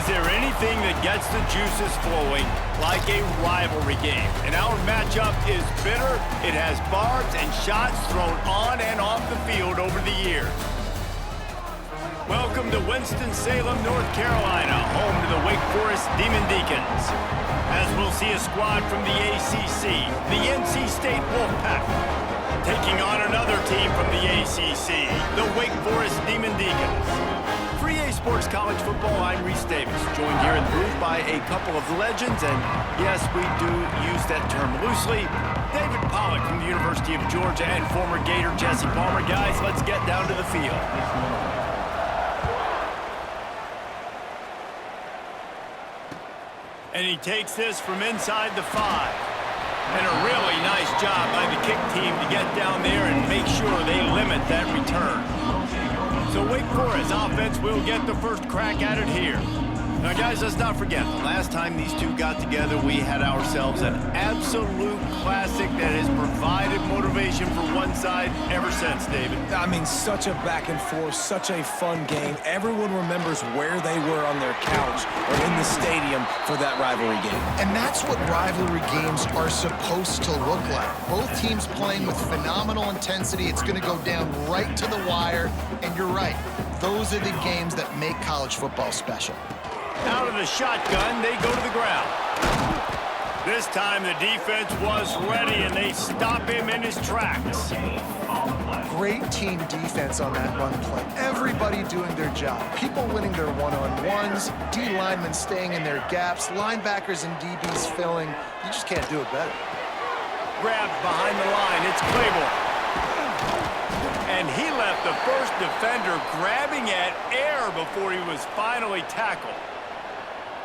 Is there anything that gets the juices flowing like a rivalry game? And our matchup is bitter. It has barbs and shots thrown on and off the field over the years. Welcome to Winston-Salem, North Carolina, home to the Wake Forest Demon Deacons. As we'll see a squad from the ACC, the NC State Wolfpack, taking on another team from the ACC, the Wake Forest Demon Deacons. For EA Sports College Football, I'm Reese Davis, joined here in the booth by a couple of legends, and yes, we do use that term loosely. David Pollack from the University of Georgia and former Gator Jesse Palmer. Guys, let's get down to the field. And he takes this from inside the 5. And a really nice job by the kick team to get down there and make sure they limit that return. So Wake Forest offense will get the first crack at it here. Now, guys, let's not forget, the last time these two got together, we had ourselves an absolute classic that has provided motivation for one side ever since, David. I mean, such a back and forth, such a fun game. Everyone remembers where they were on their couch or in the stadium for that rivalry game. And that's what rivalry games are supposed to look like. Both teams playing with phenomenal intensity. It's going to go down right to the wire. And you're right, those are the games that make college football special. Out of the shotgun, they go to the ground. This time the defense was ready, and they stop him in his tracks. Great team defense on that run play. Everybody doing their job. People winning their one-on-ones, D linemen staying in their gaps, linebackers and DBs filling. You just can't do it better. Grabbed behind the line, it's Claiborne. And he left the first defender grabbing at air before he was finally tackled.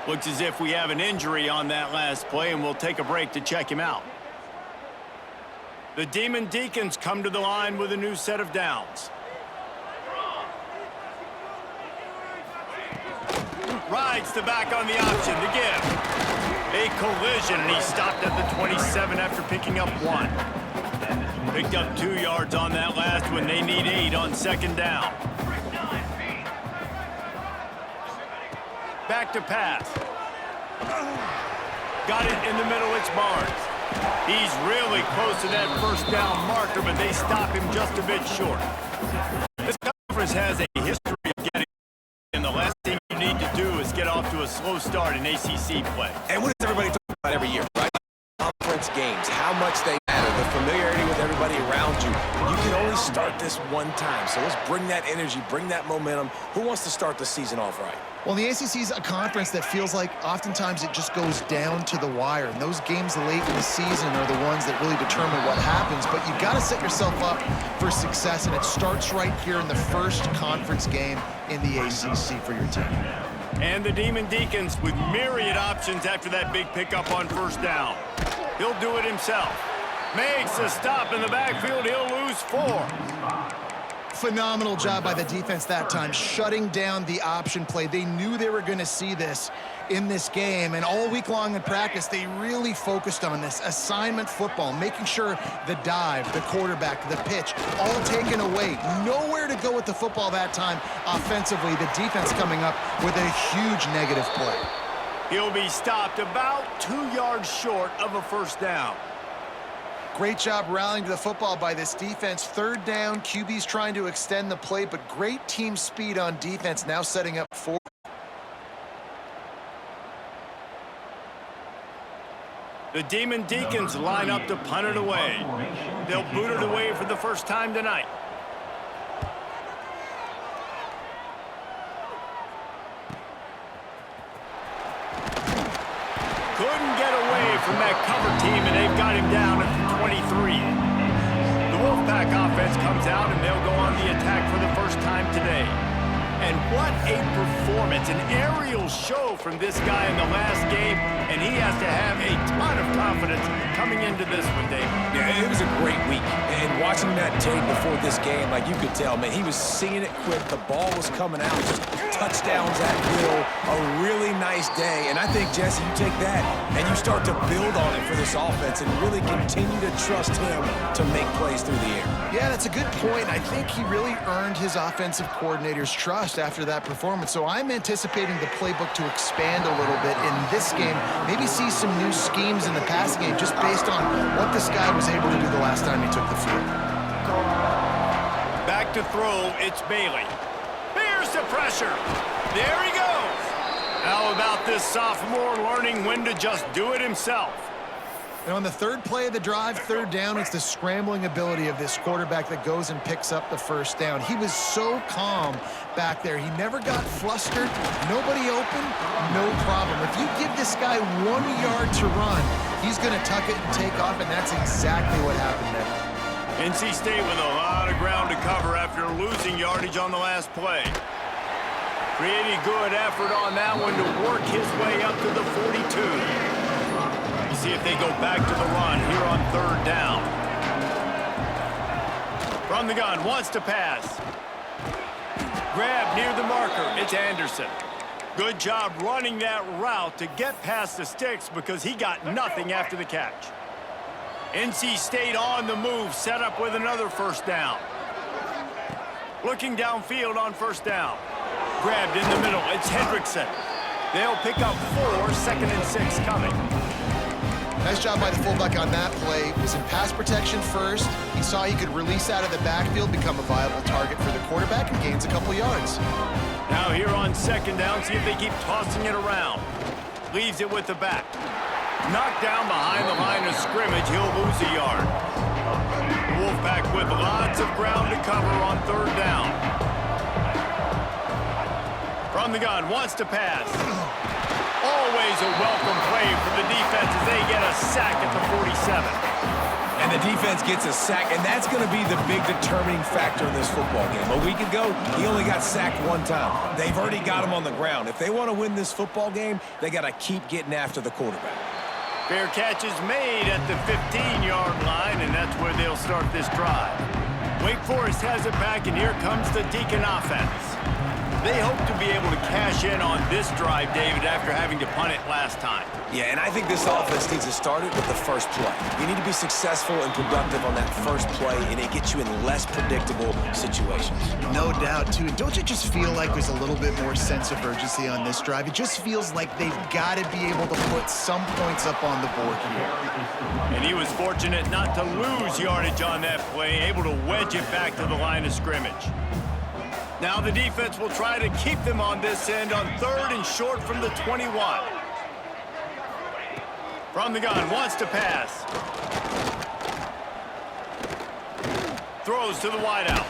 Looks as if we have an injury on that last play, and we'll take a break to check him out. The Demon Deacons come to the line with a new set of downs. Rides the back on the option to give. A collision, and he stopped at the 27 after picking up 1. Picked up 2 yards on that last one. They need 8 on second down. Back to pass. Got it in the middle, it's Barnes. He's really close to that first down marker, but they stop him just a bit short. This conference has a history of getting, and the last thing you need to do is get off to a slow start in ACC play. And what does everybody talk about every year, right? Conference games, how much they matter, the familiarity with everybody around you. You can only start this one time, so let's bring that energy, bring that momentum. Who wants to start the season off right? Well, the ACC is a conference that feels like oftentimes it just goes down to the wire. And those games late in the season are the ones that really determine what happens. But you've got to set yourself up for success, and it starts right here in the first conference game in the ACC for your team. And the Demon Deacons with myriad options after that big pickup on first down. He'll do it himself. Makes a stop in the backfield. He'll lose 4. Phenomenal job by the defense that time, shutting down the option play. They knew they were going to see this in this game, and all week long in practice, they really focused on this assignment football, making sure the dive, the quarterback, the pitch, all taken away. Nowhere to go with the football that time offensively. The defense coming up with a huge negative play. He'll be stopped about 2 yards short of a first down. Great job rallying to the football by this defense. Third down, QB's trying to extend the play, but great team speed on defense, now setting up 4. The Demon Deacons line up to punt it away. They'll boot it away for the first time tonight. Couldn't get away from that cover team, and they've got him down at the 23. The Wolfpack offense comes out, and they'll go on the attack for the first time today. And what a performance, an aerial show from this guy in the last game, and he has to have a ton of confidence coming into this one, Dave. Yeah, it was a great week, and watching that tape before this game, like you could tell, man, he was seeing it quick, the ball was coming out, just touchdowns at will, a really nice day, and I think, Jesse, you take that and you start to build on it for this offense and really continue to trust him to make plays through the air. Yeah, that's a good point. I think he really earned his offensive coordinator's trust after that performance. So I'm anticipating the playbook to expand a little bit in this game. Maybe see some new schemes in the passing game just based on what this guy was able to do the last time he took the field. Back to throw, it's Bailey. Here's the pressure. There he goes. How about this sophomore learning when to just do it himself? And on the third play of the drive, third down, it's the scrambling ability of this quarterback that goes and picks up the first down. He was so calm back there. He never got flustered. Nobody open, no problem. If you give this guy 1 yard to run, he's going to tuck it and take off, and that's exactly what happened there. NC State with a lot of ground to cover after losing yardage on the last play. Pretty good effort on that one to work his way up to the 42. See if they go back to the run here on third down. From the gun, wants to pass. Grab near the marker, it's Anderson. Good job running that route to get past the sticks because he got nothing after the catch. NC State on the move, set up with another first down. Looking downfield on first down. Grabbed in the middle, it's Hendrickson. They'll pick up 4, 2nd and 6 coming. Nice job by the fullback on that play. Was in pass protection first. He saw he could release out of the backfield, become a viable target for the quarterback, and gains a couple yards. Now here on second down, see if they keep tossing it around. Leaves it with the back. Knocked down behind the line of scrimmage, he'll lose a yard. Wolfpack with lots of ground to cover on third down. From the gun, wants to pass. Always a welcome play for the defense as they get a sack at the 47. And the defense gets a sack, and that's going to be the big determining factor in this football game. A week ago, he only got sacked 1 time. They've already got him on the ground. If they want to win this football game, they got to keep getting after the quarterback. Fair catch is made at the 15-yard line, and that's where they'll start this drive. Wake Forest has it back, and here comes the Deacon offense. They hope to be able to cash in on this drive, David, after having to punt it last time. Yeah, and I think this offense needs to start it with the first play. You need to be successful and productive on that first play, and it gets you in less predictable situations. No doubt, too. Don't you just feel like there's a little bit more sense of urgency on this drive? It just feels like they've got to be able to put some points up on the board here. And he was fortunate not to lose yardage on that play, able to wedge it back to the line of scrimmage. Now the defense will try to keep them on this end on third and short from the 21. From the gun, wants to pass. Throws to the wideout.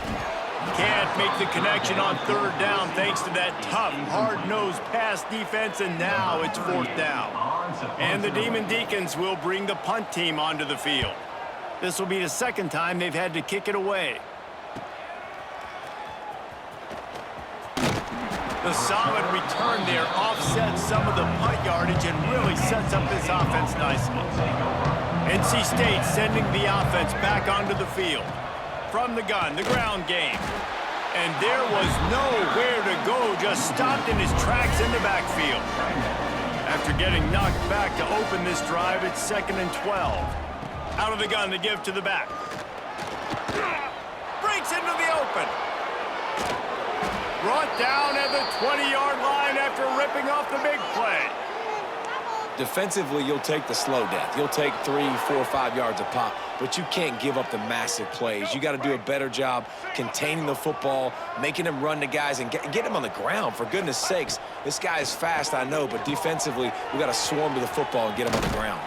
Can't make the connection on third down thanks to that tough, hard-nosed pass defense, and now it's fourth down. And the Demon Deacons will bring the punt team onto the field. This will be the second time they've had to kick it away. The solid return there offsets some of the punt yardage and really sets up this offense nicely. NC State sending the offense back onto the field. From the gun, the ground game. And there was nowhere to go, just stopped in his tracks in the backfield. After getting knocked back to open this drive, it's 2nd and 12. Out of the gun to give to the back. Breaks into the open. Brought down at the 20-yard line after ripping off the big play. Defensively, you'll take the slow death. You'll take 3, 4, 5 yards a pop, but you can't give up the massive plays. You got to do a better job containing the football, making him run to guys, and get him on the ground, for goodness sakes. This guy is fast, I know, but defensively, we got to swarm to the football and get him on the ground.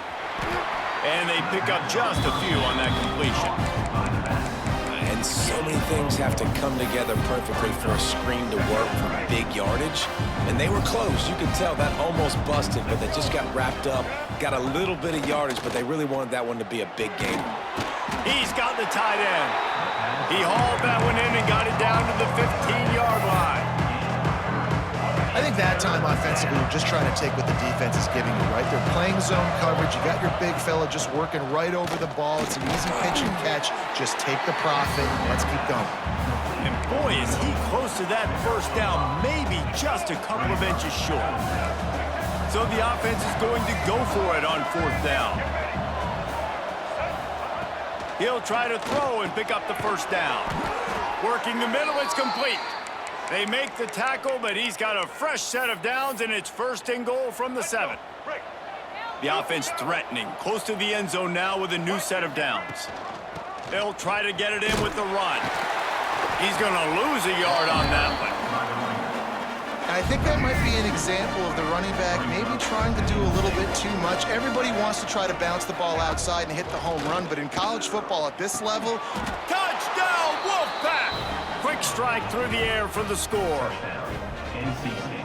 And they pick up just a few on that completion. And so many things have to come together perfectly for a screen to work for big yardage. And they were close. You could tell that almost busted, but they just got wrapped up, got a little bit of yardage, but they really wanted that one to be a big game. He's got the tight end. He hauled that one in and got it down to the 15-yard line. I think that time offensively, you're just trying to take what the defense is giving you, right? They're playing zone coverage. You got your big fella just working right over the ball. It's an easy pitch and catch. Just take the profit. Let's keep going. And boy, is he close to that first down, maybe just a couple of inches short. So the offense is going to go for it on fourth down. He'll try to throw and pick up the first down. Working the middle, it's complete. They make the tackle, but he's got a fresh set of downs, and it's first and goal from the 7. The offense threatening, close to the end zone now with a new set of downs. They'll try to get it in with the run. He's going to lose a yard on that one. I think that might be an example of the running back maybe trying to do a little bit too much. Everybody wants to try to bounce the ball outside and hit the home run, but in college football at this level... Touchdown, Wolfpack! Quick strike through the air for the score.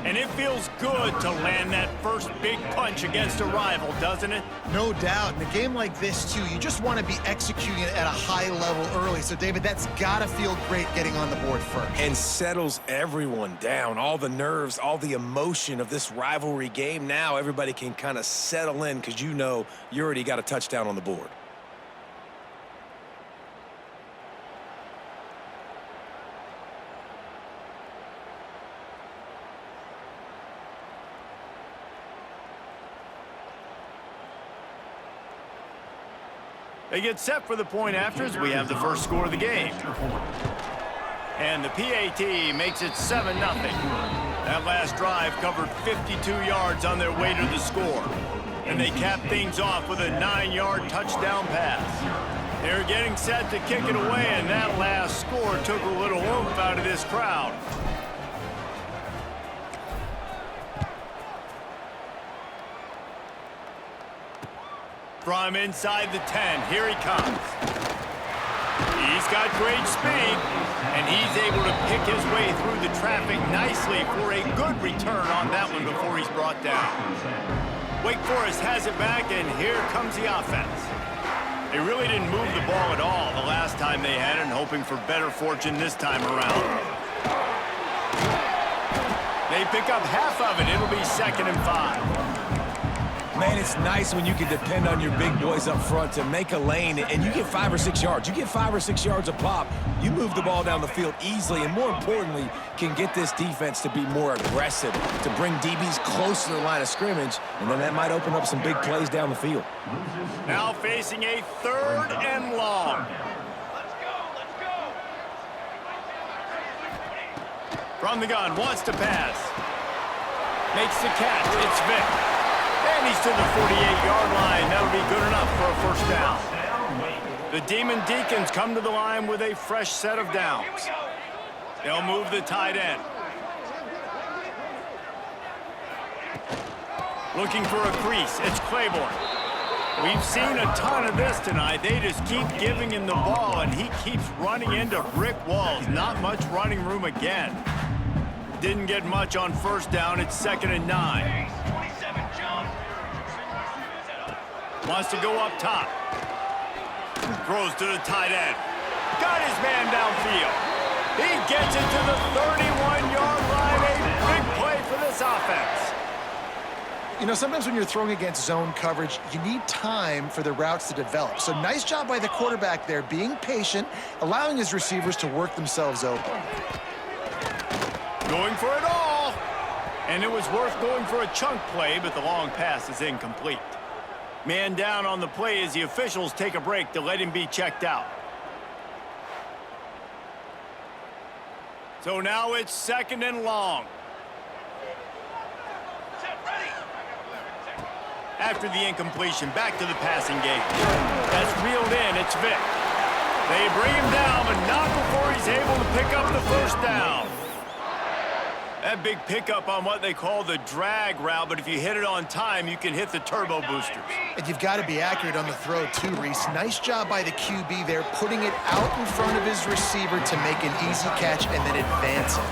And it feels good to land that first big punch against a rival, doesn't it? No doubt. In a game like this, too, you just want to be executing it at a high level early. So, David, that's got to feel great getting on the board first. And settles everyone down. All the nerves, all the emotion of this rivalry game. Now everybody can kind of settle in because you know you already got a touchdown on the board. They get set for the point afters. We have the first score of the game. And the PAT makes it 7-0. That last drive covered 52 yards on their way to the score. And they cap things off with a 9-yard touchdown pass. They're getting set to kick it away, and that last score took a little oomph out of this crowd. From inside the 10, here he comes. He's got great speed, and he's able to pick his way through the traffic nicely for a good return on that one before he's brought down. Wake Forest has it back, and here comes the offense. They really didn't move the ball at all the last time they had it, and hoping for better fortune this time around. They pick up half of it. It'll be 2nd and 5. Man, it's nice when you can depend on your big boys up front to make a lane, and you get 5 or 6 yards. You get 5 or 6 yards a pop, you move the ball down the field easily, and more importantly, can get this defense to be more aggressive, to bring DBs close to the line of scrimmage, and then that might open up some big plays down the field. Now facing a 3rd and long. From the gun, wants to pass. Makes the catch. It's Vick. And he's to the 48-yard line. That'll be good enough for a first down. The Demon Deacons come to the line with a fresh set of downs. They'll move the tight end. Looking for a crease. It's Claiborne. We've seen a ton of this tonight. They just keep giving him the ball, and he keeps running into brick walls. Not much running room again. Didn't get much on first down. It's 2nd and 9. Wants to go up top. Throws to the tight end. Got his man downfield. He gets it to the 31-yard line. A big play for this offense. You know, sometimes when you're throwing against zone coverage, you need time for the routes to develop. So nice job by the quarterback there, being patient, allowing his receivers to work themselves open. Going for it all. And it was worth going for a chunk play, but the long pass is incomplete. Man down on the play as the officials take a break to let him be checked out. So now it's 2nd and long. After the incompletion, back to the passing game. That's reeled in. It's Vick. They bring him down, but not before he's able to pick up the first down. That big pickup on what they call the drag route, but if you hit it on time, you can hit the turbo boosters. And you've got to be accurate on the throw, too, Reese. Nice job by the QB there, putting it out in front of his receiver to make an easy catch and then advance it.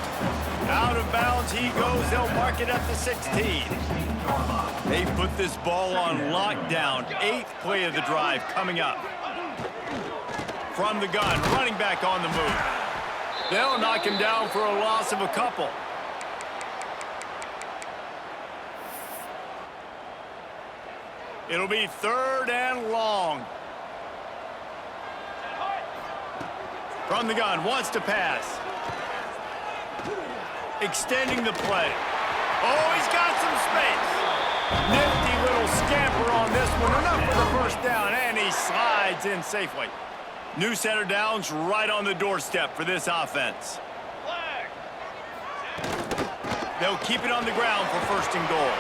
Out of bounds he goes. They'll mark it at the 16. They put this ball on lockdown. 8th play of the drive coming up. From the gun, running back on the move. They'll knock him down for a loss of a couple. It'll be 3rd and long. From the gun, wants to pass. Extending the play. Oh, he's got some space. Nifty little scamper on this one. Enough for the first down, and he slides in safely. New center downs right on the doorstep for this offense. They'll keep it on the ground for first and goal.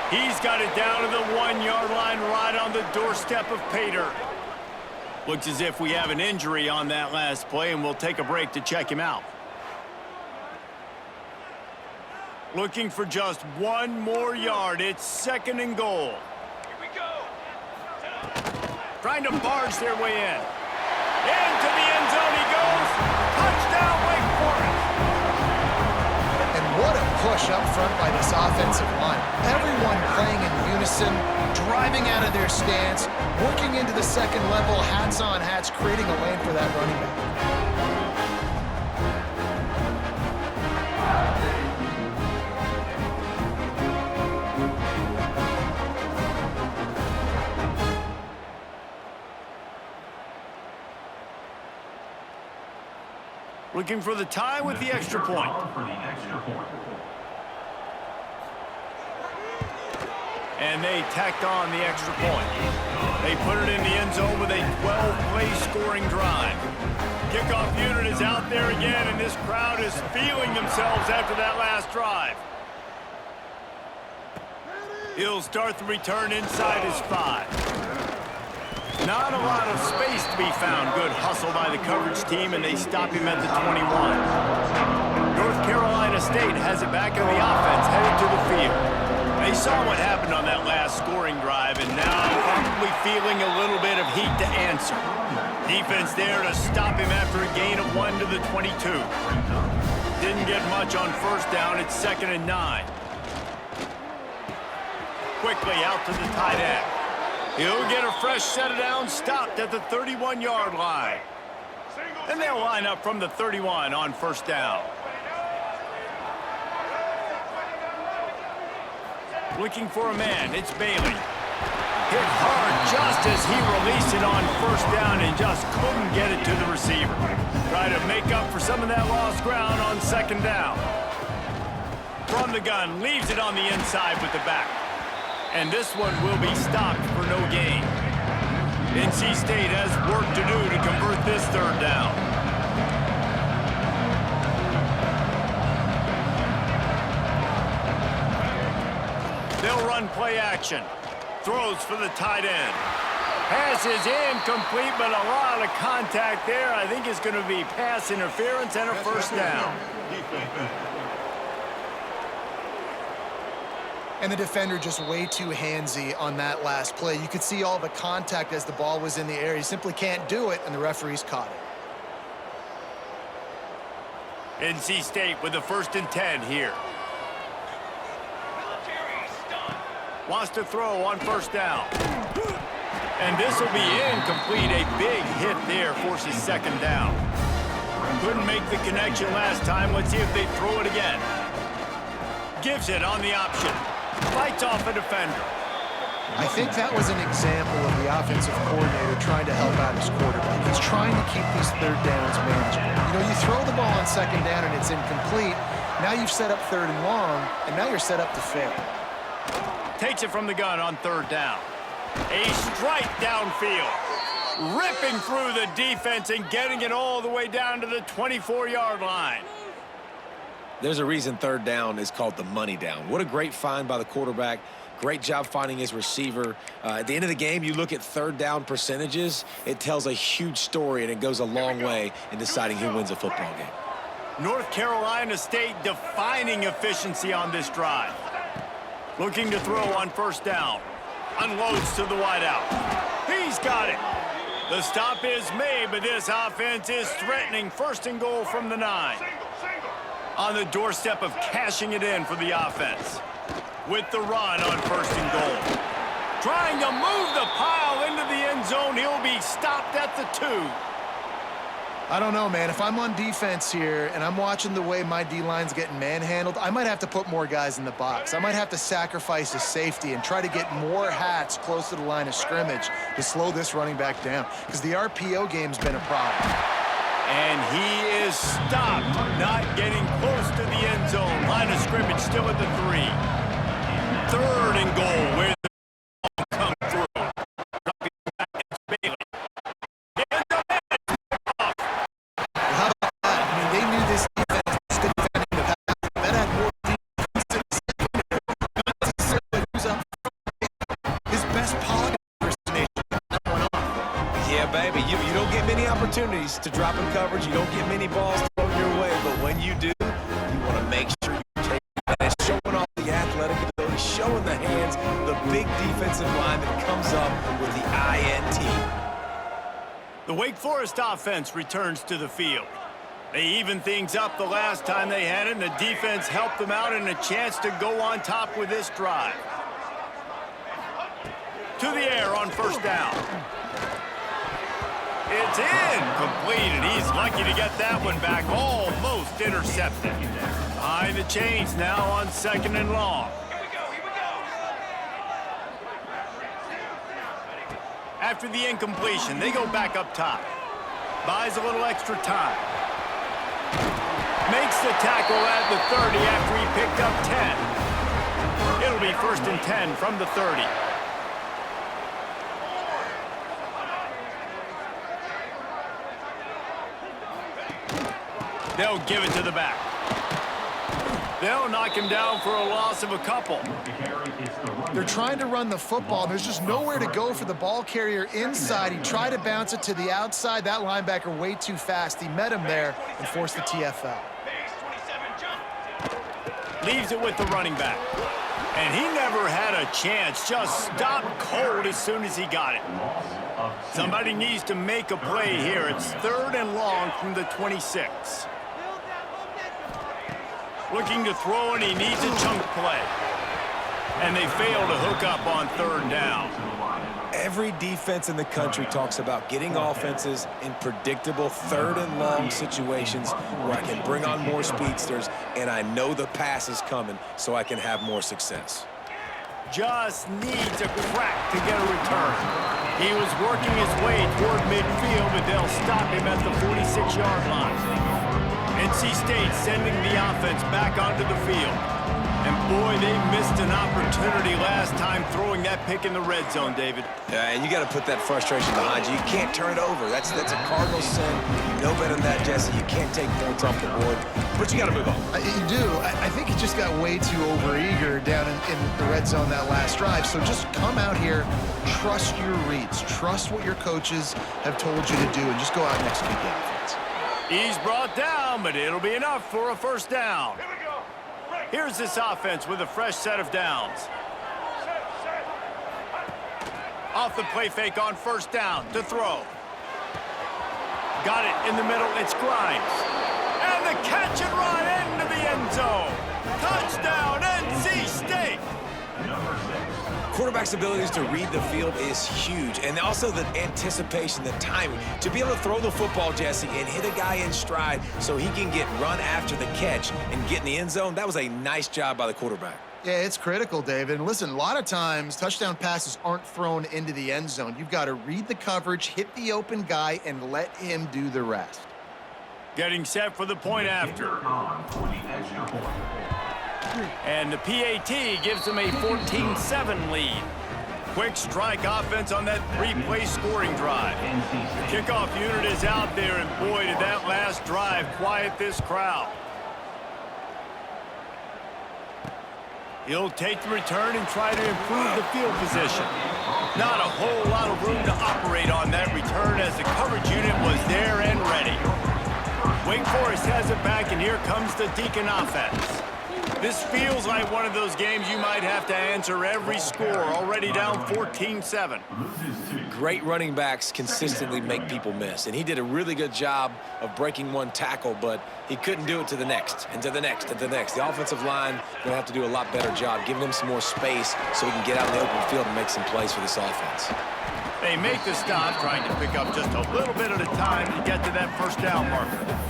He's got it down to the 1-yard line right on the doorstep of Pater. Looks as if we have an injury on that last play, and we'll take a break to check him out. Looking for just one more yard. It's second and goal. Here we go. Trying to barge their way in. Into the end zone he goes. Touchdown, Wake Forest. And what a push up front by this offensive line. Everyone playing in unison, driving out of their stance, working into the second level, hats on hats, creating a lane for that running back. Looking for the tie with the extra point. And they tacked on the extra point. They put it in the end zone with a 12-play scoring drive. Kickoff unit is out there again, and this crowd is feeling themselves after that last drive. He'll start the return inside his 5. Not a lot of space to be found. Good hustle by the coverage team, and they stop him at the 21. North Carolina State has it back in the offense, headed to the field. They saw what happened on that last scoring drive, and now probably feeling a little bit of heat to answer. Defense there to stop him after a gain of 1 to the 22. Didn't get much on first down. It's 2nd and 9. Quickly out to the tight end. He'll get a fresh set of downs, stopped at the 31-yard line. And they'll line up from the 31 on first down. Looking for a man, it's Bailey. Hit hard just as he released it on first down and just couldn't get it to the receiver. Try to make up for some of that lost ground on second down. From the gun, leaves it on the inside with the back. And this one will be stopped for no gain. NC State has work to do to convert this third down. They'll run play action. Throws for the tight end. Pass is incomplete, but a lot of contact there. I think it's going to be pass interference and a first down. And the defender just way too handsy on that last play. You could see all the contact as the ball was in the air. He simply can't do it, and the referees caught it. NC State with the 1st and 10 here. Wants to throw on first down. And this will be incomplete. A big hit there forces second down. Couldn't make the connection last time. Let's see if they throw it again. Gives it on the option. Fights off a defender. I think that was an example of the offensive coordinator trying to help out his quarterback. He's trying to keep these third downs manageable. You know, you throw the ball on second down and it's incomplete. Now you've set up 3rd and long, and now you're set up to fail. Takes it from the gun on 3rd down. A strike downfield. Ripping through the defense and getting it all the way down to the 24-yard line. There's a reason 3rd down is called the money down. What a great find by the quarterback. Great job finding his receiver. At the end of the game, you look at 3rd down percentages. It tells a huge story, and it goes a long way in deciding who wins a football game. North Carolina State defining efficiency on this drive. Looking to throw on first down. Unloads to the wideout. He's got it. The stop is made, but this offense is threatening 1st and goal from the 9. On the doorstep of cashing it in for the offense. With the run on 1st and goal. Trying to move the pile into the end zone. He'll be stopped at the 2. I don't know, man. If I'm on defense here and I'm watching the way my D-line's getting manhandled, I might have to put more guys in the box. I might have to sacrifice a safety and try to get more hats close to the line of scrimmage to slow this running back down, because the RPO game's been a problem. And he is stopped, not getting close to the end zone. Line of scrimmage still at the 3. 3rd and goal where the ball comes through. Dropping back, it's Bailey. opportunities to drop in coverage. You don't get many balls thrown your way, but when you do, you want to make sure you take advantage. Showing off the athletic ability, showing the hands, the big defensive line that comes up with the INT. The Wake Forest offense returns to the field. They evened things up the last time they had it, and the defense helped them out and a chance to go on top with this drive. To the air on first down. It's incomplete, and he's lucky to get that one back, almost intercepted. Behind the chains now on 2nd and long. Here we go. After the incompletion, they go back up top. Buys a little extra time. Makes the tackle at the 30 after he picked up 10. It'll be 1st and 10 from the 30. They'll give it to the back. They'll knock him down for a loss of a couple. They're trying to run the football. There's just nowhere to go for the ball carrier inside. He tried to bounce it to the outside. That linebacker way too fast. He met him there and forced the TFL. Leaves it with the running back. And he never had a chance. Just stopped cold as soon as he got it. Somebody needs to make a play here. It's 3rd and long from the 26. Looking to throw, and he needs a chunk play. And they fail to hook up on 3rd down. Every defense in the country talks about getting offenses in predictable 3rd and long situations where I can bring on more speedsters and I know the pass is coming so I can have more success. Just needs a crack to get a return. He was working his way toward midfield, but they'll stop him at the 46-yard line. NC State sending the offense back onto the field. And boy, they missed an opportunity last time throwing that pick in the red zone, David. Yeah, and you got to put that frustration behind you. You can't turn it over. That's a cardinal sin. You know better than that, Jesse. You can't take points off the board, but you got to move on. You do. I think he just got way too overeager down in the red zone that last drive. So just come out here, trust your reads, trust what your coaches have told you to do, and just go out and execute the offense. He's brought down, but it'll be enough for a 1st down. Here we go. Here's this offense with a fresh set of downs. Off the play fake on 1st down to throw. Got it in the middle. It's Grimes. And the catch and run into the end zone. Touchdown, NC State. Quarterback's abilities to read the field is huge, and also the anticipation, the timing. To be able to throw the football, Jesse, and hit a guy in stride so he can get run after the catch and get in the end zone, that was a nice job by the quarterback. Yeah, it's critical, David. And listen, a lot of times touchdown passes aren't thrown into the end zone. You've got to read the coverage, hit the open guy, and let him do the rest. Getting set for the point after. And the PAT gives them a 14-7 lead. Quick strike offense on that 3-play scoring drive. The kickoff unit is out there, and boy, did that last drive quiet this crowd. He'll take the return and try to improve the field position. Not a whole lot of room to operate on that return as the coverage unit was there and ready. Wake Forest has it back, and here comes the Deacon offense. This feels like one of those games you might have to answer every score, already down 14-7. Great running backs consistently make people miss, and he did a really good job of breaking one tackle, but he couldn't do it to the next, and to the next, and to the next. The offensive line going to have to do a lot better job, giving him some more space so he can get out in the open field and make some plays for this offense. They make the stop, trying to pick up just a little bit at a time to get to that 1st down marker.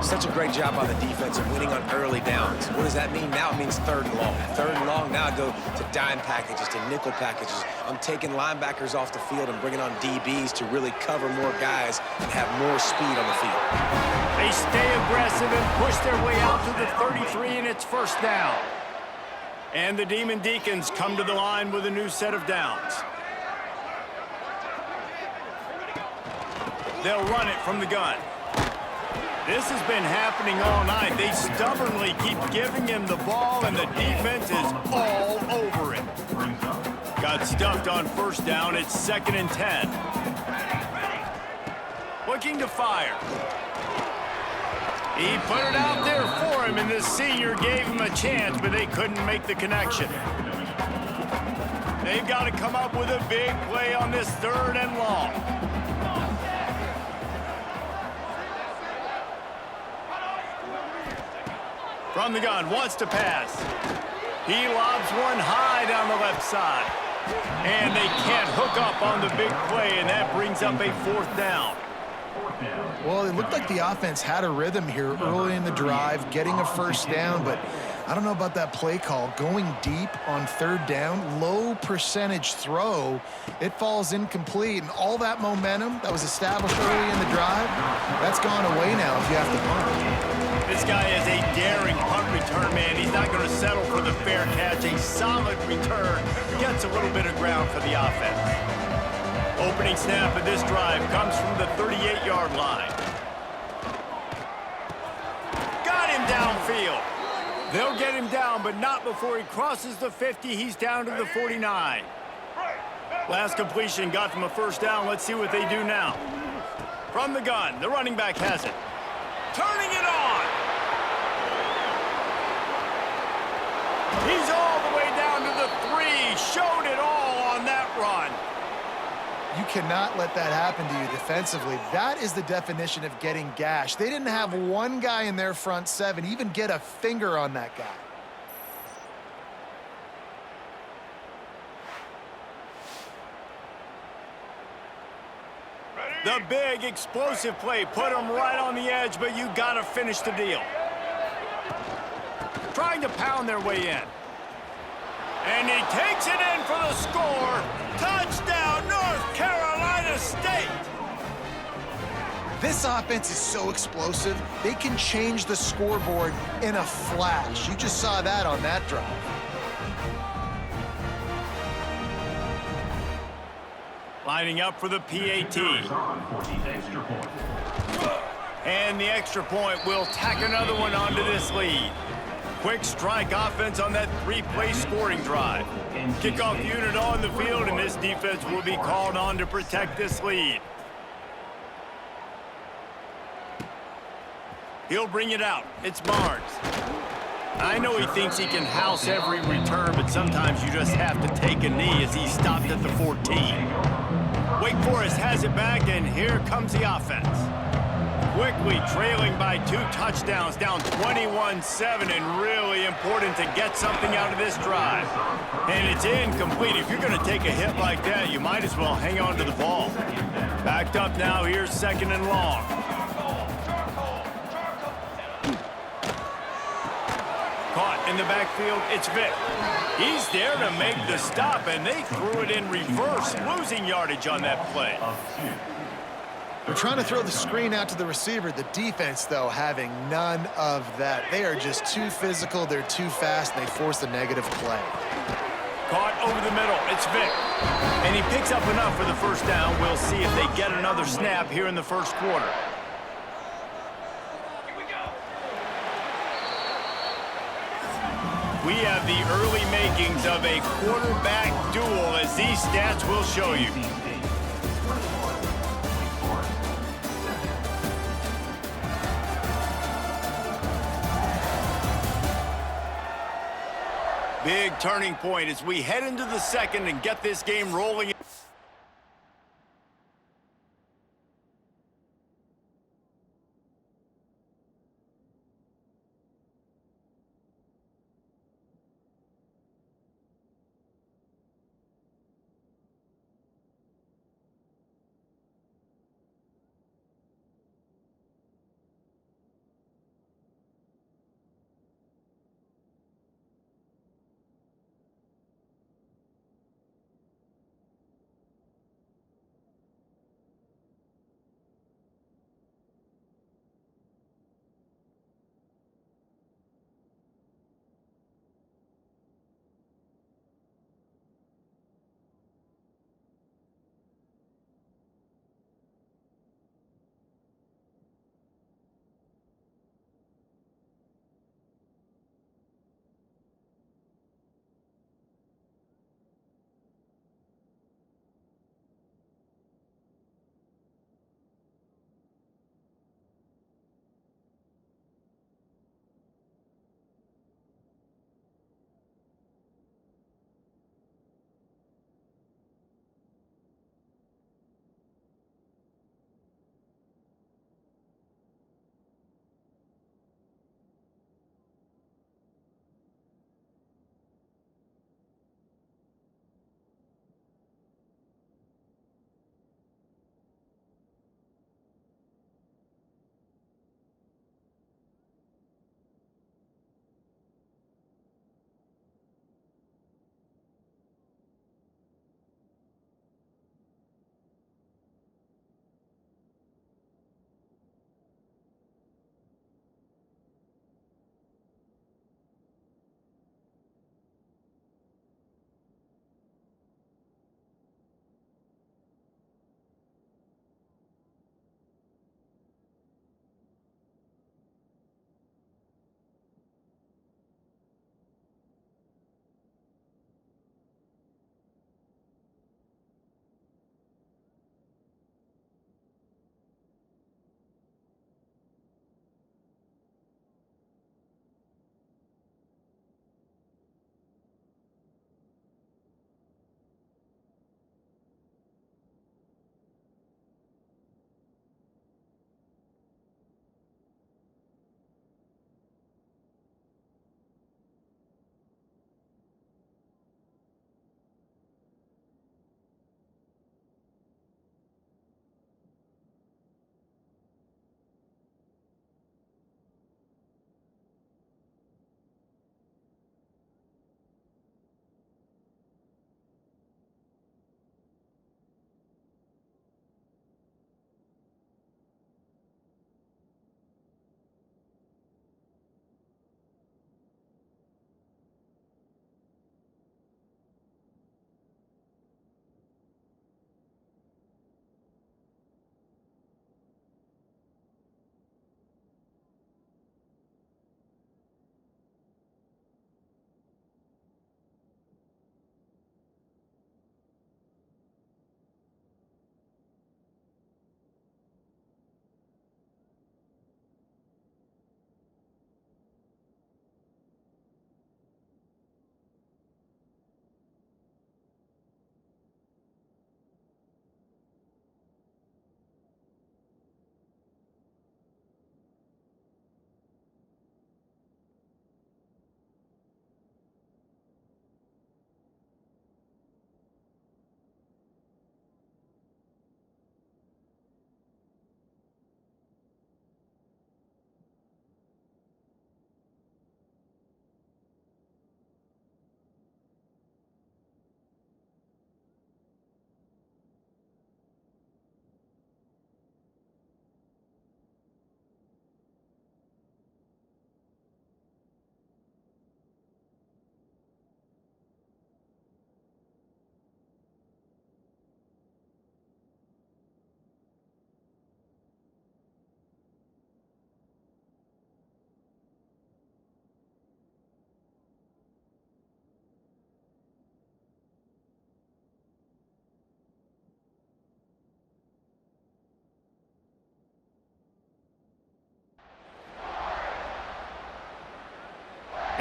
Such a great job by the defense of winning on early downs. What does that mean? Now it means 3rd and long. 3rd and long, now I go to dime packages, to nickel packages. I'm taking linebackers off the field and bringing on DBs to really cover more guys and have more speed on the field. They stay aggressive and push their way out to the 33, and it's 1st down. And the Demon Deacons come to the line with a new set of downs. They'll run it from the gun. This has been happening all night. They stubbornly keep giving him the ball, and the defense is all over it. Got stuffed on 1st down. It's 2nd and 10. looking to fire. He put it out there for him, and the senior gave him a chance, but they couldn't make the connection. They've got to come up with a big play on this 3rd and long. From the gun, wants to pass. He lobs one high down the left side. And they can't hook up on the big play, and that brings up a 4th down. Well, it looked like the offense had a rhythm here early in the drive, getting a 1st down, but I don't know about that play call. Going deep on 3rd down, low percentage throw, it falls incomplete, and all that momentum that was established early in the drive, that's gone away now if you have to punt. This guy is a daring punt return man. He's not going to settle for the fair catch. A solid return gets a little bit of ground for the offense. Opening snap of this drive comes from the 38-yard line. Got him downfield. They'll get him down, but not before he crosses the 50. He's down to the 49. Last completion got them a 1st down. Let's see what they do now. From the gun, the running back has it. Turning it on. He's all the way down to the 3. Showed it all on that run. You cannot let that happen to you defensively. That is the definition of getting gashed. They didn't have one guy in their front 7 even get a finger on that guy. The big explosive play put him right on the edge, but you got to finish the deal. Trying to pound their way in. And he takes it in for the score. Touchdown, North Carolina State. This offense is so explosive, they can change the scoreboard in a flash. You just saw that on that drive. Lining up for the PAT. And the extra point will tack another one onto this lead. Quick strike offense on that 3-play scoring drive. Kickoff unit on the field, and this defense will be called on to protect this lead. He'll bring it out. It's Barnes. I know he thinks he can house every return, but sometimes you just have to take a knee as he stopped at the 14. Wake Forest has it back, and here comes the offense. Quickly trailing by 2 touchdowns, down 21-7, and really important to get something out of this drive. And it's incomplete. If you're going to take a hit like that, you might as well hang on to the ball. Backed up now, here's 2nd and long. Caught in the backfield, it's Vick. He's there to make the stop, and they threw it in reverse, losing yardage on that play. They're trying to throw the screen out to the receiver. The defense, though, having none of that. They are just too physical, they're too fast, and they force a negative play. Caught over the middle, it's Vick. And he picks up enough for the 1st down. We'll see if they get another snap here in the 1st quarter. We have the early makings of a quarterback duel, as these stats will show you. Big turning point as we head into the 2nd and get this game rolling.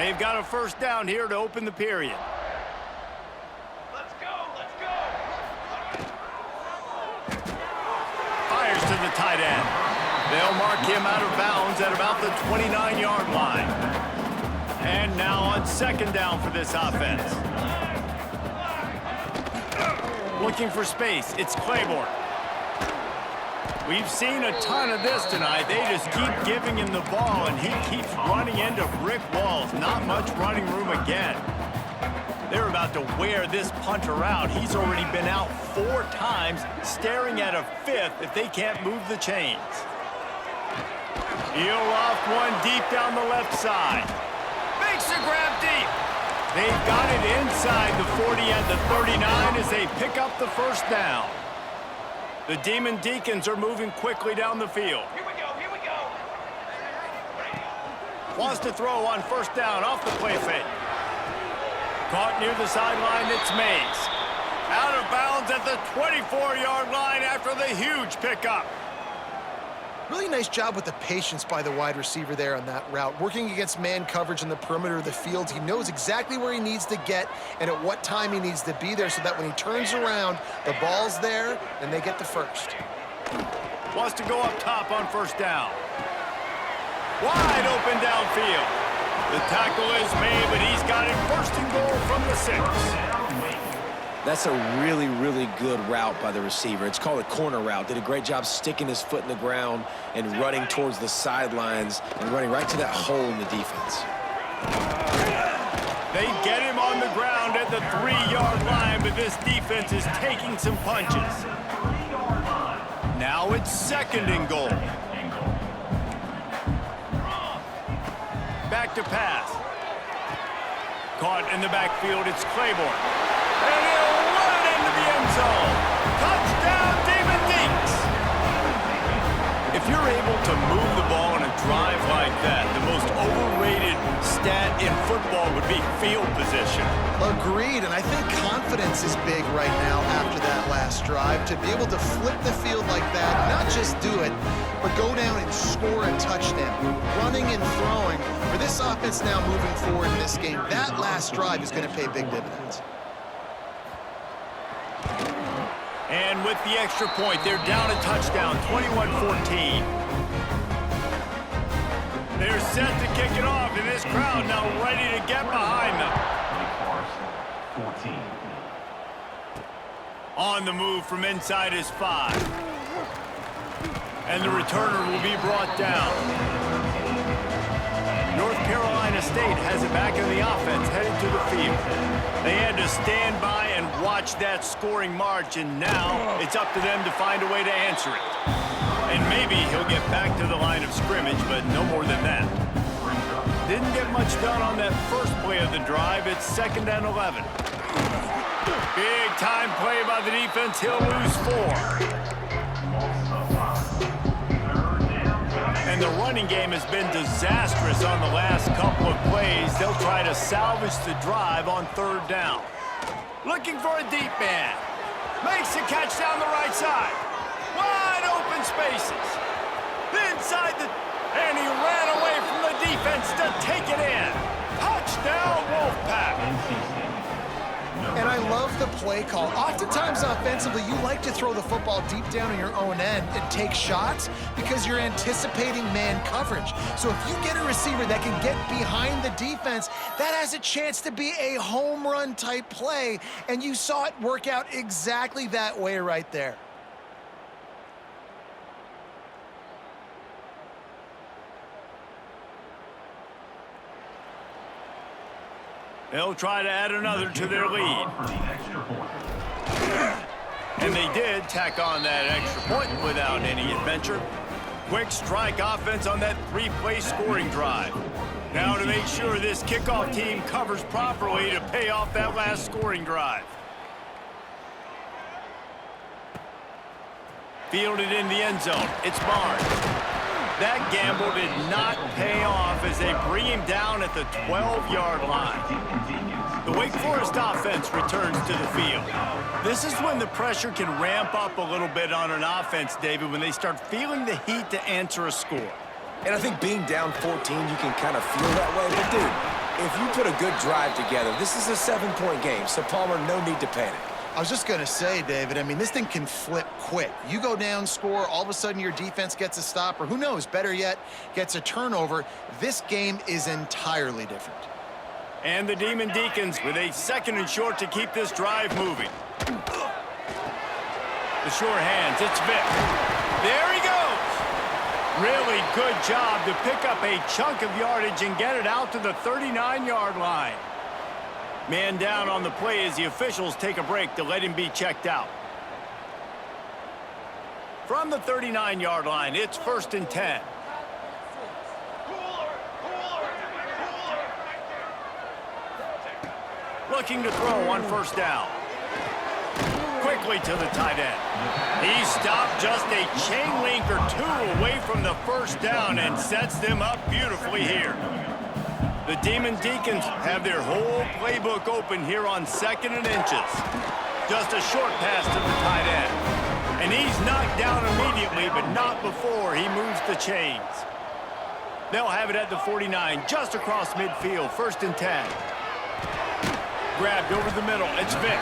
They've got a first down here to open the period. Let's go, let's go. Fires to the tight end. They'll mark him out of bounds at about the 29-yard line. And now on second down for this offense. Looking for space, it's Claiborne. We've seen a ton of this tonight. They just keep giving him the ball, and he keeps running into brick walls. Not much running room again. They're about to wear this punter out. He's already been out 4 times, staring at a 5th if they can't move the chains. He'll loft one deep down the left side. Makes a grab deep. They've got it inside the 40 and the 39 as they pick up the first down. The Demon Deacons are moving quickly down the field. Here we go, here we go. Wants to throw on first down off the play fake. Caught near the sideline, it's Mays. Out of bounds at the 24-yard line after the huge pickup. Really nice job with the patience by the wide receiver there on that route. Working against man coverage in the perimeter of the field, he knows exactly where he needs to get and at what time he needs to be there so that when he turns around, the ball's there and they get the first. Wants to go up top on first down. Wide open downfield. The tackle is made, but he's got it first and goal from the 6. That's a really, really good route by the receiver. It's called a corner route. Did a great job sticking his foot in the ground and running towards the sidelines and running right to that hole in the defense. They get him on the ground at the 3-yard line, but this defense is taking some punches. Now it's second and goal. Back to pass. Caught in the backfield, it's Claiborne. And he'll run it into the end zone. Touchdown, Demon Deacs! If you're able to move the ball in a drive like that, the most overrated stat in football would be field position. Agreed, and I think confidence is big right now after that last drive. To be able to flip the field like that, not just do it, but go down and score a touchdown. Running and throwing. For this offense now moving forward in this game, that last drive is going to pay big dividends. And with the extra point, they're down a touchdown, 21-14. They're set to kick it off, and this crowd now ready to get behind them. 14. On the move from inside his 5. And the returner will be brought down. North Carolina State has it back in the offense, headed to the field. They had to stand by and watch that scoring march, and now it's up to them to find a way to answer it. And maybe he'll get back to the line of scrimmage, but no more than that. Didn't get much done on that first play of the drive. It's 2nd and 11. Big time play by the defense. He'll lose 4. And the running game has been disastrous on the last couple of plays. They'll try to salvage the drive on 3rd down. Looking for a deep man. Makes the catch down the right side. Wide open spaces. Inside the... And he ran away from the defense to take it in. Touchdown, Wolfpack. And I love the play call. Oftentimes offensively, you like to throw the football deep down in your own end and take shots because you're anticipating man coverage. So if you get a receiver that can get behind the defense, that has a chance to be a home run type play. And you saw it work out exactly that way right there. They'll try to add another to their lead. And they did tack on that extra point without any adventure. Quick strike offense on that 3-play scoring drive. Now to make sure this kickoff team covers properly to pay off that last scoring drive. Fielded in the end zone. It's Barnes. That gamble did not pay off as they bring him down at the 12-yard line. The Wake Forest offense returns to the field. This is when the pressure can ramp up a little bit on an offense, David, when they start feeling the heat to answer a score. And I think being down 14, you can kind of feel that way. But, dude, if you put a good drive together, this is a 7-point game, so Palmer, no need to panic. I was just going to say, David, I mean, this thing can flip quick. You go down, score, all of a sudden your defense gets a stop, or who knows, better yet, gets a turnover. This game is entirely different. And the Demon Deacons with a 2nd and short to keep this drive moving. The sure hands, it's Vick. There he goes. Really good job to pick up a chunk of yardage and get it out to the 39-yard line. Man down on the play as the officials take a break to let him be checked out. From the 39-yard line, it's 1st and 10. Looking to throw on 1st down. Quickly to the tight end. He stopped just a chain link or 2 away from the 1st down and sets them up beautifully here. The Demon Deacons have their whole playbook open here on 2nd and inches. Just a short pass to the tight end. And he's knocked down immediately, but not before he moves the chains. They'll have it at the 49, just across midfield, 1st and 10. Grabbed over the middle, it's Vick.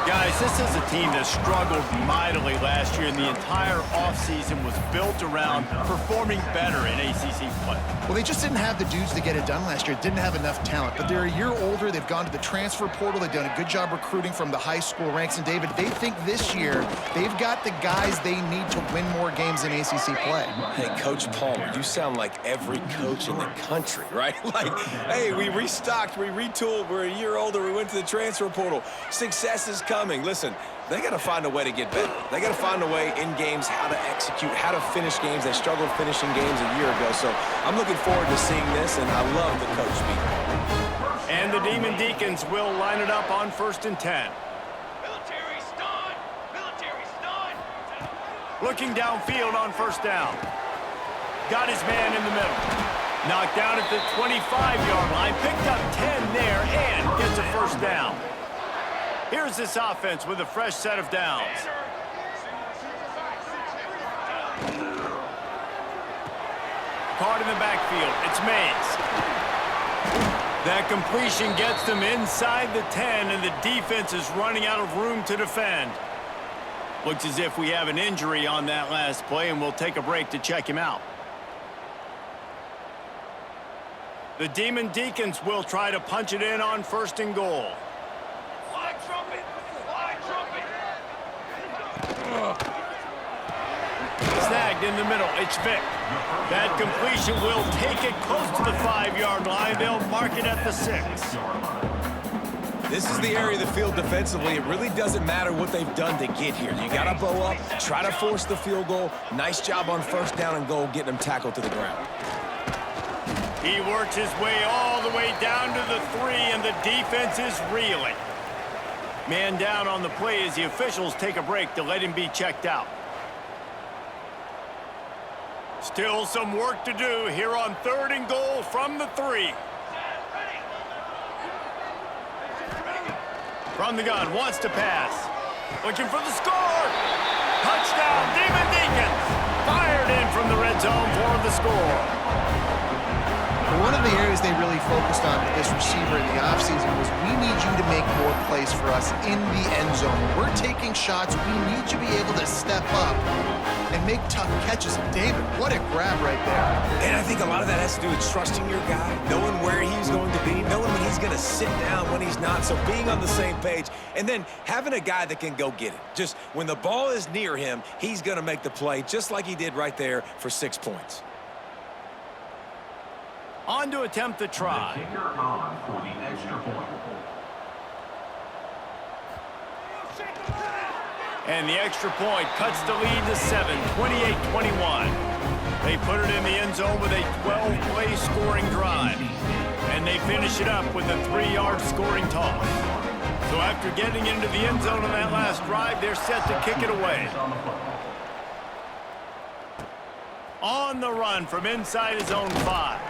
Guys, this is a team that struggled mightily last year, and the entire offseason was built around performing better in ACC play. Well, they just didn't have the dudes to get it done last year. Didn't have enough talent, but they're a year older. They've gone to the transfer portal. They've done a good job recruiting from the high school ranks. And, David, they think this year they've got the guys they need to win more games in ACC play. Hey, Coach Palmer, you sound like every coach in the country, right? Like, hey, we restocked, we retooled, we're a year older, we went to the transfer portal. Success is coming. Listen, they got to find a way to get better. They got to find a way in games how to execute, how to finish games. They struggled finishing games a year ago, so I'm looking forward to seeing this, and I love the coach speak. And the Demon Deacons will line it up on 1st and 10. Military stun! Military stun! Looking downfield on 1st down. Got his man in the middle. Knocked down at the 25-yard line. Picked up 10 there and gets a 1st down. Here's this offense with a fresh set of downs. Caught in the backfield. It's Mays. That completion gets them inside the 10, and the defense is running out of room to defend. Looks as if we have an injury on that last play, and we'll take a break to check him out. The Demon Deacons will try to punch it in on 1st and goal. Flag trumpet! Flag trumpet! Snagged in the middle. It's Vick. That completion will take it close to the 5-yard line. They'll mark it at the 6. This is the area of the field defensively. It really doesn't matter what they've done to get here. You got to bow up, try to force the field goal. Nice job on 1st down and goal, getting them tackled to the ground. He works his way all the way down to the 3, and the defense is reeling. Man down on the play as the officials take a break to let him be checked out. Still some work to do here on 3rd and goal from the 3. From the gun, wants to pass. Looking for the score. Touchdown, Demon Deacons. Fired in from the red zone for the score. One of the areas they really focused on with this receiver in the offseason was, we need you to make more plays for us in the end zone. When we're taking shots, we need you to be able to step up and make tough catches. David, what a grab right there. And I think a lot of that has to do with trusting your guy, knowing where he's going to be, knowing when he's going to sit down, when he's not, so being on the same page, and then having a guy that can go get it. Just when the ball is near him, he's going to make the play, just like he did right there for 6 points. On to attempt the try. The kicker on for the extra point. And the extra point cuts the lead to 7, 28-21. They put it in the end zone with a 12-play scoring drive. And they finish it up with a 3-yard scoring toss. So after getting into the end zone on that last drive, they're set to kick it away. On the run from inside his own 5.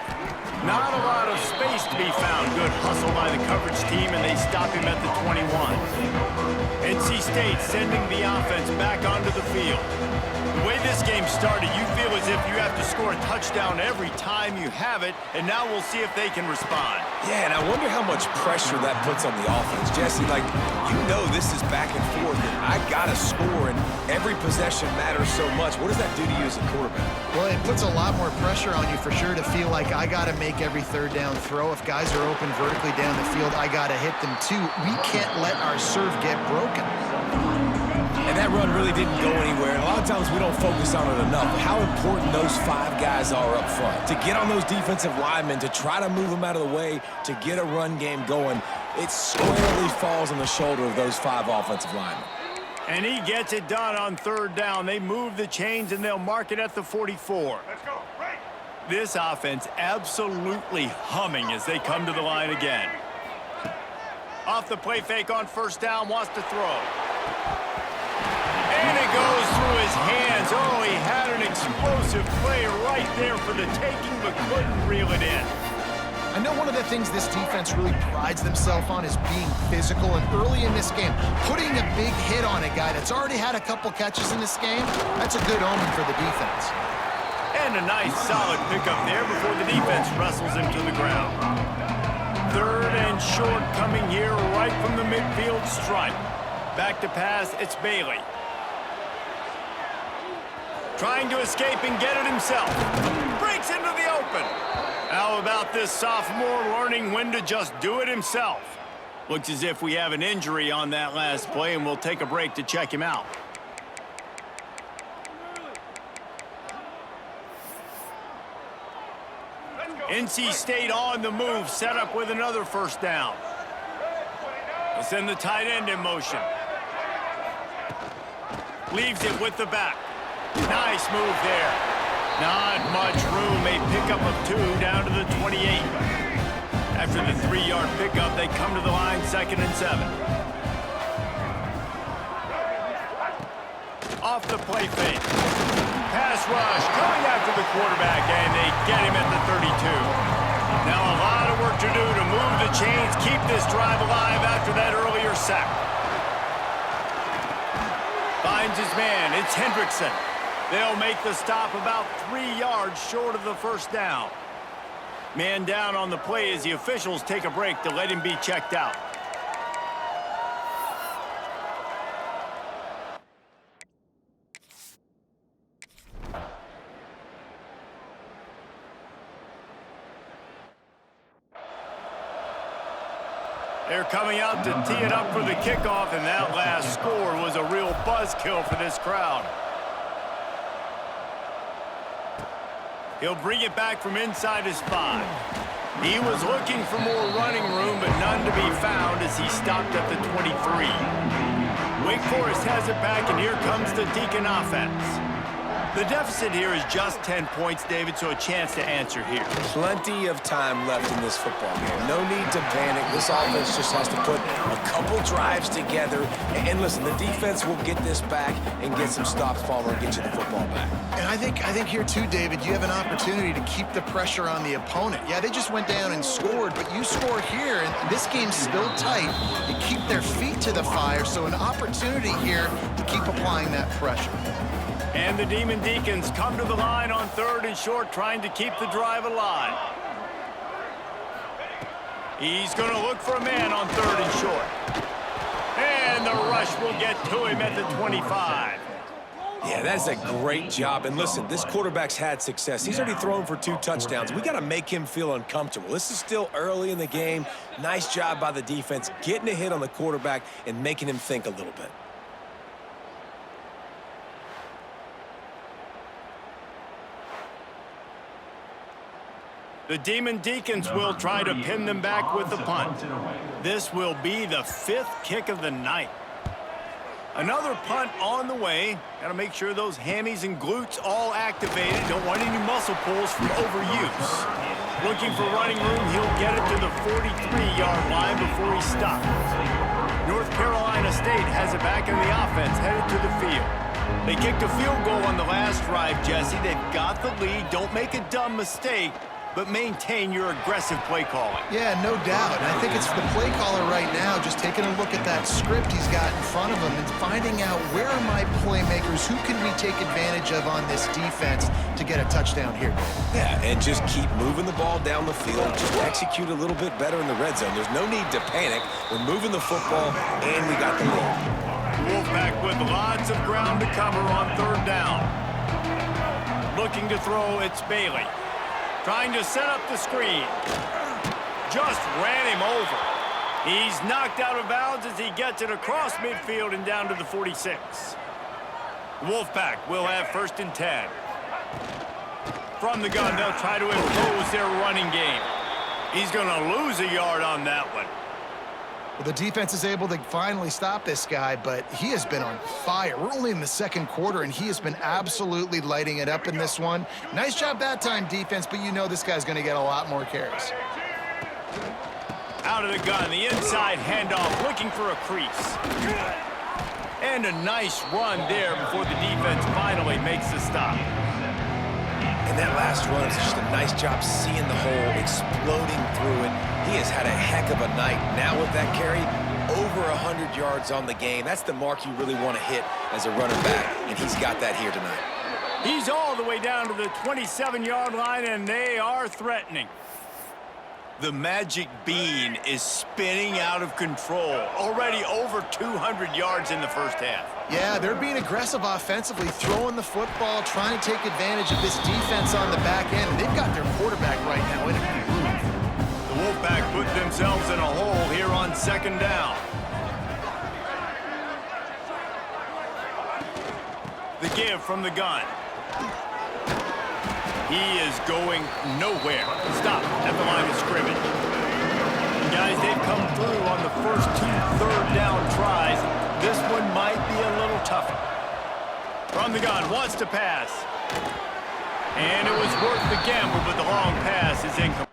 Not a lot of space to be found. Good hustle by the coverage team, and they stop him at the 21. NC State sending the offense back onto the field. The way this game started, you feel as if you have to score a touchdown every time you have it, and now we'll see if they can respond. Yeah, and I wonder how much pressure that puts on the offense. Jesse, like, you know this is back and forth, and I got to score, and every possession matters so much. What does that do to you as a quarterback? Well, it puts a lot more pressure on you for sure to feel like I got to make every third down throw. If guys are open vertically down the field, I got to hit them too. We can't let our serve get broken. And that run really didn't go anywhere. And a lot of times we don't focus on it enough. How important those 5 guys are up front. To get on those defensive linemen, to try to move them out of the way, to get a run game going, it squarely falls on the shoulder of those 5 offensive linemen. And he gets it done on third down. They move the chains, and they'll mark it at the 44. Let's go. Right. This offense absolutely humming as they come to the line again. Off the play fake on first down, wants to throw. And it goes through his hands. Oh, he had an explosive play right there for the taking, but couldn't reel it in. I know one of the things this defense really prides themselves on is being physical, and early in this game, putting a big hit on a guy that's already had a couple catches in this game, that's a good omen for the defense. And a nice solid pickup there before the defense wrestles him to the ground. Third and short coming here right from the midfield stripe. Back to pass, it's Bailey. Trying to escape and get it himself. Breaks into the open. How about this sophomore learning when to just do it himself? Looks as if we have an injury on that last play, and we'll take a break to check him out. NC State on the move, set up with another first down. We'll send the tight end in motion. Leaves it with the back. Nice move there. Not much room. A pickup of 2 down to the 28. After the 3-yard pickup, they come to the line 2nd and 7. Off the play fake. Pass rush coming after the quarterback, and they get him at the 32. Now a lot of work to do to move the chains, keep this drive alive after that earlier sack. Finds his man. It's Hendrickson. They'll make the stop about 3 yards short of the first down. Man down on the play as the officials take a break to let him be checked out. They're coming out to tee it up for the kickoff, and that last score was a real buzzkill for this crowd. He'll bring it back from inside his 5. He was looking for more running room, but none to be found as he stopped at the 23. Wake Forest has it back, and here comes the Deacon offense. The deficit here is just 10 points, David, so a chance to answer here. Plenty of time left in this football game. No need to panic. This offense just has to put a couple drives together. And listen, the defense will get this back and get some stops, Palmer, and get you the football back. And I think here too, David, you have an opportunity to keep the pressure on the opponent. Yeah, they just went down and scored, but you score here, and this game's still tight. You keep their feet to the fire, so an opportunity here to keep applying that pressure. And the Demon Deacons come to the line on 3rd and short, trying to keep the drive alive. He's going to look for a man on 3rd and short. And the rush will get to him at the 25. Yeah, that's a great job. And listen, this quarterback's had success. He's already thrown for 2 touchdowns. We got to make him feel uncomfortable. This is still early in the game. Nice job by the defense, getting a hit on the quarterback and making him think a little bit. The Demon Deacons will try to pin them back with the punt. This will be the 5th kick of the night. Another punt on the way. Got to make sure those hammies and glutes all activated. Don't want any muscle pulls from overuse. Looking for running room, he'll get it to the 43-yard line before he stops. North Carolina State has it back in the offense, headed to the field. They kicked a field goal on the last drive, Jesse. They've got the lead. Don't make a dumb mistake. but maintain your aggressive play calling. Yeah, no doubt. And I think it's the play caller right now just taking a look at that script he's got in front of him and finding out where are my playmakers, who can we take advantage of on this defense to get a touchdown here. Yeah, and just keep moving the ball down the field. Just execute a little bit better in the red zone. There's no need to panic. We're moving the football, and we got the lead. Wolfpack with lots of ground to cover on 3rd down. Looking to throw, it's Bailey. Trying to set up the screen. Just ran him over. He's knocked out of bounds as he gets it across midfield and down to the 46. Wolfpack will have 1st and 10. From the gun, they'll try to impose their running game. He's going to lose a yard on that one. Well, the defense is able to finally stop this guy, but he has been on fire. We're only in the 2nd quarter, and he has been absolutely lighting it up in this one. Nice job that time, defense, but you know this guy's going to get a lot more carries. Out of the gun, the inside handoff, looking for a crease. And a nice run there before the defense finally makes the stop. And that last run is just a nice job seeing the hole, exploding through it. He has had a heck of a night. Now with that carry, over 100 yards on the game. That's the mark you really want to hit as a running back, and he's got that here tonight. He's all the way down to the 27-yard line, and they are threatening. The magic bean is spinning out of control. Already over 200 yards in the 1st half. Yeah, they're being aggressive offensively, throwing the football, trying to take advantage of this defense on the back end. They've got their quarterback right now in a groove. The Wolfpack put themselves in a hole here on 2nd down. The give from the gun. He is going nowhere. Stop at the line of scrimmage. And guys, they've come through on the first 2 3rd down tries. This one might be a little tougher. From the gun, wants to pass. And it was worth the gamble, but the long pass is incomplete.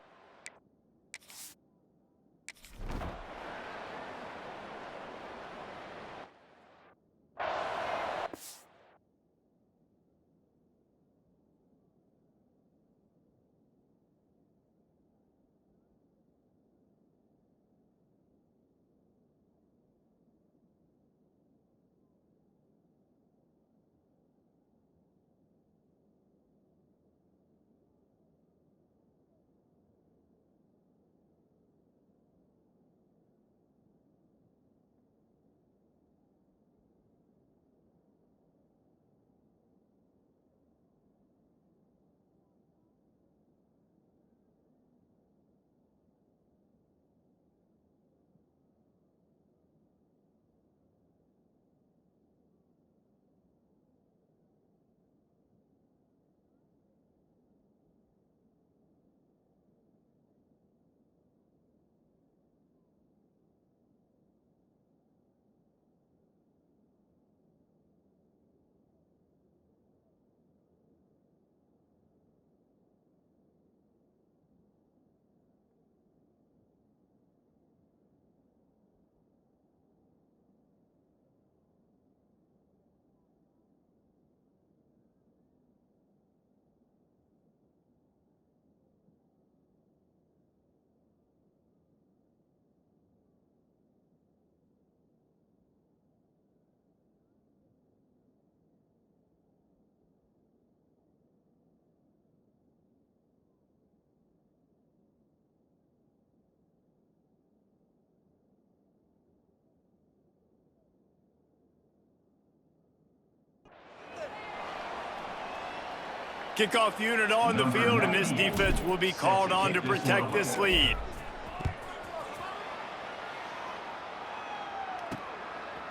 Kickoff unit on the field, and this defense will be called on to protect this lead.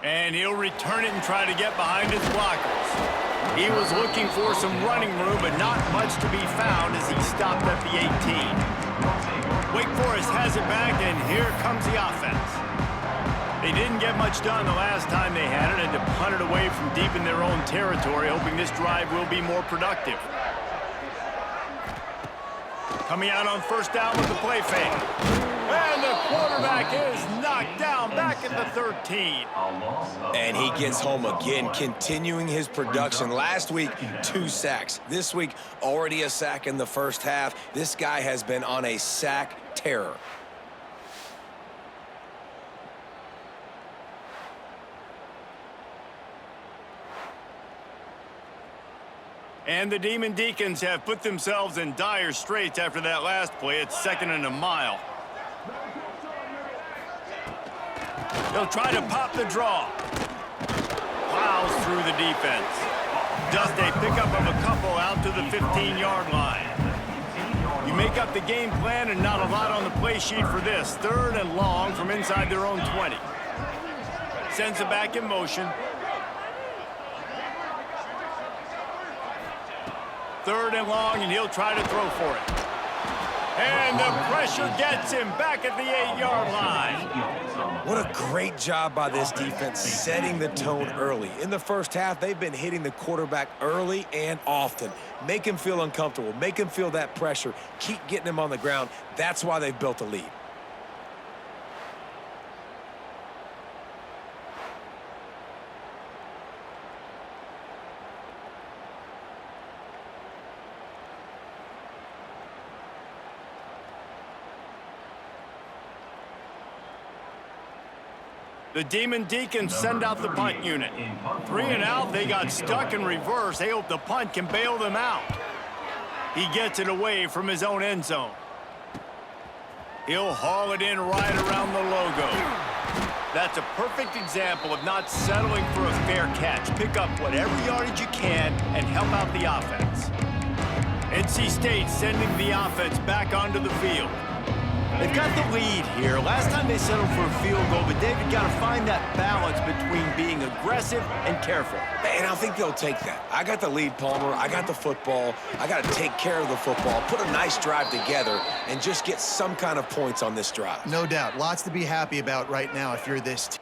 And he'll return it and try to get behind his blockers. He was looking for some running room, but not much to be found as he stopped at the 18. Wake Forest has it back, and here comes the offense. They didn't get much done the last time they had it, and to punt it away from deep in their own territory, hoping this drive will be more productive. Coming out on 1st down with the play fake. And the quarterback is knocked down back at the 13. And he gets home again, continuing his production. Last week, 2 sacks. This week, already a sack in the first half. This guy has been on a sack terror. And the Demon Deacons have put themselves in dire straits after that last play. It's 2nd and a mile. They'll try to pop the draw. Plows through the defense. Just a pickup of a couple out to the 15-yard line. You make up the game plan and not a lot on the play sheet for this. 3rd and long from inside their own 20. Sends it back in motion. 3rd and long, and he'll try to throw for it. And the pressure gets him back at the 8-yard line. What a great job by this defense setting the tone early. In the first half, they've been hitting the quarterback early and often. Make him feel uncomfortable. Make him feel that pressure. Keep getting him on the ground. That's why they've built a lead. The Demon Deacons send out the punt unit. 3 and out, they got stuck in reverse. They hope the punt can bail them out. He gets it away from his own end zone. He'll haul it in right around the logo. That's a perfect example of not settling for a fair catch. Pick up whatever yardage you can and help out the offense. NC State sending the offense back onto the field. They've got the lead here. Last time they settled for a field goal, but David got to find that balance between being aggressive and careful. And I think they'll take that. I got the lead, Palmer. I got the football. I got to take care of the football, put a nice drive together, and just get some kind of points on this drive. No doubt. Lots to be happy about right now if you're this team.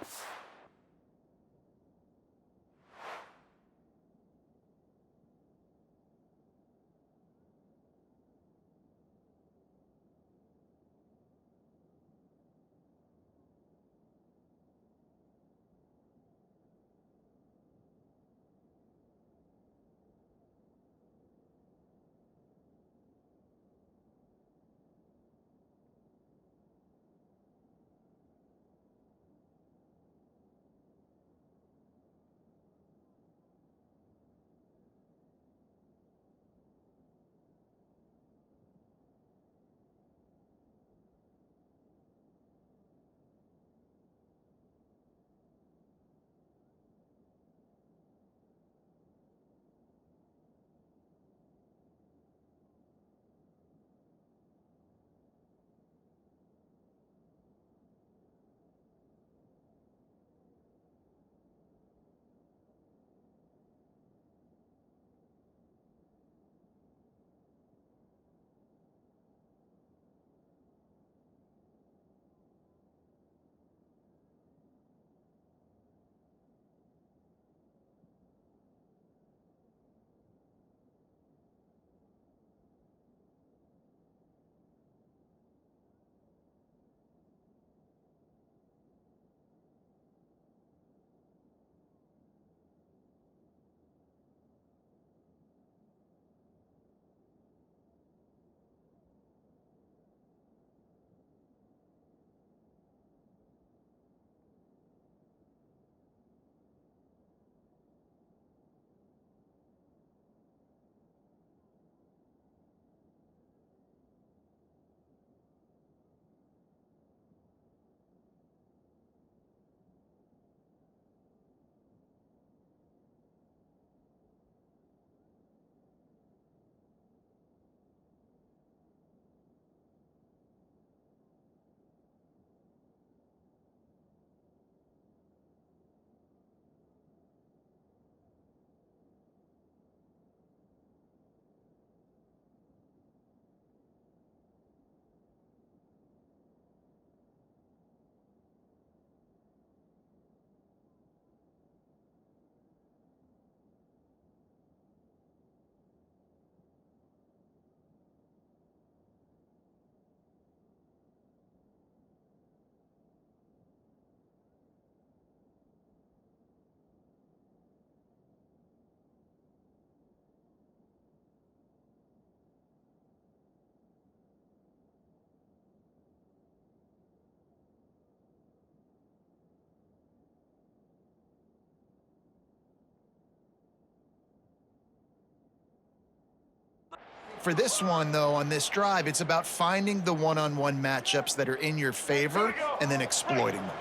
For this one, though, on this drive, it's about finding the one-on-one matchups that are in your favor and then exploiting them.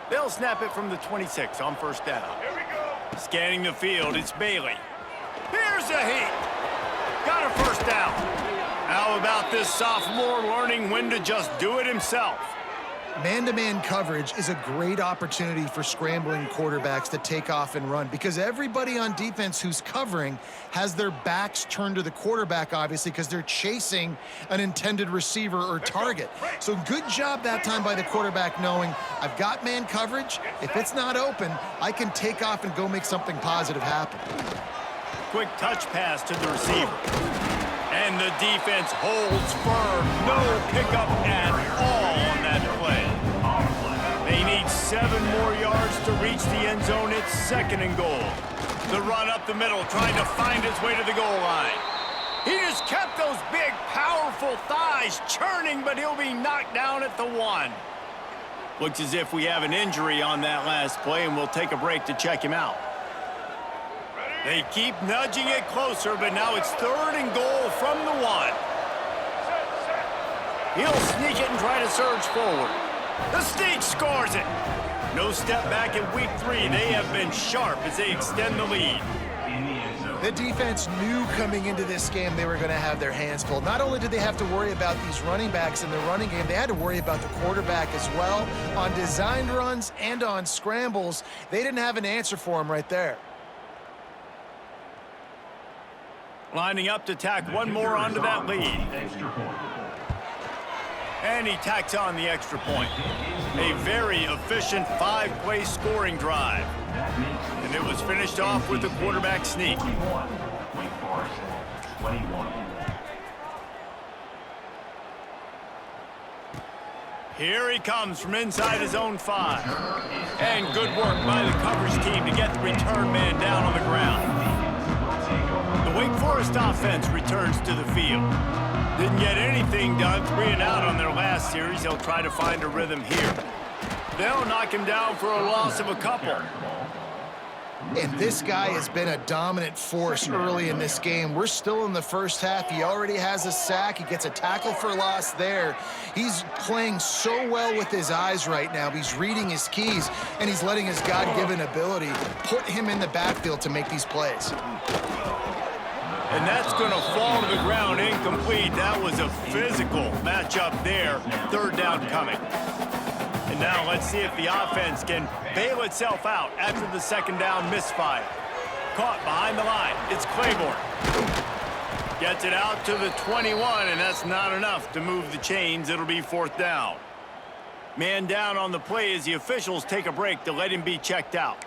They'll snap it from the 26 on first down. Here we go. Scanning the field, it's Bailey. Here's a heat. Got a first down. How about this sophomore learning when to just do it himself? Man-to-man coverage is a great opportunity for scrambling quarterbacks to take off and run because everybody on defense who's covering has their backs turned to the quarterback, obviously, because they're chasing an intended receiver or target. So good job that time by the quarterback knowing I've got man coverage. If it's not open, I can take off and go make something positive happen. Quick touch pass to the receiver. And the defense holds firm. No pickup at all on that play. They need 7 more yards to reach the end zone. It's 2nd and goal. The run up the middle, trying to find his way to the goal line. He just kept those big, powerful thighs churning, but he'll be knocked down at the 1. Looks as if we have an injury on that last play, and we'll take a break to check him out. They keep nudging it closer, but now it's 3rd and goal from the 1. He'll sneak it and try to surge forward. The sneak scores it. No step back in week 3. They have been sharp as they extend the lead. The defense knew coming into this game they were going to have their hands full. Not only did they have to worry about these running backs in the running game, they had to worry about the quarterback as well. On designed runs and on scrambles, they didn't have an answer for him right there. Lining up to tack one more onto that lead. And he tacks on the extra point. A very efficient 5-play scoring drive. And it was finished off with the quarterback sneak. Here he comes from inside his own 5. And good work by the coverage team to get the return man down on the ground. The Wake Forest offense returns to the field. Didn't get anything done, 3 and out on their last series. They'll try to find a rhythm here. They'll knock him down for a loss of a couple. And this guy has been a dominant force early in this game. We're still in the first half. He already has a sack. He gets a tackle for loss there. He's playing so well with his eyes right now. He's reading his keys, and he's letting his God-given ability put him in the backfield to make these plays. And that's going to fall to the ground incomplete. That was a physical matchup there. 3rd down coming. And now let's see if the offense can bail itself out after the 2nd down misfire. Caught behind the line. It's Claiborne. Gets it out to the 21, and that's not enough to move the chains. It'll be 4th down. Man down on the play as the officials take a break to let him be checked out.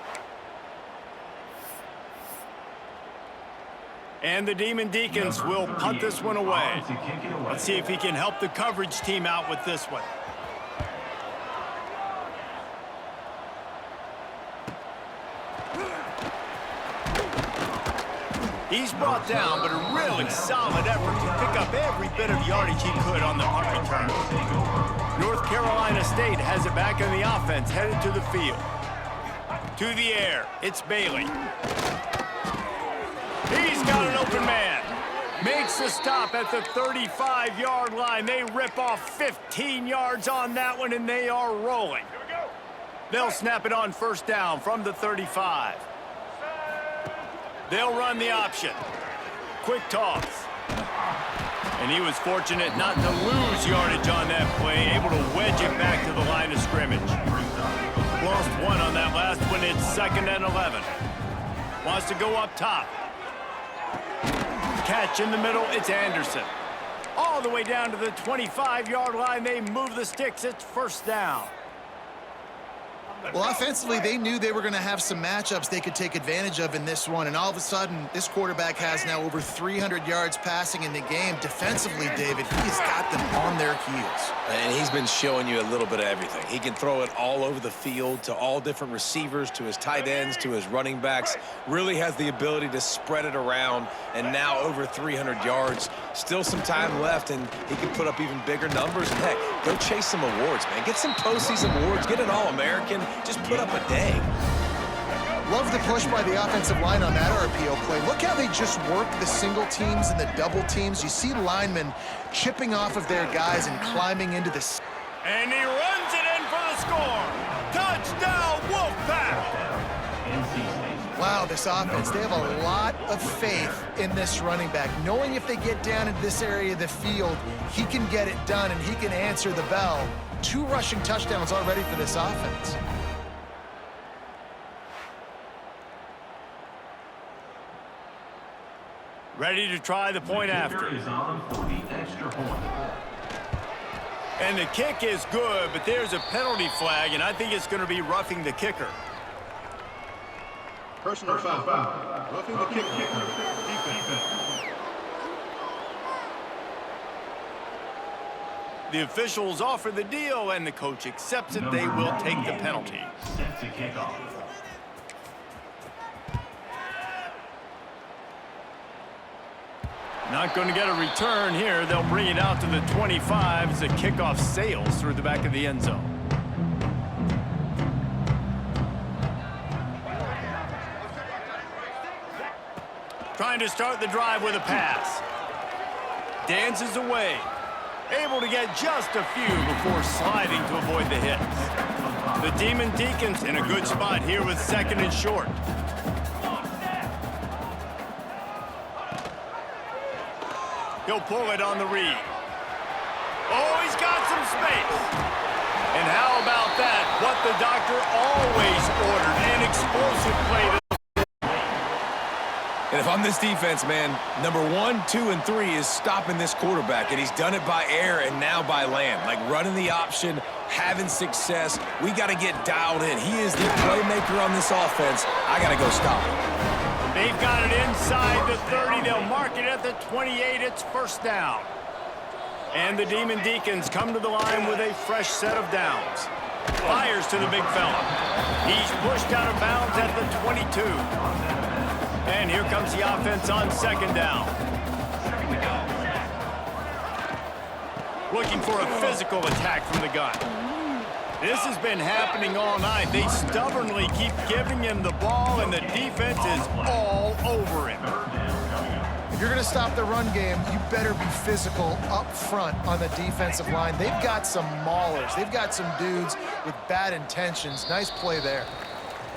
And the Demon Deacons will punt this one away. Let's see if he can help the coverage team out with this one. He's brought down, but a really solid effort to pick up every bit of yardage he could on the punt return. North Carolina State has it back in the offense, headed to the field. To the air, it's Bailey. He's got an open man. Makes the stop at the 35-yard line. They rip off 15 yards on that one, and they are rolling. They'll snap it on 1st down from the 35. They'll run the option. Quick toss. And he was fortunate not to lose yardage on that play, able to wedge it back to the line of scrimmage. Lost 1 on that last one. It's 2nd and 11. Wants to go up top. Catch in the middle, it's Anderson. All the way down to the 25-yard line, they move the sticks, it's 1st down. Well, offensively, they knew they were going to have some matchups they could take advantage of in this one, and all of a sudden, this quarterback has now over 300 yards passing in the game. Defensively, David, he's got them on their heels. And he's been showing you a little bit of everything. He can throw it all over the field to all different receivers, to his tight ends, to his running backs. Really has the ability to spread it around, and now over 300 yards. Still some time left, and he can put up even bigger numbers. And heck, go chase some awards, man. Get some postseason awards. Get an All-American. Just put up a day. Love the push by the offensive line on that RPO play. Look how they just work the single teams and the double teams. You see linemen chipping off of their guys and climbing into the... And he runs it in for the score. Touchdown, Wolfpack! Wow, this offense, they have a lot of faith in this running back. Knowing if they get down into this area of the field, he can get it done and he can answer the bell. 2 rushing touchdowns already for this offense. Ready to try the point after. Is on for the extra point. And the kick is good, but there's a penalty flag, and I think it's going to be roughing the kicker. Personal foul. Roughing the kicker. Defense. The officials offer the deal, and the coach accepts it. They will take the penalty. Set to kick off. Not going to get a return here. They'll bring it out to the 25 as the kickoff sails through the back of the end zone. Trying to start the drive with a pass. Dances away. Able to get just a few before sliding to avoid the hits. The Demon Deacons in a good spot here with 2nd and short. He'll pull it on the read. Oh, he's got some space. And how about that? What the doctor always ordered, an explosive play. And if I'm this defense, man, number 1, 2, and 3 is stopping this quarterback, and he's done it by air and now by land. Like running the option, having success. We got to get dialed in. He is the playmaker on this offense. I got to go stop him. They've got it inside the 30. They'll mark it at the 28. It's first down. And the Demon Deacons come to the line with a fresh set of downs. Fires to the big fella. He's pushed out of bounds at the 22. And here comes the offense on 2nd down. Looking for a physical attack from the gun. This has been happening all night. They stubbornly keep giving him the ball, and the defense is all over him. If you're going to stop the run game, you better be physical up front on the defensive line. They've got some maulers. They've got some dudes with bad intentions. Nice play there.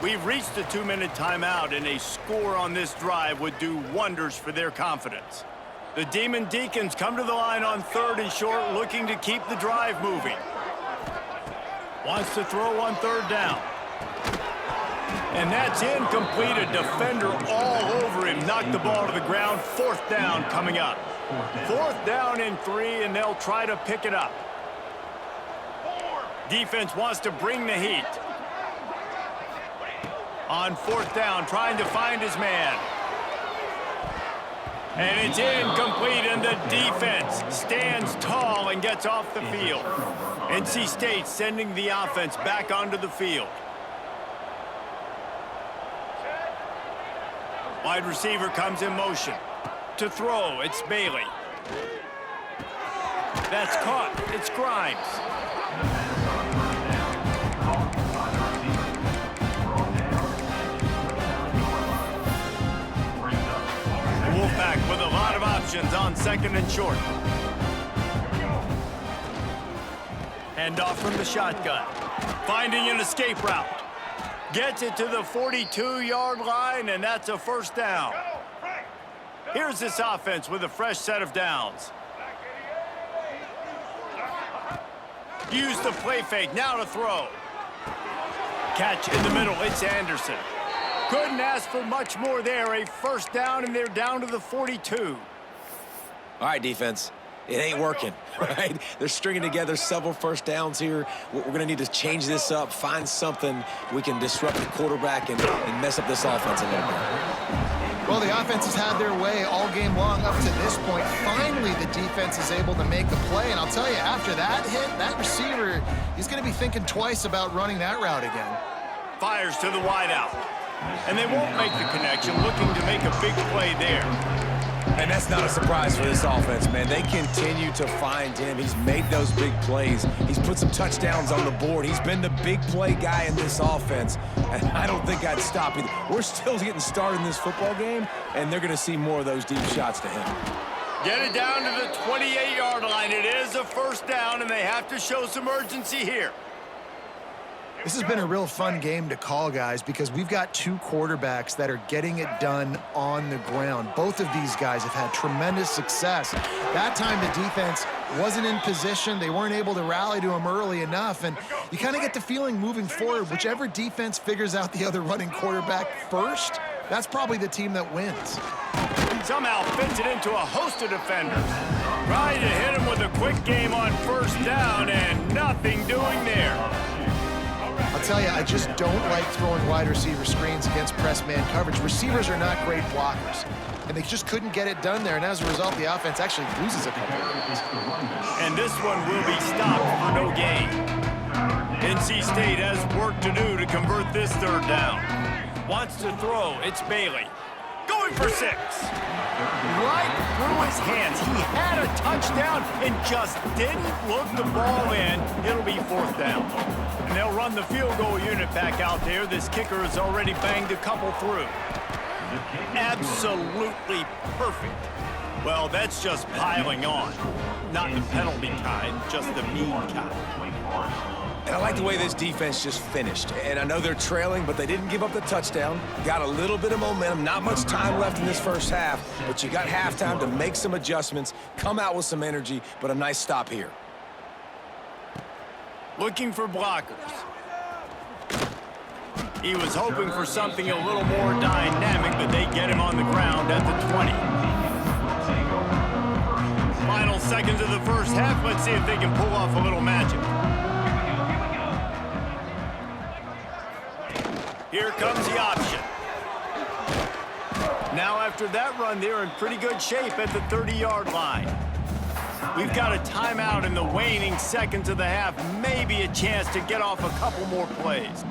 We've reached the 2-minute timeout, and a score on this drive would do wonders for their confidence. The Demon Deacons come to the line on 3rd and short, looking to keep the drive moving. Wants to throw on 3rd down. And that's incomplete. A defender all over him. Knocked the ball to the ground. 4th down coming up. 4th down and 3, and they'll try to pick it up. Defense wants to bring the heat. On 4th down, trying to find his man. And it's incomplete, and the defense stands tall and gets off the field. NC State sending the offense back onto the field. Wide receiver comes in motion. To throw, it's Bailey. That's caught. It's Grimes. Wolfpack with a lot of options on 2nd and short. Hand off from the shotgun. Finding an escape route. Gets it to the 42-yard line, and that's a first down. Here's this offense with a fresh set of downs. Use the play fake, now to throw. Catch in the middle, it's Anderson. Couldn't ask for much more there. A first down, and they're down to the 42. All right, defense. It ain't working, right? They're stringing together several first downs here. We're going to need to change this up, find something we can disrupt the quarterback and mess up this offense a little bit. Well, the offense has had their way all game long up to this point. Finally, the defense is able to make a play, and I'll tell you, after that hit, that receiver, he's going to be thinking twice about running that route again. Fires to the wideout. And they won't make the connection, looking to make a big play there. And that's not a surprise for this offense, man. They continue to find him. He's made those big plays. He's put some touchdowns on the board. He's been the big play guy in this offense. And I don't think I'd stop either. We're still getting started in this football game, and they're going to see more of those deep shots to him. Get it down to the 28-yard line. It is a first down, and they have to show some urgency here. This has been a real fun game to call, guys, because we've got two quarterbacks that are getting it done on the ground. Both of these guys have had tremendous success. That time the defense wasn't in position. They weren't able to rally to him early enough, and you kind of get the feeling moving forward, whichever defense figures out the other running quarterback first, that's probably the team that wins. Somehow fits it into a host of defenders. Trying to hit him with a quick game on first down, and nothing doing there. I'll tell you, I just don't like throwing wide receiver screens against press man coverage. Receivers are not great blockers, and they just couldn't get it done there, and as a result, the offense actually loses a couple. And this one will be stopped for no gain. NC State has work to do to convert this third down. Wants to throw, it's Bailey. Going for 6. Right through his hands. He had a touchdown and just didn't look the ball in. It'll be 4th down. And they'll run the field goal unit back out there. This kicker has already banged a couple through. Absolutely perfect. Well, that's just piling on. Not the penalty kind, just the mean kind. And I like the way this defense just finished. And I know they're trailing, but they didn't give up the touchdown. Got a little bit of momentum. Not much time left in this first half, but you got halftime to make some adjustments, come out with some energy, but a nice stop here. Looking for blockers. He was hoping for something a little more dynamic, but they get him on the ground at the 20. Final seconds of the first half. Let's see if they can pull off a little magic. Here comes the option. Now after that run, they're in pretty good shape at the 30-yard line. We've got a timeout in the waning seconds of the half. Maybe a chance to get off a couple more plays.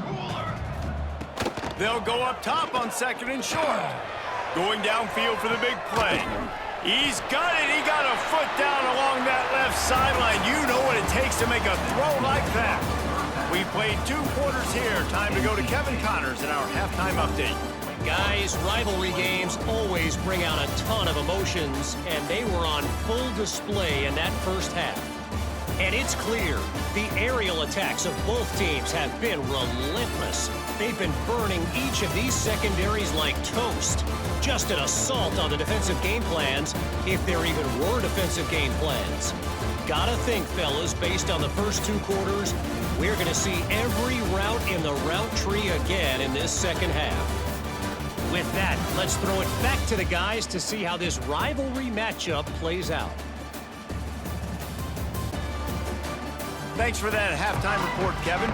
They'll go up top on 2nd and short. Going downfield for the big play. He's got it. He got a foot down along that left sideline. You know what it takes to make a throw like that. We played 2 quarters here. Time to go to Kevin Connors in our halftime update. Guys, rivalry games always bring out a ton of emotions, and they were on full display in that first half. And it's clear, the aerial attacks of both teams have been relentless. They've been burning each of these secondaries like toast. Just an assault on the defensive game plans, if there even were defensive game plans. Gotta think, fellas, based on the first 2 quarters, we're going to see every route in the route tree again in this second half. With that, let's throw it back to the guys to see how this rivalry matchup plays out. Thanks for that halftime report, Kevin.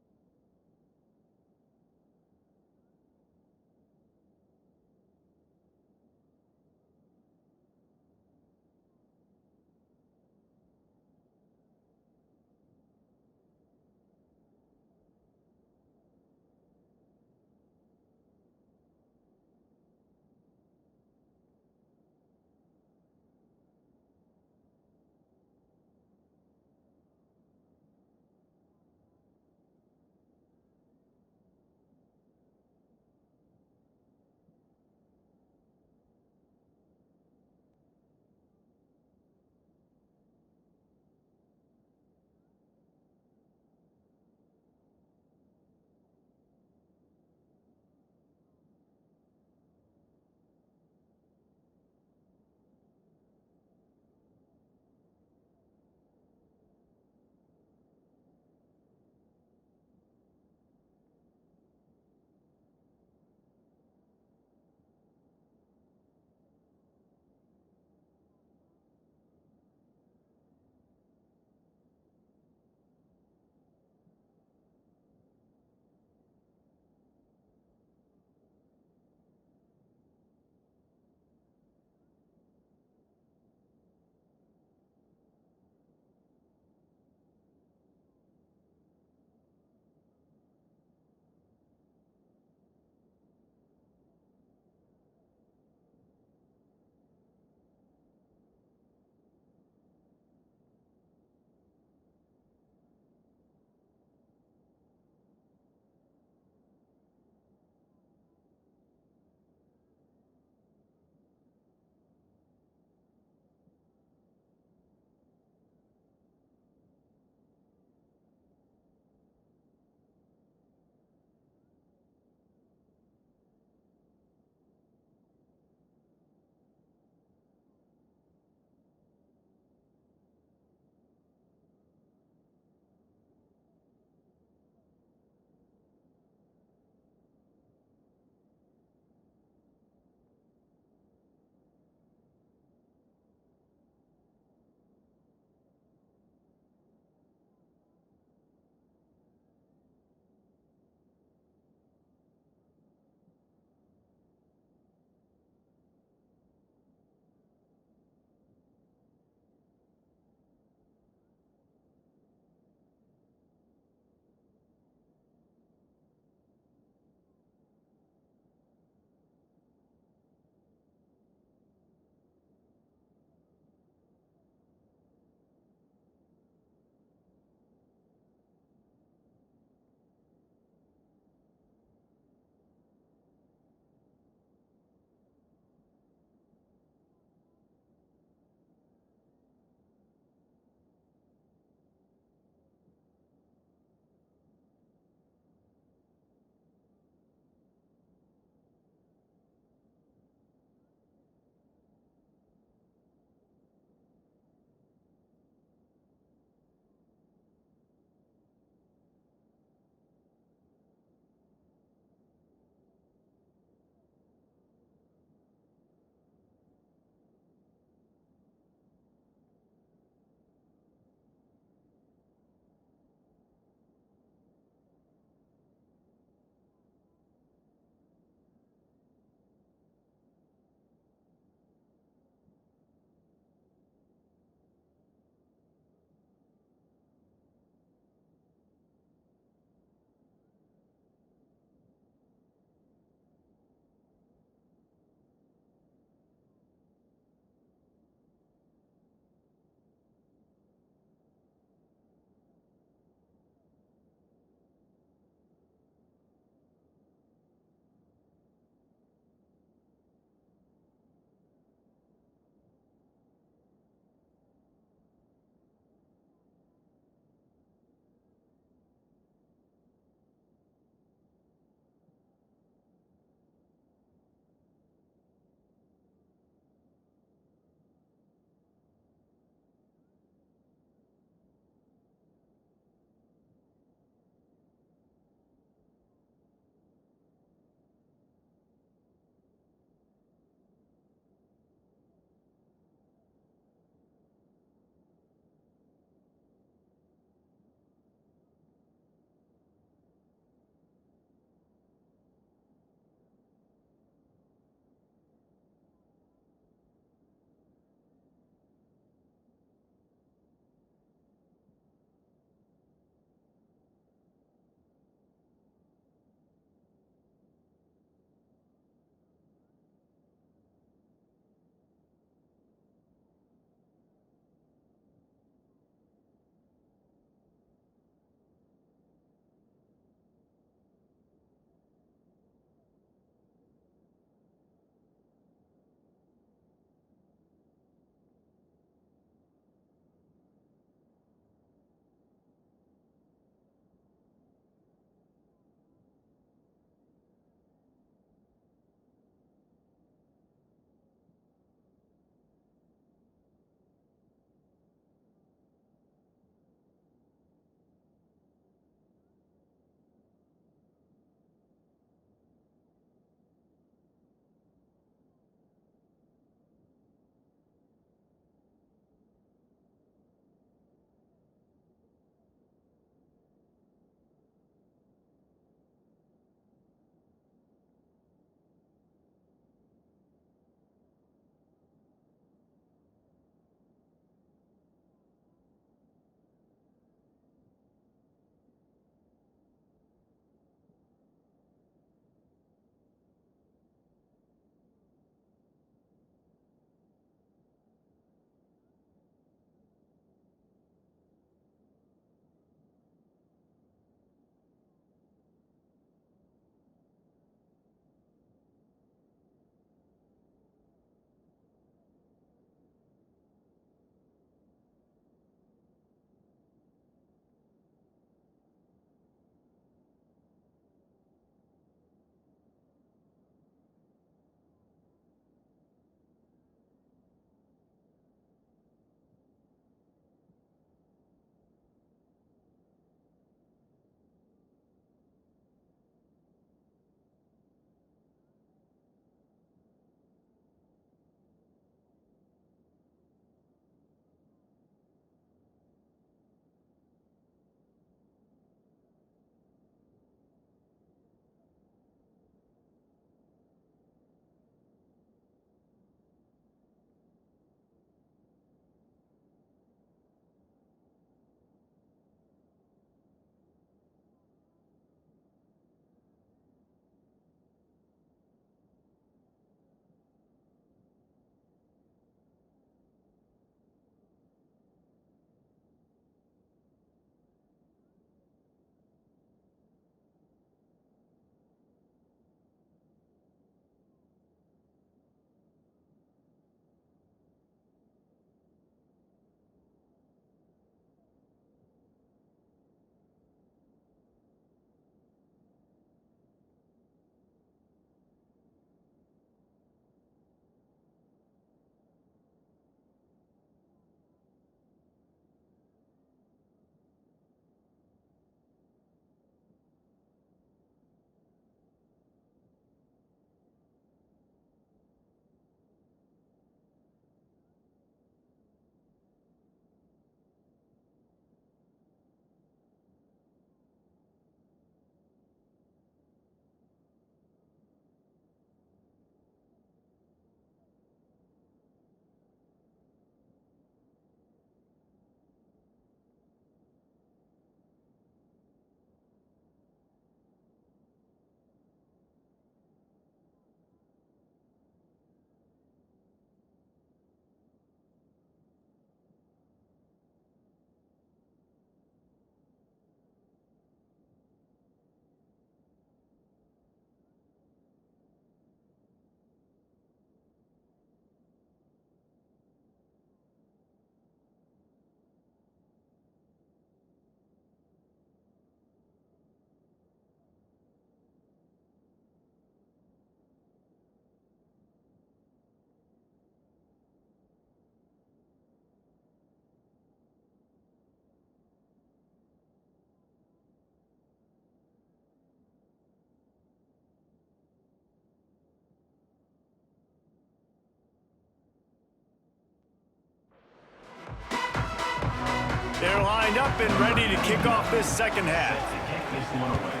They're lined up and ready to kick off this second half. Kick this one away.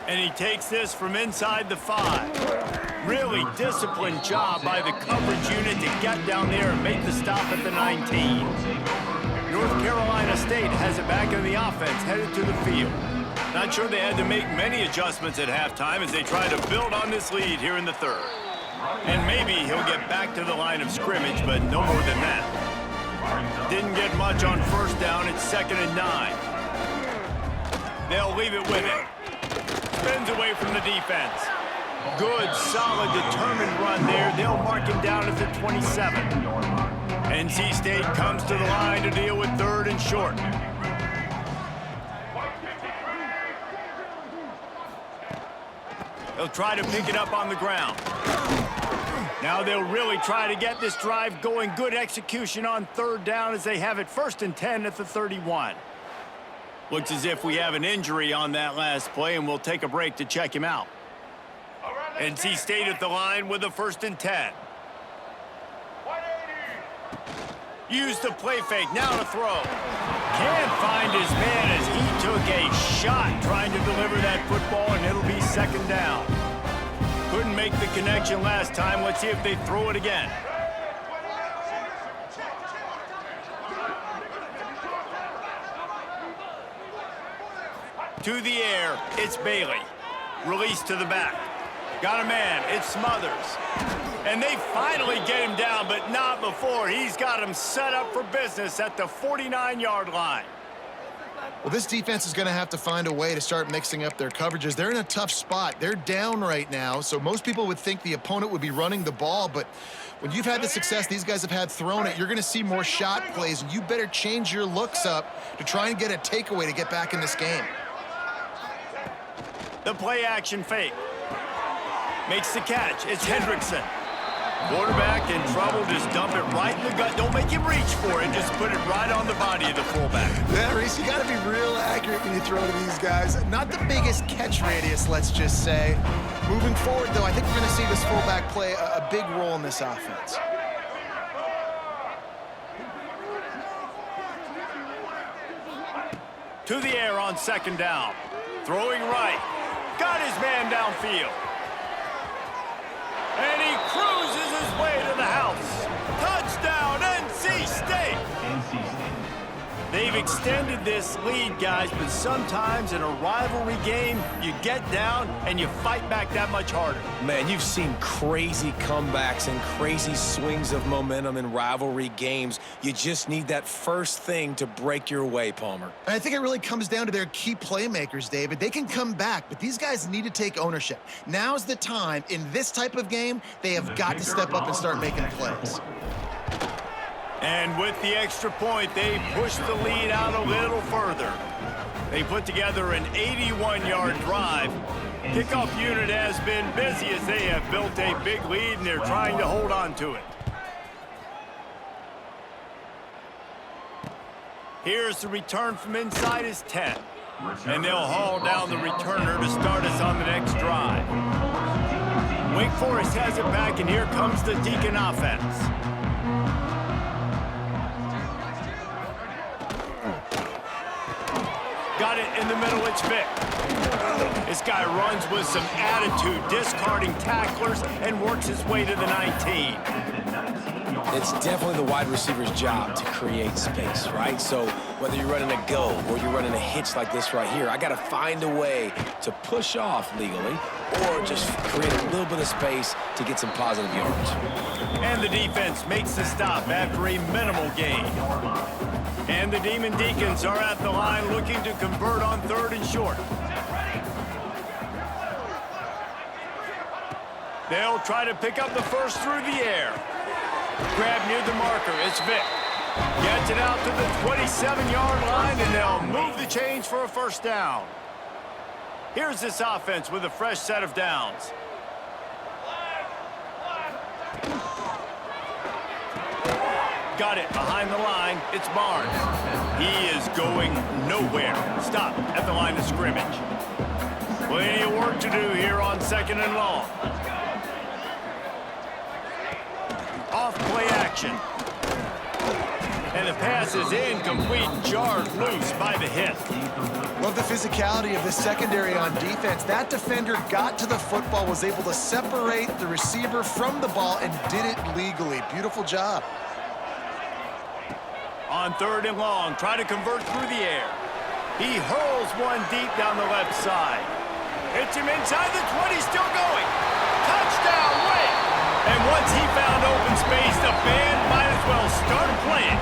And he takes this from inside the 5. Really disciplined job by the coverage unit to get down there and make the stop at the 19. North Carolina State has it back in the offense, headed to the field. Not sure they had to make many adjustments at halftime as they try to build on this lead here in the third. And maybe he'll get back to the line of scrimmage, but no more than that. Didn't get much on first down. It's 2nd and 9. They'll leave it with him. Spins away from the defense. Good, solid, determined run there. They'll mark him down at the 27. NC State comes to the line to deal with 3rd and short. They'll try to pick it up on the ground. Now they'll really try to get this drive going. Good execution on 3rd down as they have it 1st and 10 at the 31. Looks as if we have an injury on that last play, and we'll take a break to check him out. NC State at the line with a 1st and 10. Use the play fake, now to throw. Can't find his man as he took a shot trying to deliver that football, and it'll be 2nd down. Couldn't make the connection last time. Let's see if they throw it again. To the air, it's Bailey. Release to the back. Got a man, it's Smothers. And they finally get him down, but not before. He's got him set up for business at the 49-yard line. Well, this defense is going to have to find a way to start mixing up their coverages. They're in a tough spot. They're down right now, so most people would think the opponent would be running the ball, but when you've had the success these guys have had throwing it, you're going to see more shot plays, and you better change your looks up to try and get a takeaway to get back in this game. The play action fake. Makes the catch. It's Hendrickson. Quarterback in trouble. Just dump it right in the gut. Don't make him reach for it. Just put it right on the body of the fullback. Yeah, Reese, you got to be real accurate when you throw to these guys. Not the biggest catch radius, let's just say. Moving forward, though, I think we're going to see this fullback play a big role in this offense. To the air on 2nd down. Throwing right. Got his man downfield. And he cruises his way to the house. Touchdown, NC State! NC State. They've extended this lead, guys, but sometimes in a rivalry game, you get down and you fight back that much harder. Man, you've seen crazy comebacks and crazy swings of momentum in rivalry games. You just need that first thing to break your way, Palmer. And I think it really comes down to their key playmakers, David. They can come back, but these guys need to take ownership. Now's the time. In this type of game, they have got to step up and start making plays. And with the extra point, they push the lead out a little further. They put together an 81-yard drive. Kickoff unit has been busy as they have built a big lead, and they're trying to hold on to it. Here's the return from inside his 10. And they'll haul down the returner to start us on the next drive. Wake Forest has it back, and here comes the Deacon offense. Got it in the middle, it's Vic. This guy runs with some attitude, discarding tacklers, and works his way to the 19. It's definitely the wide receiver's job to create space, right? So whether you're running a go or you're running a hitch like this right here, I got to find a way to push off legally or just create a little bit of space to get some positive yards. And the defense makes the stop after a minimal gain. And the Demon Deacons are at the line looking to convert on 3rd and short. They'll try to pick up the first through the air. Grab near the marker, it's Vic. Gets it out to the 27-yard line, and they'll move the chains for a 1st down. Here's this offense with a fresh set of downs. Got it behind the line. It's Barnes. He is going nowhere. Stop at the line of scrimmage. Plenty of work to do here on 2nd and long. Off play action. And the pass is incomplete, jarred loose by the hit. Love the physicality of this secondary on defense. That defender got to the football, was able to separate the receiver from the ball, and did it legally. Beautiful job. On 3rd and long, try to convert through the air. He hurls one deep down the left side. Hits him inside the 20, still going. Touchdown, Wake! And once he found open space, the band might as well start playing.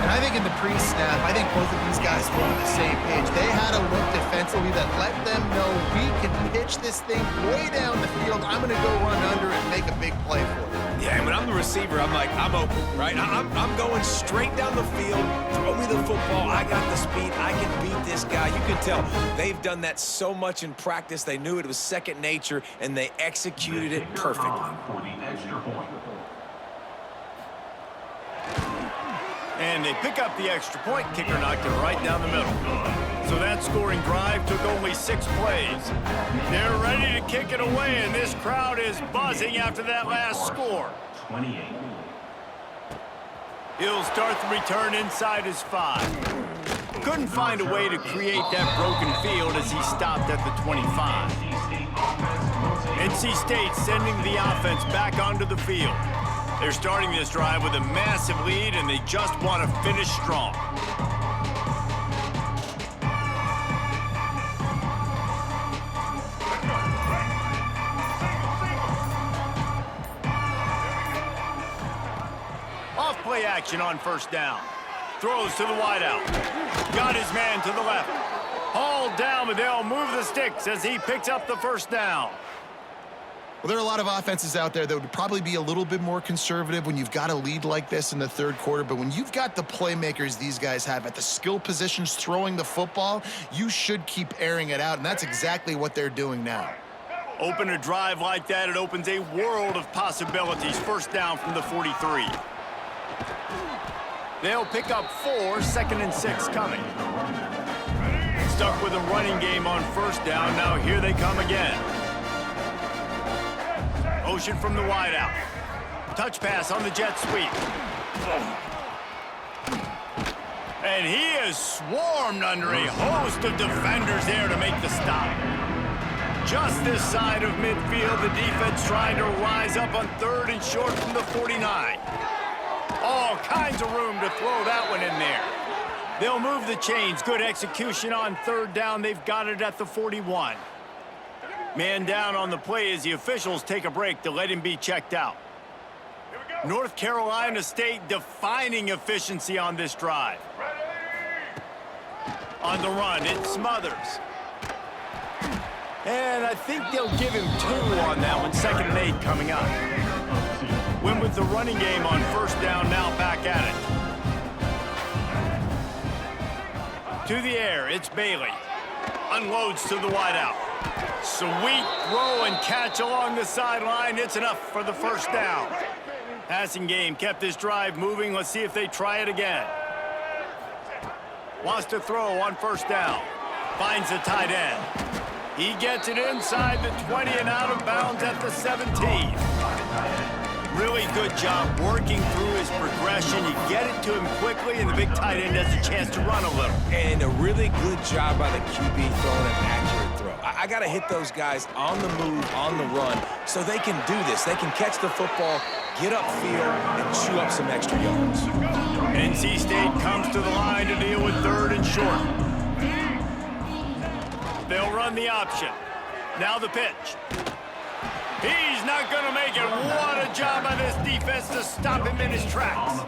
And I think in the pre-snap, I think both of these guys were on the same page. They had a look defensively that let them know we can pitch this thing way down the field. I'm going to go run under and make a big play for it. Yeah, and when I'm the receiver, I'm like, I'm open, right? I'm going straight down the field. Throw me the football. I got the speed. I can beat this guy. You can tell they've done that so much in practice. They knew it was second nature, and they executed it perfectly. For the extra point. And they pick up the extra point. Kicker knocked it right down the middle. So that scoring drive took only 6 plays. They're ready to kick it away, and this crowd is buzzing after that last score. 28. He'll start the return inside his 5. Couldn't find a way to create that broken field as he stopped at the 25. NC State sending the offense back onto the field. They're starting this drive with a massive lead, and they just want to finish strong. Off-play action on 1st down. Throws to the wideout. Got his man to the left. Hauled down, but they'll move the sticks as he picks up the 1st down. Well, there are a lot of offenses out there that would probably be a little bit more conservative when you've got a lead like this in the 3rd quarter. But when you've got the playmakers these guys have at the skill positions throwing the football, you should keep airing it out, and that's exactly what they're doing now. Open a drive like that, it opens a world of possibilities. 1st down from the 43. They'll pick up 4, 2nd and 6 coming. Stuck with a running game on 1st down, now here they come again. Motion from the wideout. Touch pass on the jet sweep. And he is swarmed under a host of defenders there to make the stop. Just this side of midfield, the defense trying to rise up on 3rd and short from the 49. All kinds of room to throw that one in there. They'll move the chains. Good execution on 3rd down. They've got it at the 41. Man down on the play as the officials take a break to let him be checked out. North Carolina State defining efficiency on this drive. On the run, it Smothers. And I think they'll give him 2 on that one. 2nd and 8 coming up. Win with the running game on 1st down, now back at it. To the air, it's Bailey. Unloads to the wideout. Sweet throw and catch along the sideline. It's enough for the 1st down. Passing game kept this drive moving. Let's see if they try it again. Wants to throw on 1st down. Finds the tight end. He gets it inside the 20 and out of bounds at the 17. Really good job working through his progression. You get it to him quickly, and the big tight end has a chance to run a little. And a really good job by the QB throwing an accurate throw. I got to hit those guys on the move, on the run, so they can do this. They can catch the football, get upfield, and chew up some extra yards. NC State comes to the line to deal with 3rd and short. They'll run the option. Now the pitch. He's not going to make it. What a job by this defense to stop him in his tracks.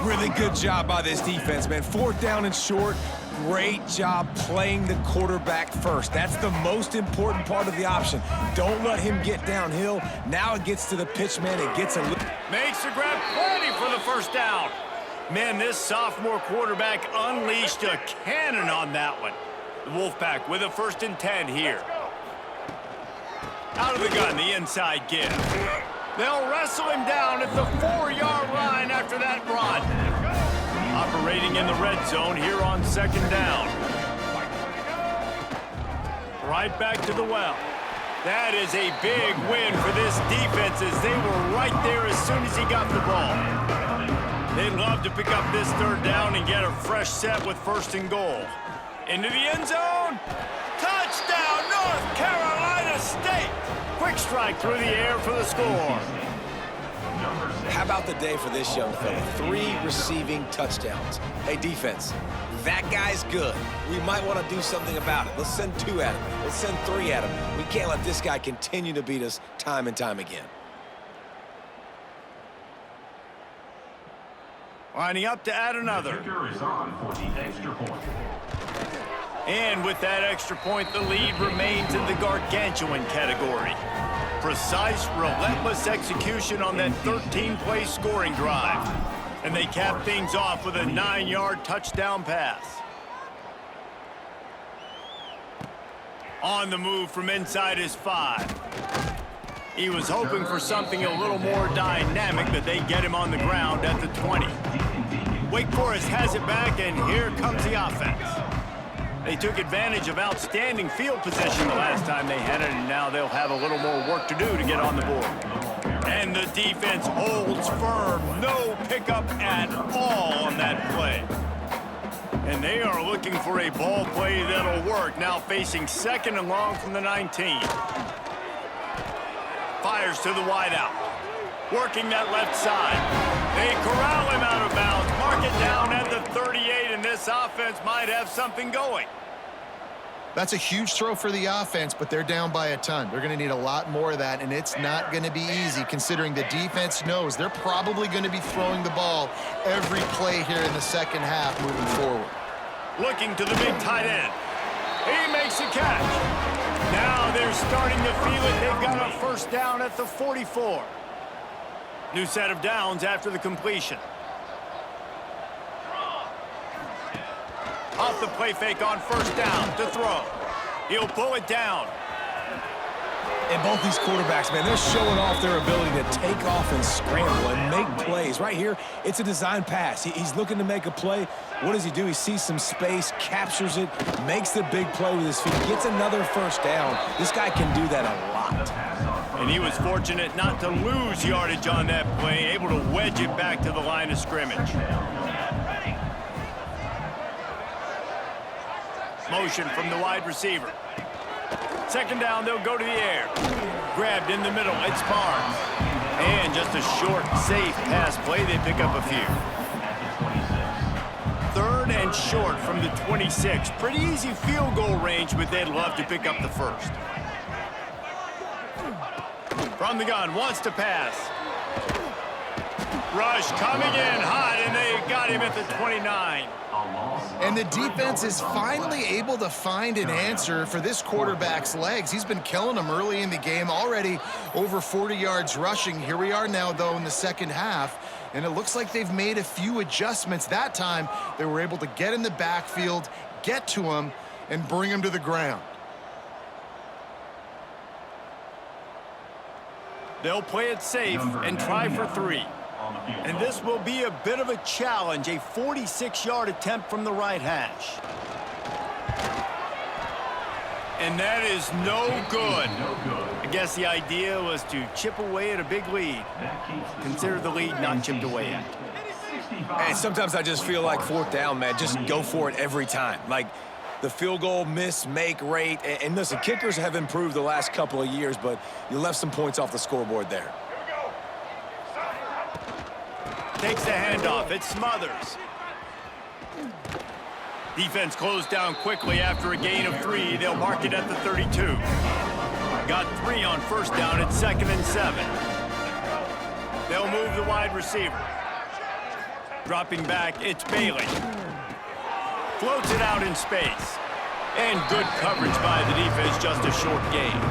Really good job by this defense, man. 4th down and short. Great job playing the quarterback first. That's the most important part of the option. Don't let him get downhill. Now it gets to the pitch man. It gets a little. Makes the grab plenty for the 1st down. Man, this sophomore quarterback unleashed a cannon on that one. The Wolfpack with a 1st and 10 here. Out of the gun, the inside give. They'll wrestle him down at the 4-yard line after that run. Operating in the red zone here on 2nd down. Right back to the well. That is a big win for this defense as they were right there as soon as he got the ball. They'd love to pick up this third down and get a fresh set with 1st and goal. Into the end zone. Touchdown, North Carolina State. Quick strike through the air for the score. How about the day for this young fella? 3 receiving touchdowns. Hey, defense, that guy's good. We might want to do something about it. Let's send 2 at him. Let's send 3 at him. We can't let this guy continue to beat us time and time again. Lining up to add another. Kicker is on for the extra point. And with that extra point, the lead remains in the gargantuan category. Precise, relentless execution on that 13-play scoring drive. And they cap things off with a 9-yard touchdown pass. On the move from inside his 5. He was hoping for something a little more dynamic, but they get him on the ground at the 20. Wake Forest has it back, and here comes the offense. They took advantage of outstanding field position the last time they had it, and now they'll have a little more work to do to get on the board. And the defense holds firm. No pickup at all on that play. And they are looking for a ball play that'll work. Now facing 2nd and long from the 19. Fires to the wideout. Working that left side. They corral him out of bounds. Mark it down at the 38, and this offense might have something going. That's a huge throw for the offense, but they're down by a ton. They're going to need a lot more of that, and it's not going to be easy considering the defense knows they're probably going to be throwing the ball every play here in the second half moving forward. Looking to the big tight end. He makes a catch. Now they're starting to feel it. They've got a 1st down at the 44. New set of downs after the completion. Off the play fake on 1st down to throw. He'll pull it down. And both these quarterbacks, man, they're showing off their ability to take off and scramble and make plays. Right here, it's a design pass. He's looking to make a play. What does he do? He sees some space, captures it, makes the big play with his feet, gets another 1st down. This guy can do that a lot. And he was fortunate not to lose yardage on that play, able to wedge it back to the line of scrimmage. Motion from the wide receiver. 2nd down, they'll go to the air. Grabbed in the middle, it's Barnes. And just a short, safe pass play, they pick up a few. 3rd and short from the 26. Pretty easy field goal range, but they'd love to pick up the 1st. From the gun, wants to pass. Rush coming in hot, and they got him at the 29. And the defense is finally able to find an answer for this quarterback's legs. He's been killing them early in the game, already over 40 yards rushing. Here we are now, though, in the second half, and it looks like they've made a few adjustments. That time, they were able to get in the backfield, get to him, and bring him to the ground. They'll play it safe and try for 3. And this will be a bit of a challenge, a 46-yard attempt from the right hash. And that is no good. I guess the idea was to chip away at a big lead. Consider the lead not chipped away at. And sometimes I just feel like 4th down, man, just go for it every time. Like the field goal miss-make rate. And listen, kickers have improved the last couple of years, but you left some points off the scoreboard there. Takes the handoff. It's Smothers. Defense closed down quickly after a gain of 3. They'll mark it at the 32. Got 3 on 1st down at 2nd and 7. They'll move the wide receiver. Dropping back, it's Bailey. Floats it out in space. And good coverage by the defense, just a short gain.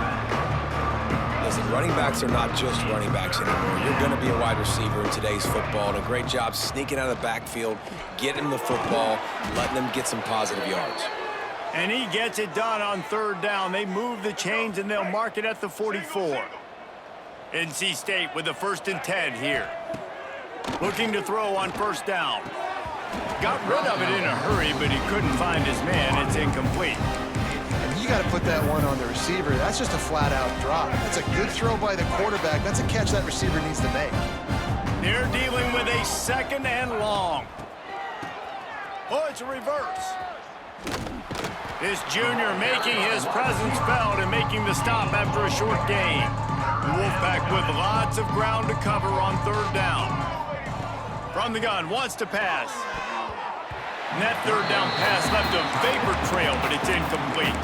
Listen, running backs are not just running backs anymore. You're going to be a wide receiver in today's football, and a great job sneaking out of the backfield, getting the football, letting them get some positive yards. And he gets it done on 3rd down. They move the chains, and they'll mark it at the 44. NC State with the 1st and 10 here. Looking to throw on 1st down. Got rid of it in a hurry, but he couldn't find his man. It's incomplete. You got to put that one on the receiver. That's just a flat-out drop. That's a good throw by the quarterback. That's a catch that receiver needs to make. They're dealing with a 2nd and long. Oh, it's a reverse. This junior making his presence felt and making the stop after a short gain. The Wolfpack with lots of ground to cover on 3rd down. From the gun, wants to pass. And that 3rd down pass left a vapor trail, but it's incomplete.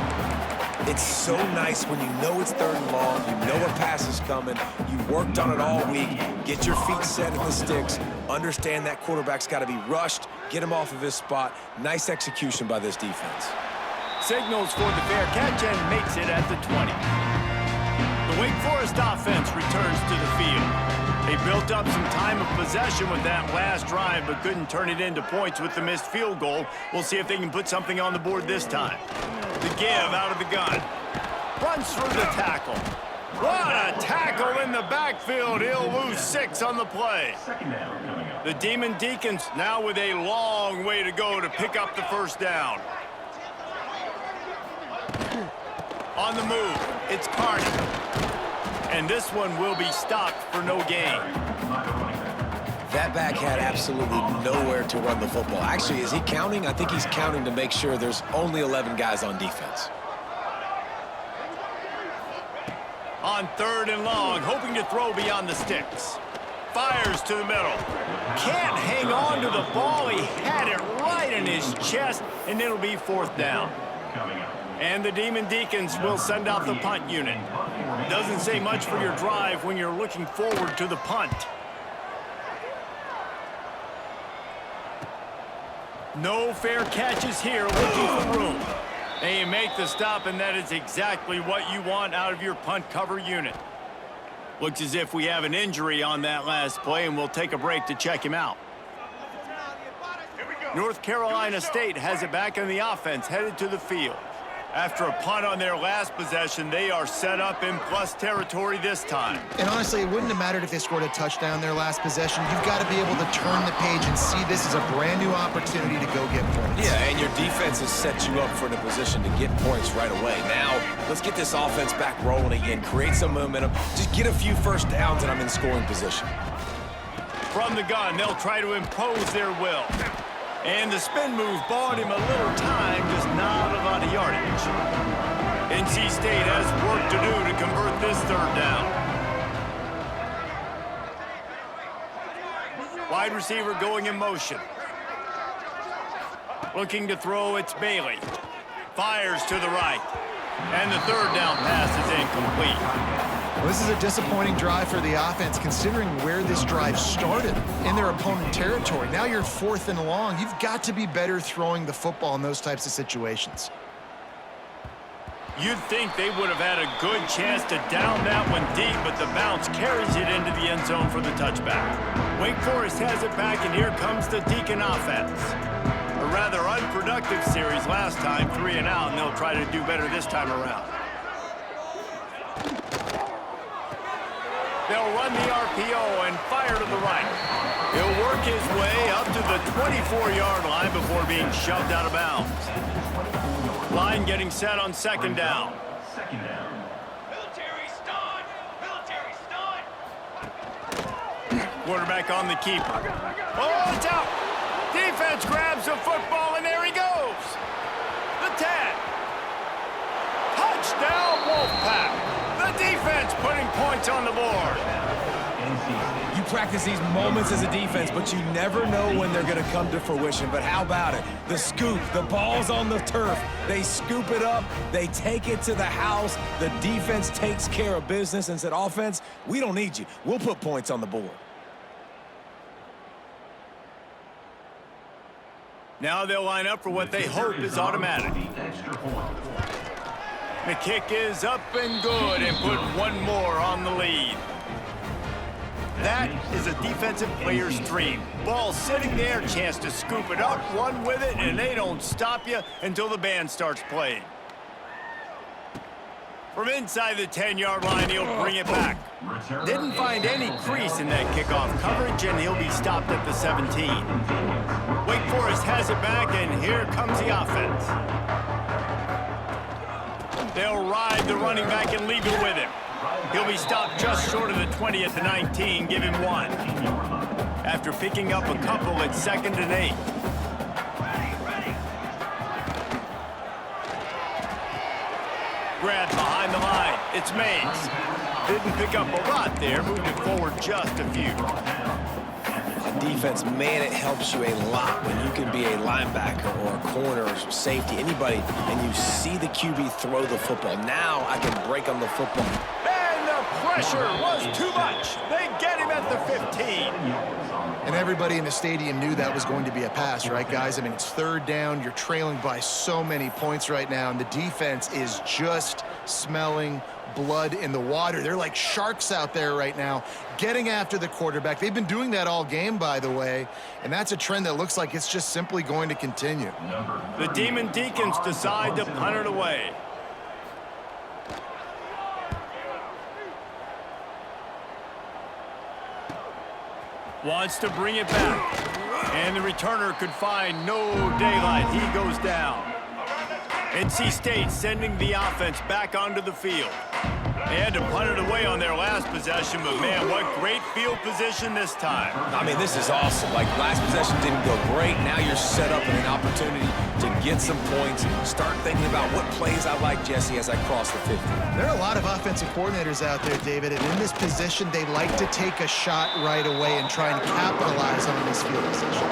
It's so nice when you know it's 3rd and long, you know a pass is coming, you worked on it all week, get your feet set in the sticks, understand that quarterback's got to be rushed, get him off of his spot. Nice execution by this defense. Signals for the fair catch and makes it at the 20. The Wake Forest offense returns to the field. They built up some time of possession with that last drive, but couldn't turn it into points with the missed field goal. We'll see if they can put something on the board this time. The give out of the gun. Runs through the tackle. What a tackle in the backfield. He'll lose 6 on the play. The Demon Deacons now with a long way to go to pick up the 1st down. On the move, it's Carney. And this one will be stopped for no gain. That back had absolutely nowhere to run the football. Actually, is he counting? I think he's counting to make sure there's only 11 guys on defense. On 3rd and long, hoping to throw beyond the sticks. Fires to the middle. Can't hang on to the ball. He had it right in his chest, and it'll be 4th down. And the Demon Deacons will send out the punt unit. Doesn't say much for your drive when you're looking forward to the punt. No fair catches here, looking for room. They make the stop, and that is exactly what you want out of your punt cover unit. Looks as if we have an injury on that last play, and we'll take a break to check him out. North Carolina State has it back in the offense, headed to the field. After a punt on their last possession, they are set up in plus territory this time. And honestly, it wouldn't have mattered if they scored a touchdown their last possession. You've got to be able to turn the page and see this as a brand new opportunity to go get points. Yeah, and your defense has set you up for the position to get points right away. Now, let's get this offense back rolling again, create some momentum, just get a few 1st downs, and I'm in scoring position. From the gun, they'll try to impose their will. And the spin move bought him a little time, just not a lot of yardage. NC State has work to do to convert this 3rd down. Wide receiver going in motion. Looking to throw, it's Bailey. Fires to the right. And the 3rd down pass is incomplete. Well, this is a disappointing drive for the offense, considering where this drive started, in their opponent territory. Now you're 4th and long. You've got to be better throwing the football in those types of situations. You'd think they would have had a good chance to down that one deep, but the bounce carries it into the end zone for the touchback. Wake Forest has it back, and here comes the Deacon offense. A rather unproductive series last time, 3 and out, and they'll try to do better this time around. They'll run the RPO and fire to the right. He'll work his way up to the 24-yard line before being shoved out of bounds. Line getting set on 2nd down. Military stun! Military stun! Quarterback on the keeper. Oh, it's out! Defense grabs the football, and there he goes. The 10. Touchdown, Wolfpack. The defense putting points on the board. You practice these moments as a defense, but you never know when they're going to come to fruition. But how about it? The scoop, the ball's on the turf. They scoop it up. They take it to the house. The defense takes care of business and said, offense, we don't need you. We'll put points on the board. Now they'll line up for what they hope is automatic. The kick is up and good, and put one more on the lead. That is a defensive player's dream. Ball sitting there, chance to scoop it up, run with it, and they don't stop you until the band starts playing. From inside the 10-yard line, he'll bring it back. Didn't find any crease in that kickoff coverage, and he'll be stopped at the 17. Wake Forest has it back, and here comes the offense. They'll ride the running back and leave it with him. He'll be stopped just short of the 20 at the 19, give him 1. After picking up a couple at 2nd and 8. Grab behind the line. It's Mays. Didn't pick up a lot there, moving forward just a few. Defense, man, it helps you a lot when you can be a linebacker or a corner or safety, anybody, and you see the QB throw the football. Now I can break on the football. And the pressure was too much. They get him at the 15. And everybody in the stadium knew that was going to be a pass, right, guys? I mean, it's 3rd down. You're trailing by so many points right now, and the defense is just smelling blood in the water. They're like sharks out there right now, getting after the quarterback. They've been doing that all game, by the way, and that's a trend that looks like it's just simply going to continue. The Demon Deacons decide to punt it away. Wants to bring it back. And the returner could find no daylight. He goes down. NC State sending the offense back onto the field. They had to punt it away on their last possession, but man, what great field position this time. I mean, this is awesome. Like, last possession didn't go great. Now you're set up in an opportunity to get some points. Start thinking about what plays I like, Jesse, as I cross the 50. There are a lot of offensive coordinators out there, David, and in this position, they like to take a shot right away and try and capitalize on this field position.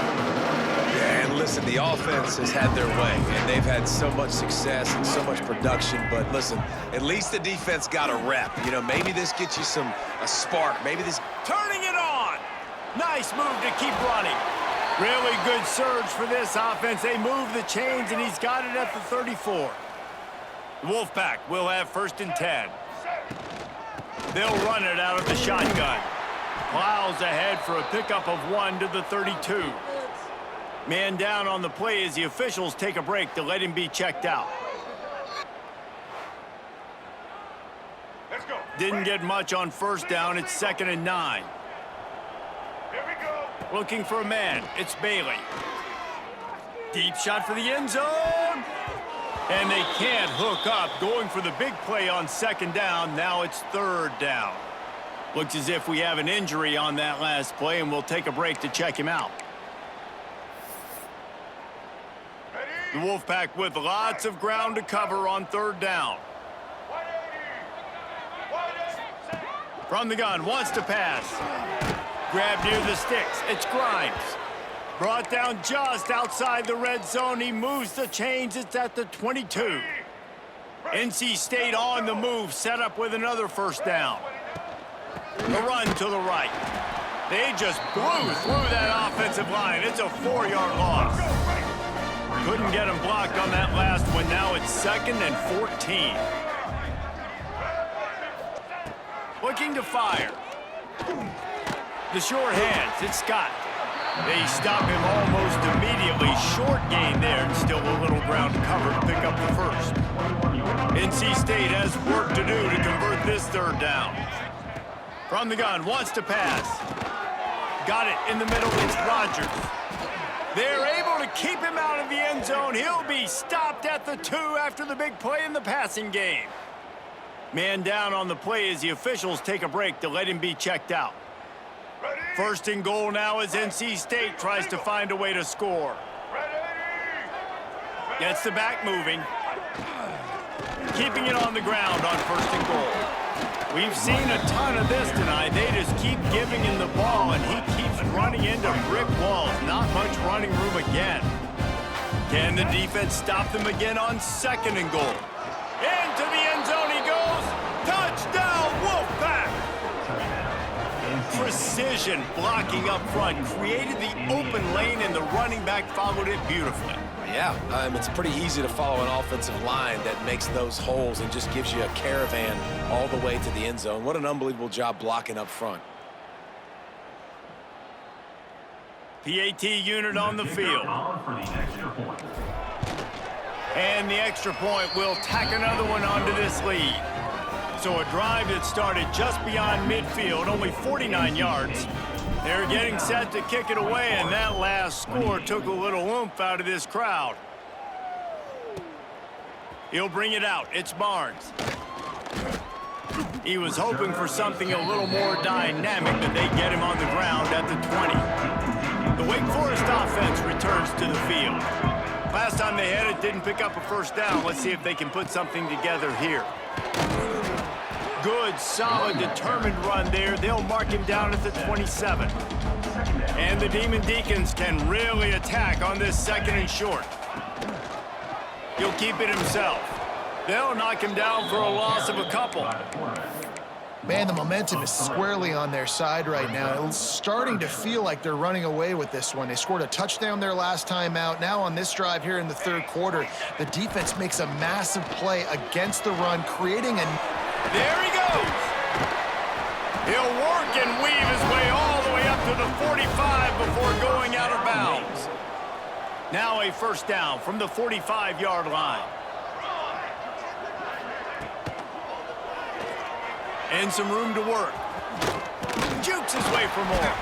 Yeah, and listen, the offense has had their way, and they've had so much success and so much production. But listen, at least the defense got a rep. You know, maybe this gets you a spark. Maybe this... Turning it on. Nice move to keep running. Really good surge for this offense. They move the chains, and he's got it at the 34. The Wolfpack will have 1st and 10. They'll run it out of the shotgun. Plows ahead for a pickup of 1 to the 32. Man down on the play as the officials take a break to let him be checked out. Let's go. Didn't get much on 1st down. It's 2nd and 9. Here we go. Looking for a man. It's Bailey. Deep shot for the end zone. And they can't hook up. Going for the big play on 2nd down. Now it's 3rd down. Looks as if we have an injury on that last play, and we'll take a break to check him out. The Wolfpack with lots of ground to cover on 3rd down. From the gun, wants to pass. Grab near the sticks. It's Grimes. Brought down just outside the red zone. He moves the chains. It's at the 22. NC State on the move, set up with another 1st down. The run to the right. They just blew through that offensive line. It's a 4-yard loss. Couldn't get him blocked on that last one. Now it's 2nd and 14. Looking to fire. The short hands. It's Scott. They stop him almost immediately. Short gain there, and still a little ground cover to pick up the 1st. NC State has work to do to convert this 3rd down. From the gun, wants to pass. Got it in the middle. It's Rogers. They're able to keep him out of the end zone. He'll be stopped at the 2 after the big play in the passing game. Man down on the play as the officials take a break to let him be checked out. 1st and goal now as NC State tries to find a way to score. Gets the back moving. Keeping it on the ground on 1st and goal. We've seen a ton of this tonight. They just keep giving him the ball, and he keeps running into brick walls. Not much running room again. Can the defense stop them again on 2nd and goal? Into the end zone he goes. Touchdown, Wolfpack! Precision blocking up front. Created the open lane, and the running back followed it beautifully. Yeah, it's pretty easy to follow an offensive line that makes those holes and just gives you a caravan all the way to the end zone. What an unbelievable job blocking up front. PAT unit on the field. And the extra point will tack another one onto this lead. So a drive that started just beyond midfield, only 49 yards. They're getting set to kick it away, and that last score took a little oomph out of this crowd. He'll bring it out. It's Barnes. He was hoping for something a little more dynamic, but they get him on the ground at the 20. The Wake Forest offense returns to the field. Last time they had it, didn't pick up a first down. Let's see if they can put something together here. Good, solid, determined run there. They'll mark him down at the 27. And the Demon Deacons can really attack on this 2nd and short. He'll keep it himself. They'll knock him down for a loss of a couple. Man, the momentum is squarely on their side right now. It's starting to feel like they're running away with this one. They scored a touchdown their last time out. Now on this drive here in the 3rd quarter, the defense makes a massive play against the run, creating a... There he goes. He'll work and weave his way all the way up to the 45 before going out of bounds. Now a first down from the 45-yard line. And some room to work. Jukes his way for more.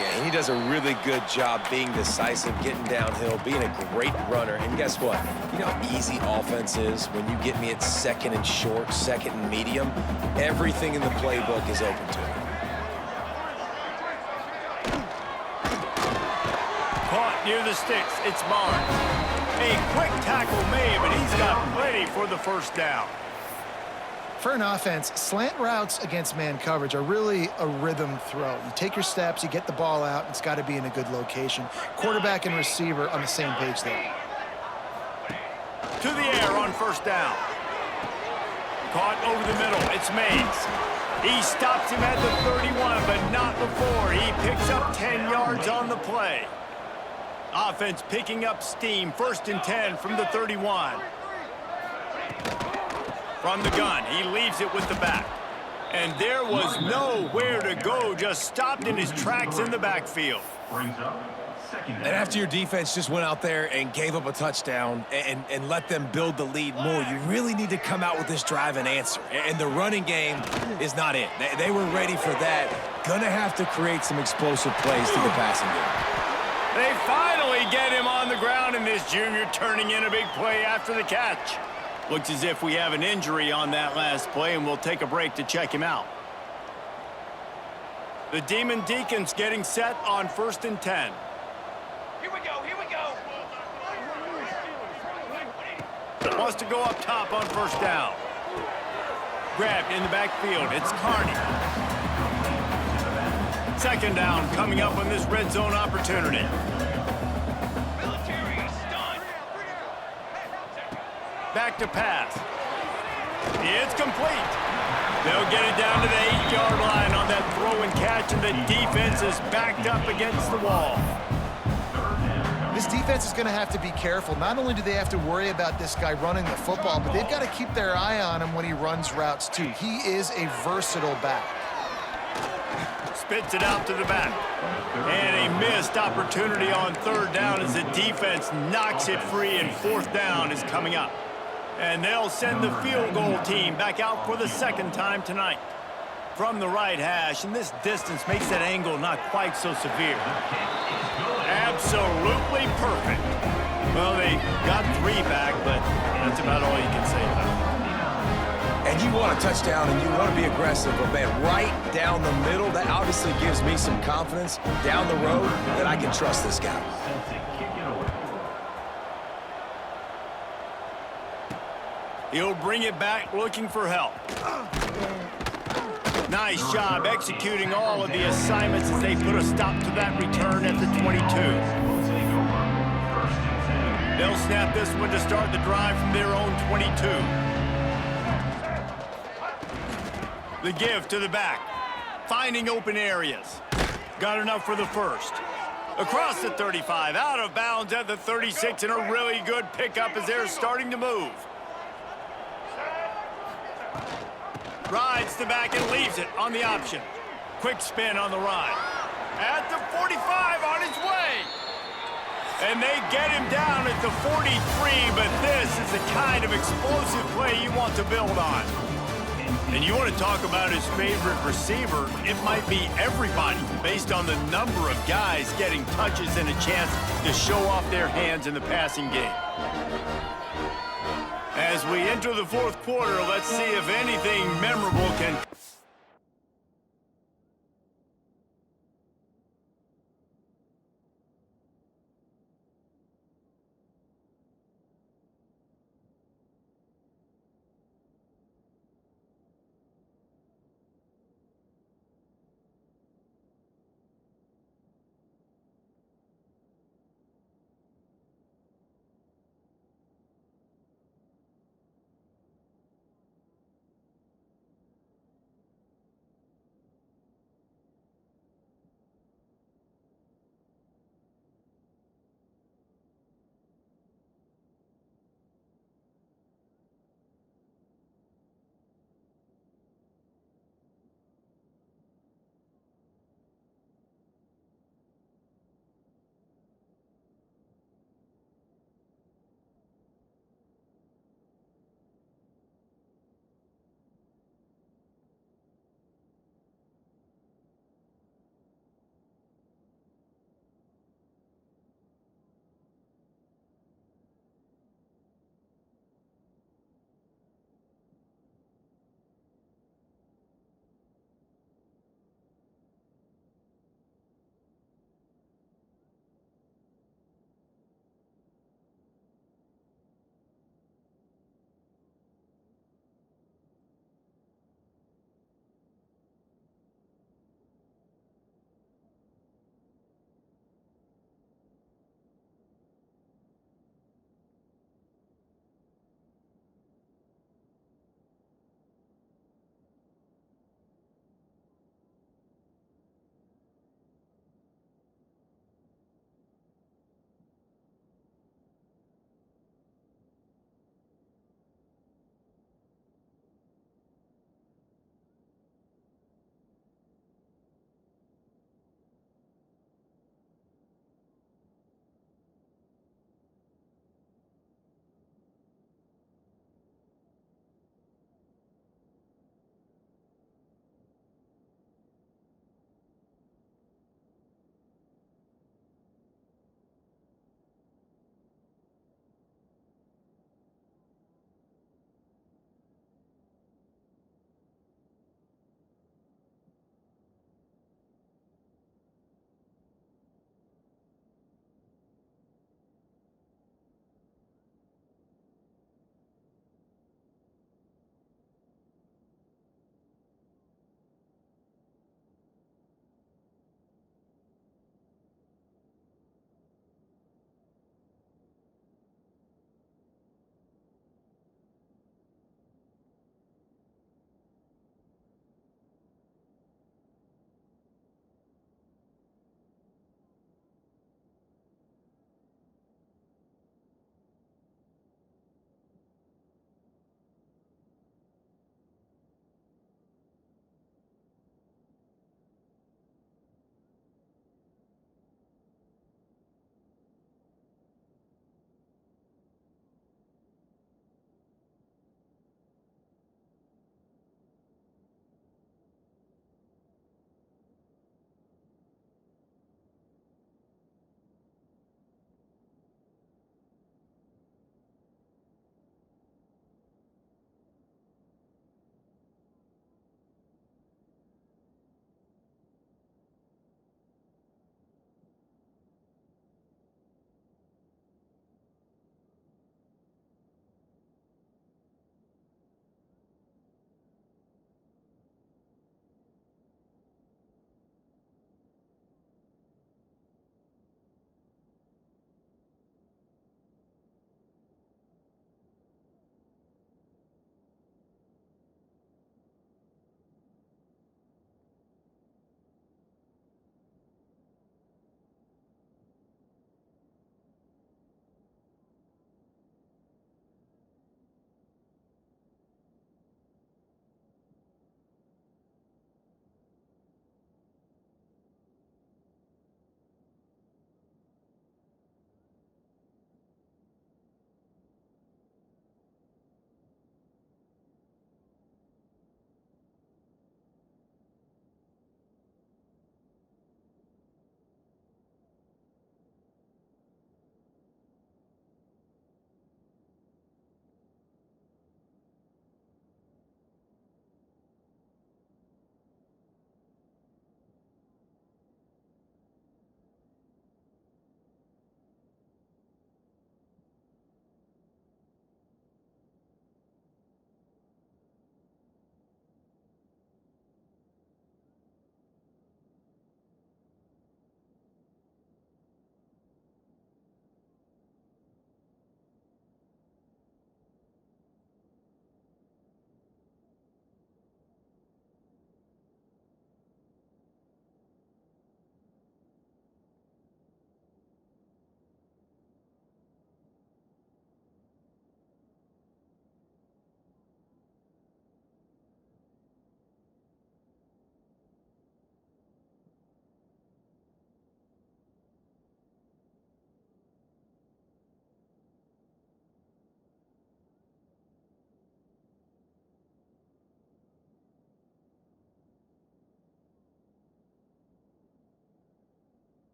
Yeah, he does a really good job being decisive, getting downhill, being a great runner. And guess what? You know how easy offense is when you get me at 2nd and short, 2nd and medium? Everything in the playbook is open to him. Caught near the sticks. It's Barnes. A quick tackle made, but he's got plenty for the first down. For an offense, slant routes against man coverage are really a rhythm throw. You take your steps, you get the ball out, it's got to be in a good location. Quarterback and receiver on the same page there. To the air on first down. Caught over the middle. It's Mays. He stops him at the 31, but not before. He picks up 10 yards on the play. Offense picking up steam. 1st and 10 from the 31. From the gun, he leaves it with the back. And there was nowhere to go, just stopped in his tracks in the backfield. And after your defense just went out there and gave up a touchdown and let them build the lead more, you really need to come out with this drive and answer. And the running game is not it. They were ready for that. Gonna have to create some explosive plays through the passing game. They finally get him on the ground, and this junior turning in a big play after the catch. Looks as if we have an injury on that last play, and we'll take a break to check him out. The Demon Deacons getting set on 1st and 10. Here we go, here we go. Wants to go up top on first down. Grabbed in the backfield. It's Carney. 2nd down coming up on this red zone opportunity. Back to pass. It's complete. They'll get it down to the 8-yard line on that throw and catch, and the defense is backed up against the wall. This defense is going to have to be careful. Not only do they have to worry about this guy running the football, but they've got to keep their eye on him when he runs routes too. He is a versatile back. Spits it out to the back. And a missed opportunity on 3rd down as the defense knocks it free, and 4th down is coming up. And they'll send the field goal team back out for the 2nd time tonight. From the right hash, and this distance makes that angle not quite so severe. Absolutely perfect. Well, they got 3 back, but that's about all you can say about it. And you want a touchdown, and you want to be aggressive, but man, right down the middle, that obviously gives me some confidence down the road that I can trust this guy. He'll bring it back looking for help. Nice job executing all of the assignments as they put a stop to that return at the 22. They'll snap this one to start the drive from their own 22. The give to the back. Finding open areas. Got enough for the first. Across the 35, out of bounds at the 36, and a really good pickup as they're starting to move. Rides the back and leaves it on the option. Quick spin on the ride. At the 45 on his way. And they get him down at the 43, but this is the kind of explosive play you want to build on. And you want to talk about his favorite receiver, it might be everybody based on the number of guys getting touches and a chance to show off their hands in the passing game. As we enter the fourth quarter, let's see if anything memorable can...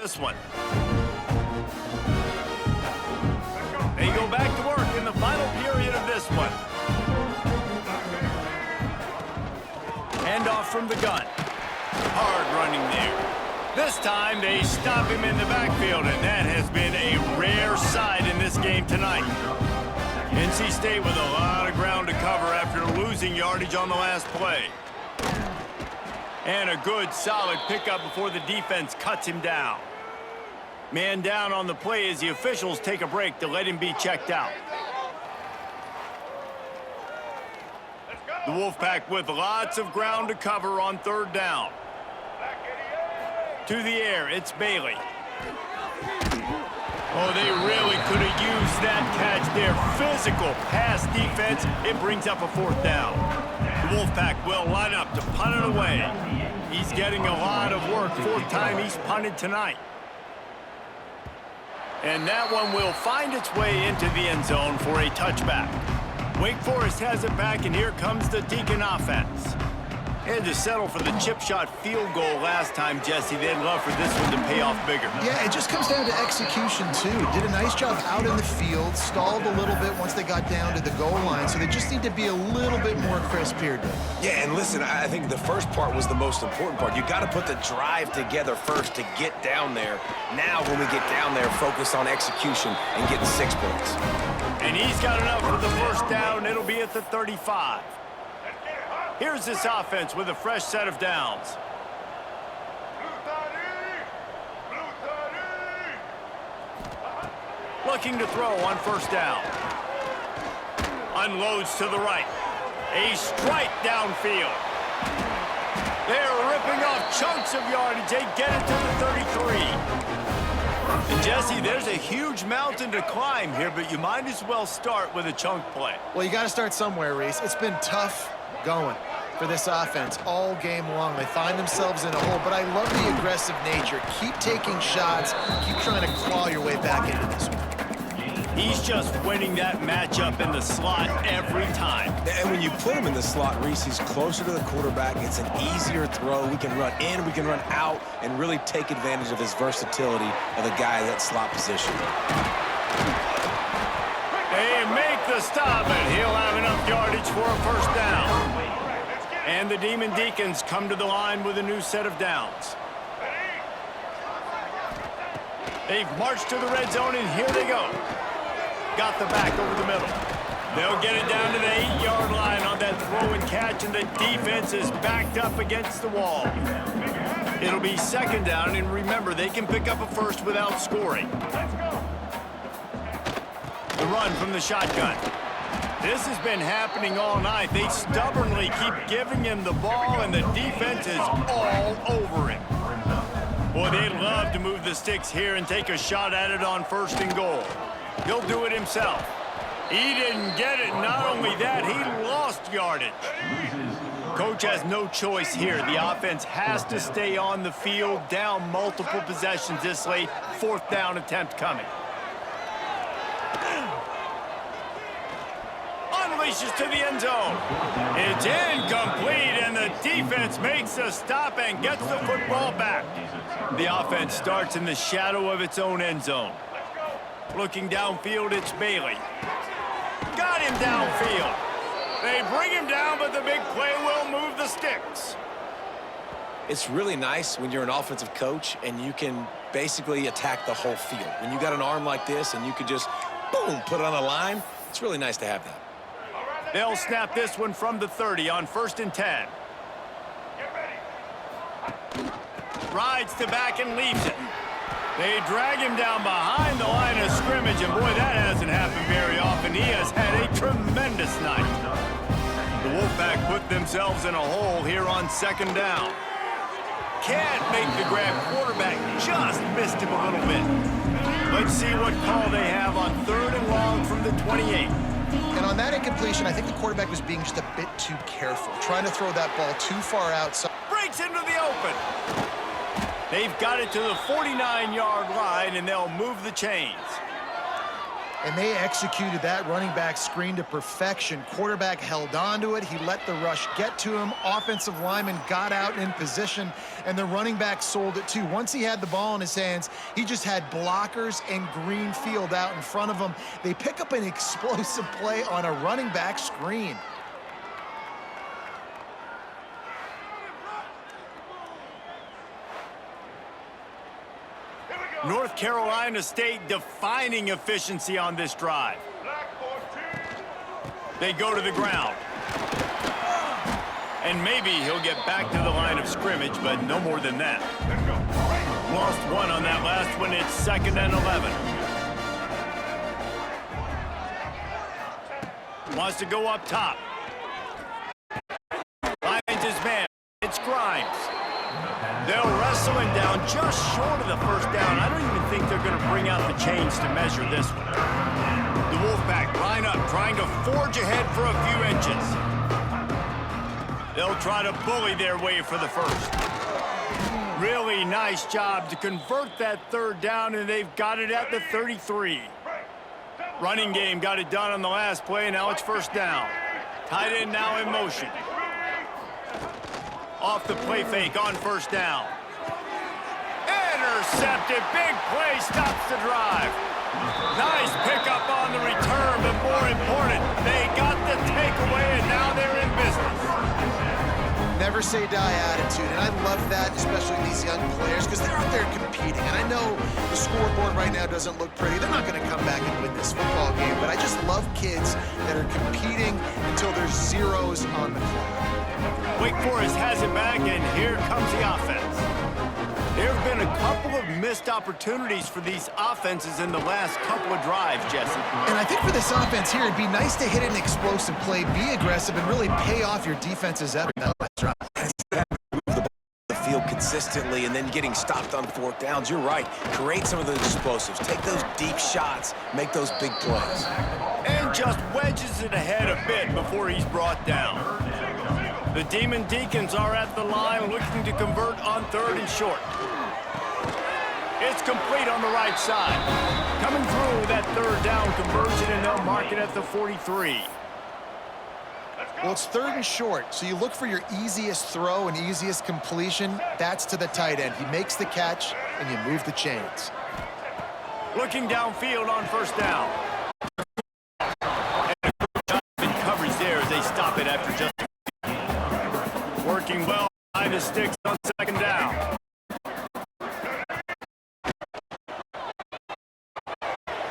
this one. They go back to work in the final period of this one. Handoff from the gun. Hard running there. This time they stop him in the backfield, and that has been a rare sight in this game tonight. NC State with a lot of ground to cover after losing yardage on the last play. And a good, solid pickup before the defense cuts him down. Man down on the play as the officials take a break to let him be checked out. The Wolfpack with lots of ground to cover on third down. To the air, it's Bailey. Oh, they really could have used that catch there. Physical pass defense. It brings up a fourth down. The Wolfpack will line up to punt it away. He's getting a lot of work. Fourth time he's punted tonight. And that one will find its way into the end zone for a touchback. Wake Forest has it back, and here comes the Deacon offense. Had to settle for the chip shot field goal last time, Jesse. They'd love for this one to pay off bigger. Yeah, it just comes down to execution, too. Did a nice job out in the field, stalled a little bit once they got down to the goal line, so they just need to be a little bit more crisp here, Dave. Yeah, and listen, I think the first part was the most important part. You got to put the drive together first to get down there. Now, when we get down there, focus on execution and getting 6 points. And he's got enough for the first down. It'll be at the 35. Here's this offense with a fresh set of downs. Looking to throw on first down. Unloads to the right. A strike downfield. They're ripping off chunks of yardage. They get it to the 33. And Jesse, there's a huge mountain to climb here, but you might as well start with a chunk play. Well, you got to start somewhere, Reese. It's been tough going for this offense all game long. They find themselves in a hole, but I love the aggressive nature. Keep taking shots. Keep trying to claw your way back into this one. He's just winning that matchup in the slot every time. And when you put him in the slot, Reese, he's closer to the quarterback. It's an easier throw. We can run in, we can run out, and really take advantage of his versatility of the guy in that slot position. They make the stop, and he'll have enough yardage for a first down. And the Demon Deacons come to the line with a new set of downs. They've marched to the red zone, and here they go. Got the back over the middle. They'll get it down to the 8-yard line on that throw and catch, and the defense is backed up against the wall. It'll be second down, and remember, they can pick up a first without scoring. The run from the shotgun. This has been happening all night. They stubbornly keep giving him the ball, and the defense is all over him. Boy, they'd love to move the sticks here and take a shot at it on first and goal. He'll do it himself. He didn't get it. Not only that, he lost yardage. Coach has no choice here. The offense has to stay on the field, down multiple possessions this late. Fourth down attempt coming. Unleashes to the end zone. It's incomplete, and the defense makes a stop and gets the football back. The offense starts in the shadow of its own end zone. Looking downfield, it's Bailey. Got him downfield. They bring him down, but the big play will move the sticks. It's really nice when you're an offensive coach and you can basically attack the whole field. When you got an arm like this and you can just, boom, put it on a line, it's really nice to have that. They'll snap this one from the 30 on 1st and 10. Rides to back and leaves it. They drag him down behind the line of scrimmage, and boy, that hasn't happened very often. He has had a tremendous night. The Wolfpack put themselves in a hole here on second down. Can't make the grab. Quarterback just missed him a little bit. Let's see what call they have on 3rd and long from the 28. And on that incompletion, I think the quarterback was being just a bit too careful, trying to throw that ball too far outside. Breaks into the open. They've got it to the 49-yard line, and they'll move the chains. And they executed that running back screen to perfection. Quarterback held on to it. He let the rush get to him. Offensive lineman got out in position, and the running back sold it too. Once he had the ball in his hands, he just had blockers and green field out in front of him. They pick up an explosive play on a running back screen. North Carolina State defining efficiency on this drive. They go to the ground. And maybe he'll get back to the line of scrimmage, but no more than that. Lost one on that last one. It's 2nd and 11. Wants to go up top. Finds his man. It's Grimes. They'll wrestle him down just short of the first down. I don't even think they're going to bring out the chains to measure this one. The Wolfpack line up, trying to forge ahead for a few inches. They'll try to bully their way for the first. Really nice job to convert that 3rd down, and they've got it at the 33. Running game got it done on the last play, and now it's 1st down. Tight end now in motion. Off the play fake on 1st down. Intercepted. Big play stops the drive. Nice pickup on the return, but more important, they got the takeaway, and now they're in business. Never say die attitude, and I love that, especially these young players, because they're out there competing. And I know the scoreboard right now doesn't look pretty. They're not going to come back and win this football game, but I just love kids that are competing until there's zeros on the clock. Wake Forest has it back, and here comes the offense. There have been a couple of missed opportunities for these offenses in the last couple of drives, Jesse. And I think for this offense here, it'd be nice to hit an explosive play, be aggressive, and really pay off your defense's effort. The field consistently and then getting stopped on 4th downs. You're right. Create some of those explosives. Take those deep shots. Make those big plays. And just wedges it ahead a bit before he's brought down. The Demon Deacons are at the line looking to convert on 3rd and short. It's complete on the right side. Coming through that 3rd down conversion, and they'll mark it at the 43. Well, it's 3rd and short, so you look for your easiest throw and easiest completion. That's to the tight end. He makes the catch, and you move the chains. Looking downfield on 1st down. And coverage there as they stop it after just working well behind the sticks on 2nd down.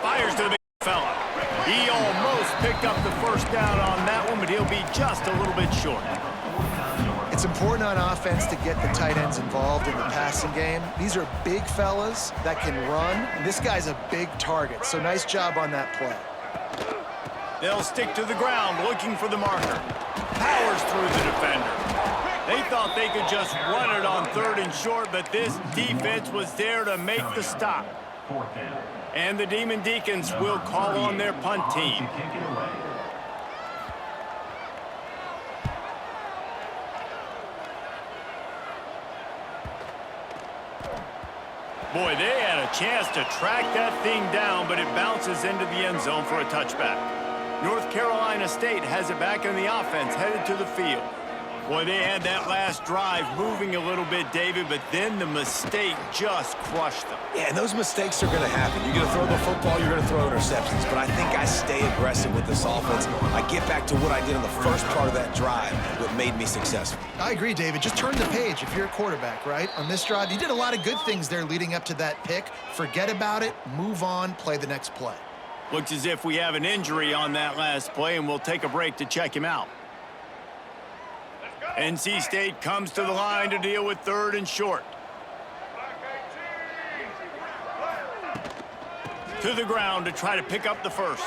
Fires to the big fella. He almost picked up the 1st down on that one, but he'll be just a little bit short. It's important on offense to get the tight ends involved in the passing game. These are big fellas that can run. And this guy's a big target, so nice job on that play. They'll stick to the ground looking for the marker. Powers through the defender. They thought they could just run it on 3rd and short, but this defense was there to make the stop. And the Demon Deacons will call on their punt team. Boy, they had a chance to track that thing down, but it bounces into the end zone for a touchback. North Carolina State has it back in the offense, headed to the field. Boy, they had that last drive moving a little bit, David, but then the mistake just crushed them. Yeah, and those mistakes are going to happen. You're going to throw the football, you're going to throw interceptions, but I think I stay aggressive with this offense. I get back to what I did in the first part of that drive, what made me successful. I agree, David. Just turn the page if you're a quarterback, right? On this drive, you did a lot of good things there leading up to that pick. Forget about it, move on, play the next play. Looks as if we have an injury on that last play, and we'll take a break to check him out. NC State comes to the line to deal with 3rd and short. To the ground to try to pick up the 1st.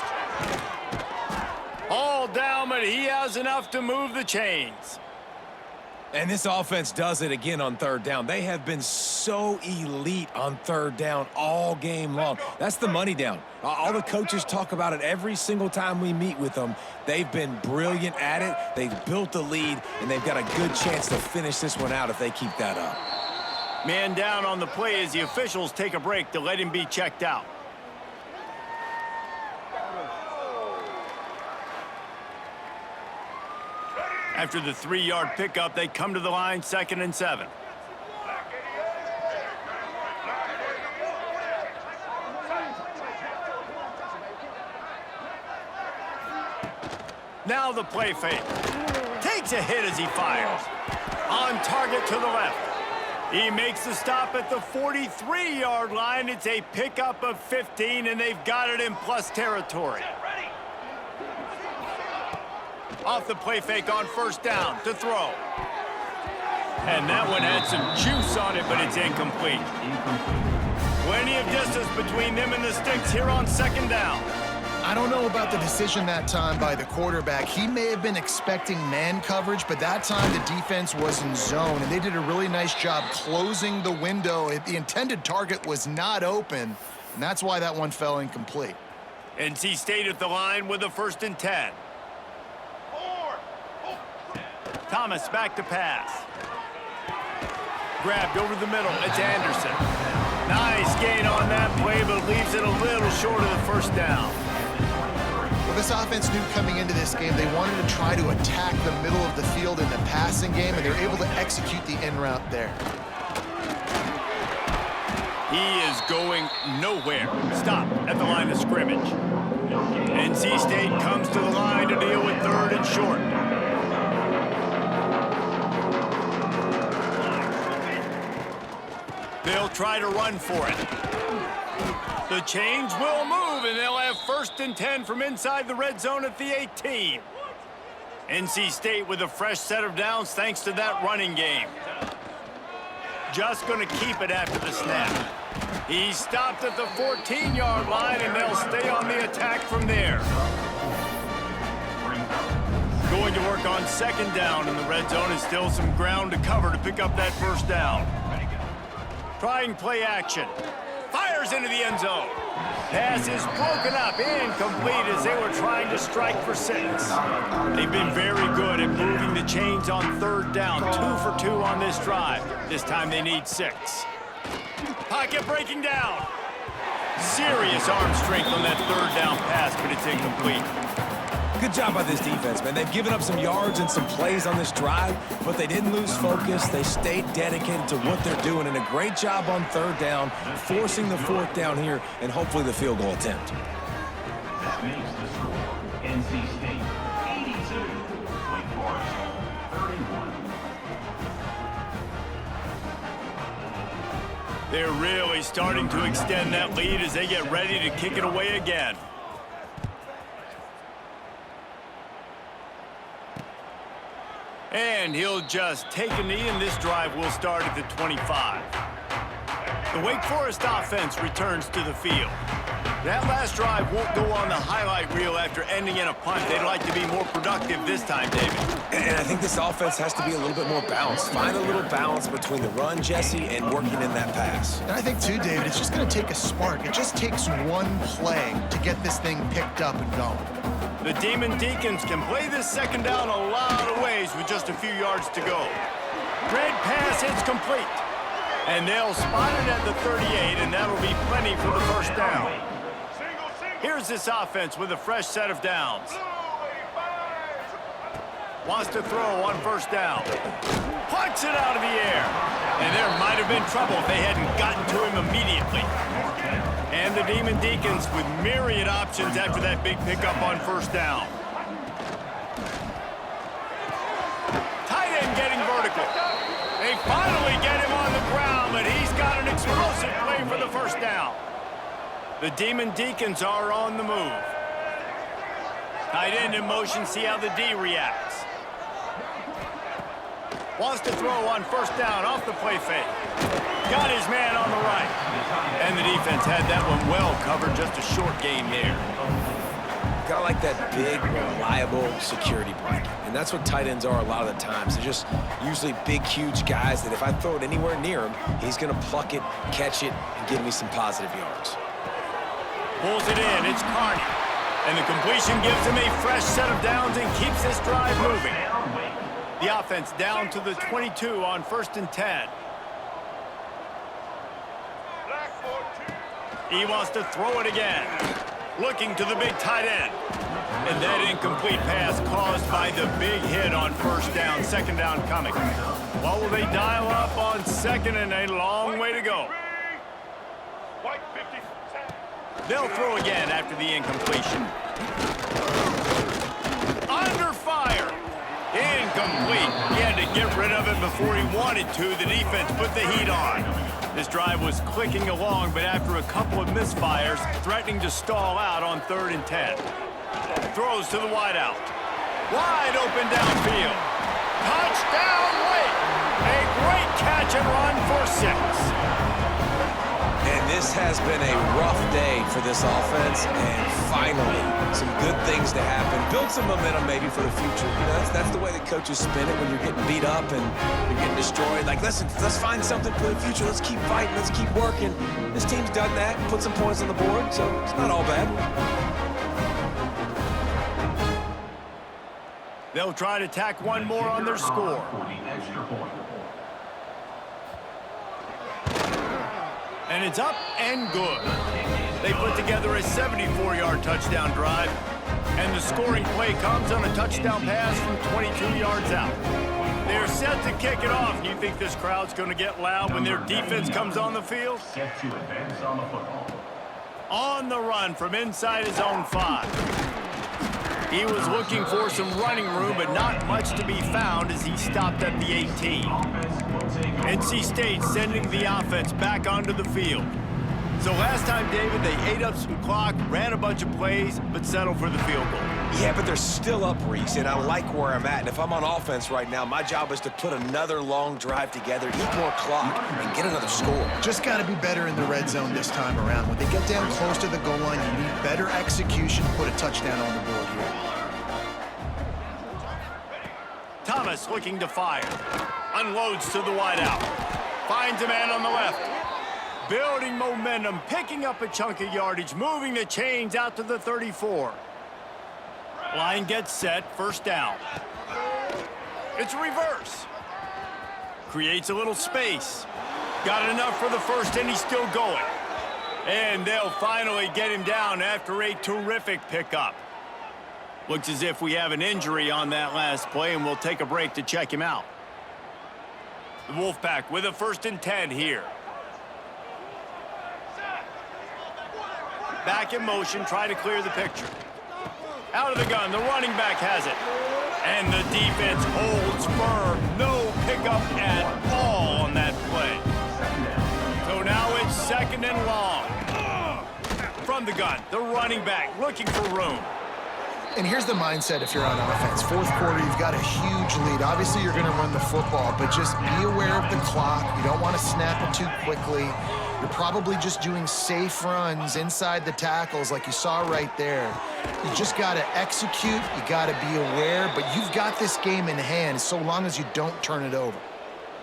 All down, but he has enough to move the chains. And this offense does it again on 3rd down. They have been so elite on 3rd down all game long. That's the money down. All the coaches talk about it every single time we meet with them. They've been brilliant at it. They've built the lead, and they've got a good chance to finish this one out if they keep that up. Man down on the play as the officials take a break to let him be checked out. After the 3-yard pickup, they come to the line, 2nd and 7. Now the play fake. Takes a hit as he fires. On target to the left. He makes the stop at the 43-yard line. It's a pickup of 15, and they've got it in plus territory. Off the play fake on 1st down to throw. And that one had some juice on it, but it's incomplete. Plenty of distance between them and the sticks here on 2nd down. I don't know about the decision that time by the quarterback. He may have been expecting man coverage, but that time the defense was in zone, and they did a really nice job closing the window. The intended target was not open, and that's why that one fell incomplete. NC State at the line with a 1st and 10. Thomas back to pass. Grabbed over the middle. It's Anderson. Nice gain on that play, but leaves it a little short of the 1st down. Well, this offense knew coming into this game they wanted to try to attack the middle of the field in the passing game, and they were able to execute the in route there. He is going nowhere. Stop at the line of scrimmage. NC State comes to the line to deal with 3rd and short. They'll try to run for it. The change will move, and they'll have 1st and 10 from inside the red zone at the 18. NC State with a fresh set of downs thanks to that running game. Just going to keep it after the snap. He stopped at the 14-yard line, and they'll stay on the attack from there. Going to work on 2nd down, and the red zone is still some ground to cover to pick up that 1st down. Trying play action. Fires into the end zone. Pass is broken up, incomplete as they were trying to strike for 6. They've been very good at moving the chains on 3rd down. 2 for 2 on this drive. This time they need 6. Pocket breaking down. Serious arm strength on that 3rd down pass, but it's incomplete. Good job by this defense, man. They've given up some yards and some plays on this drive, but they didn't lose focus. They stayed dedicated to what they're doing, and a great job on 3rd down, forcing the 4th down here, and hopefully the field goal attempt. That makes the score NC State 82, Wake Forest 31. They're really starting to extend that lead as they get ready to kick it away again. And he'll just take a knee, and this drive will start at the 25. The Wake Forest offense returns to the field. That last drive won't go on the highlight reel after ending in a punt. They'd like to be more productive this time, David. And I think this offense has to be a little bit more balanced. Find a little balance between the run, Jesse, and working in that pass. And I think, too, David, it's just going to take a spark. It just takes one play to get this thing picked up and going. The Demon Deacons can play this 2nd down a lot of ways with just a few yards to go. Red pass hits complete. And they'll spot it at the 38, and that'll be plenty for the 1st down. Here's this offense with a fresh set of downs. Wants to throw on 1st down. Plucks it out of the air. And there might have been trouble if they hadn't gotten to him immediately. And the Demon Deacons with myriad options after that big pickup on 1st down. Tight end getting vertical. They finally get him on the ground, but he's got an explosive play for the 1st down. The Demon Deacons are on the move. Tight end in motion, see how the D reacts. Wants to throw on 1st down off the play fake. Got his man on the right. And the defense had that one well covered, just a short gain there. Gotta like that big, reliable security blanket. And that's what tight ends are a lot of the times. They're just usually big, huge guys that if I throw it anywhere near him, he's gonna pluck it, catch it, and give me some positive yards. Pulls it in, it's Carney. And the completion gives him a fresh set of downs and keeps this drive moving. The offense down to the 22 on 1st and 10. He wants to throw it again. Looking to the big tight end. And that incomplete pass caused by the big hit on first down, second down coming. Well, will they dial up on second and a long way to go? White 50. They'll throw again after the incompletion. Under fire. Incomplete. He had to get rid of it before he wanted to. The defense put the heat on. This drive was clicking along, but after a couple of misfires, threatening to stall out on 3rd and 10. Throws to the wideout. Wide open downfield. Touchdown Wake. A great catch and run for 6. And this has been a rough day for this offense, and finally, some good things to happen. Build some momentum maybe for the future. You know, that's the way the coaches spin it when you're getting beat up and you're getting destroyed. Like, listen, let's find something for the future. Let's keep fighting. Let's keep working. This team's done that, put some points on the board, so it's not all bad. They'll try to tack one more on their score. For the extra point. And it's up and good. They put together a 74-yard touchdown drive, and the scoring play comes on a touchdown pass from 22 yards out. They're set to kick it off. Do you think this crowd's going to get loud when their defense comes on the field? Set to advance on the football. On the run from inside his own 5. He was looking for some running room, but not much to be found as he stopped at the 18. NC State sending the offense back onto the field. So last time, David, they ate up some clock, ran a bunch of plays, but settled for the field goal. Yeah, but they're still up, Reese, and I like where I'm at. And if I'm on offense right now, my job is to put another long drive together, eat more clock, and get another score. Just got to be better in the red zone this time around. When they get down close to the goal line, you need better execution to put a touchdown on the board here. Thomas looking to fire. Unloads to the wideout. Finds a man on the left. Building momentum, picking up a chunk of yardage, moving the chains out to the 34. Line gets set, first down. It's reverse. Creates a little space. Got enough for the first, and he's still going. And they'll finally get him down after a terrific pickup. Looks as if we have an injury on that last play, and we'll take a break to check him out. The Wolfpack with a 1st and 10 here. Back in motion, try to clear the picture. Out of the gun, the running back has it. And the defense holds firm. No pickup at all on that play. So now it's 2nd and long. From the gun, the running back looking for room. And here's the mindset if you're on offense. 4th quarter, you've got a huge lead. Obviously, you're going to run the football, but just be aware of the clock. You don't want to snap it too quickly. You're probably just doing safe runs inside the tackles like you saw right there. You just got to execute. You got to be aware, but you've got this game in hand so long as you don't turn it over.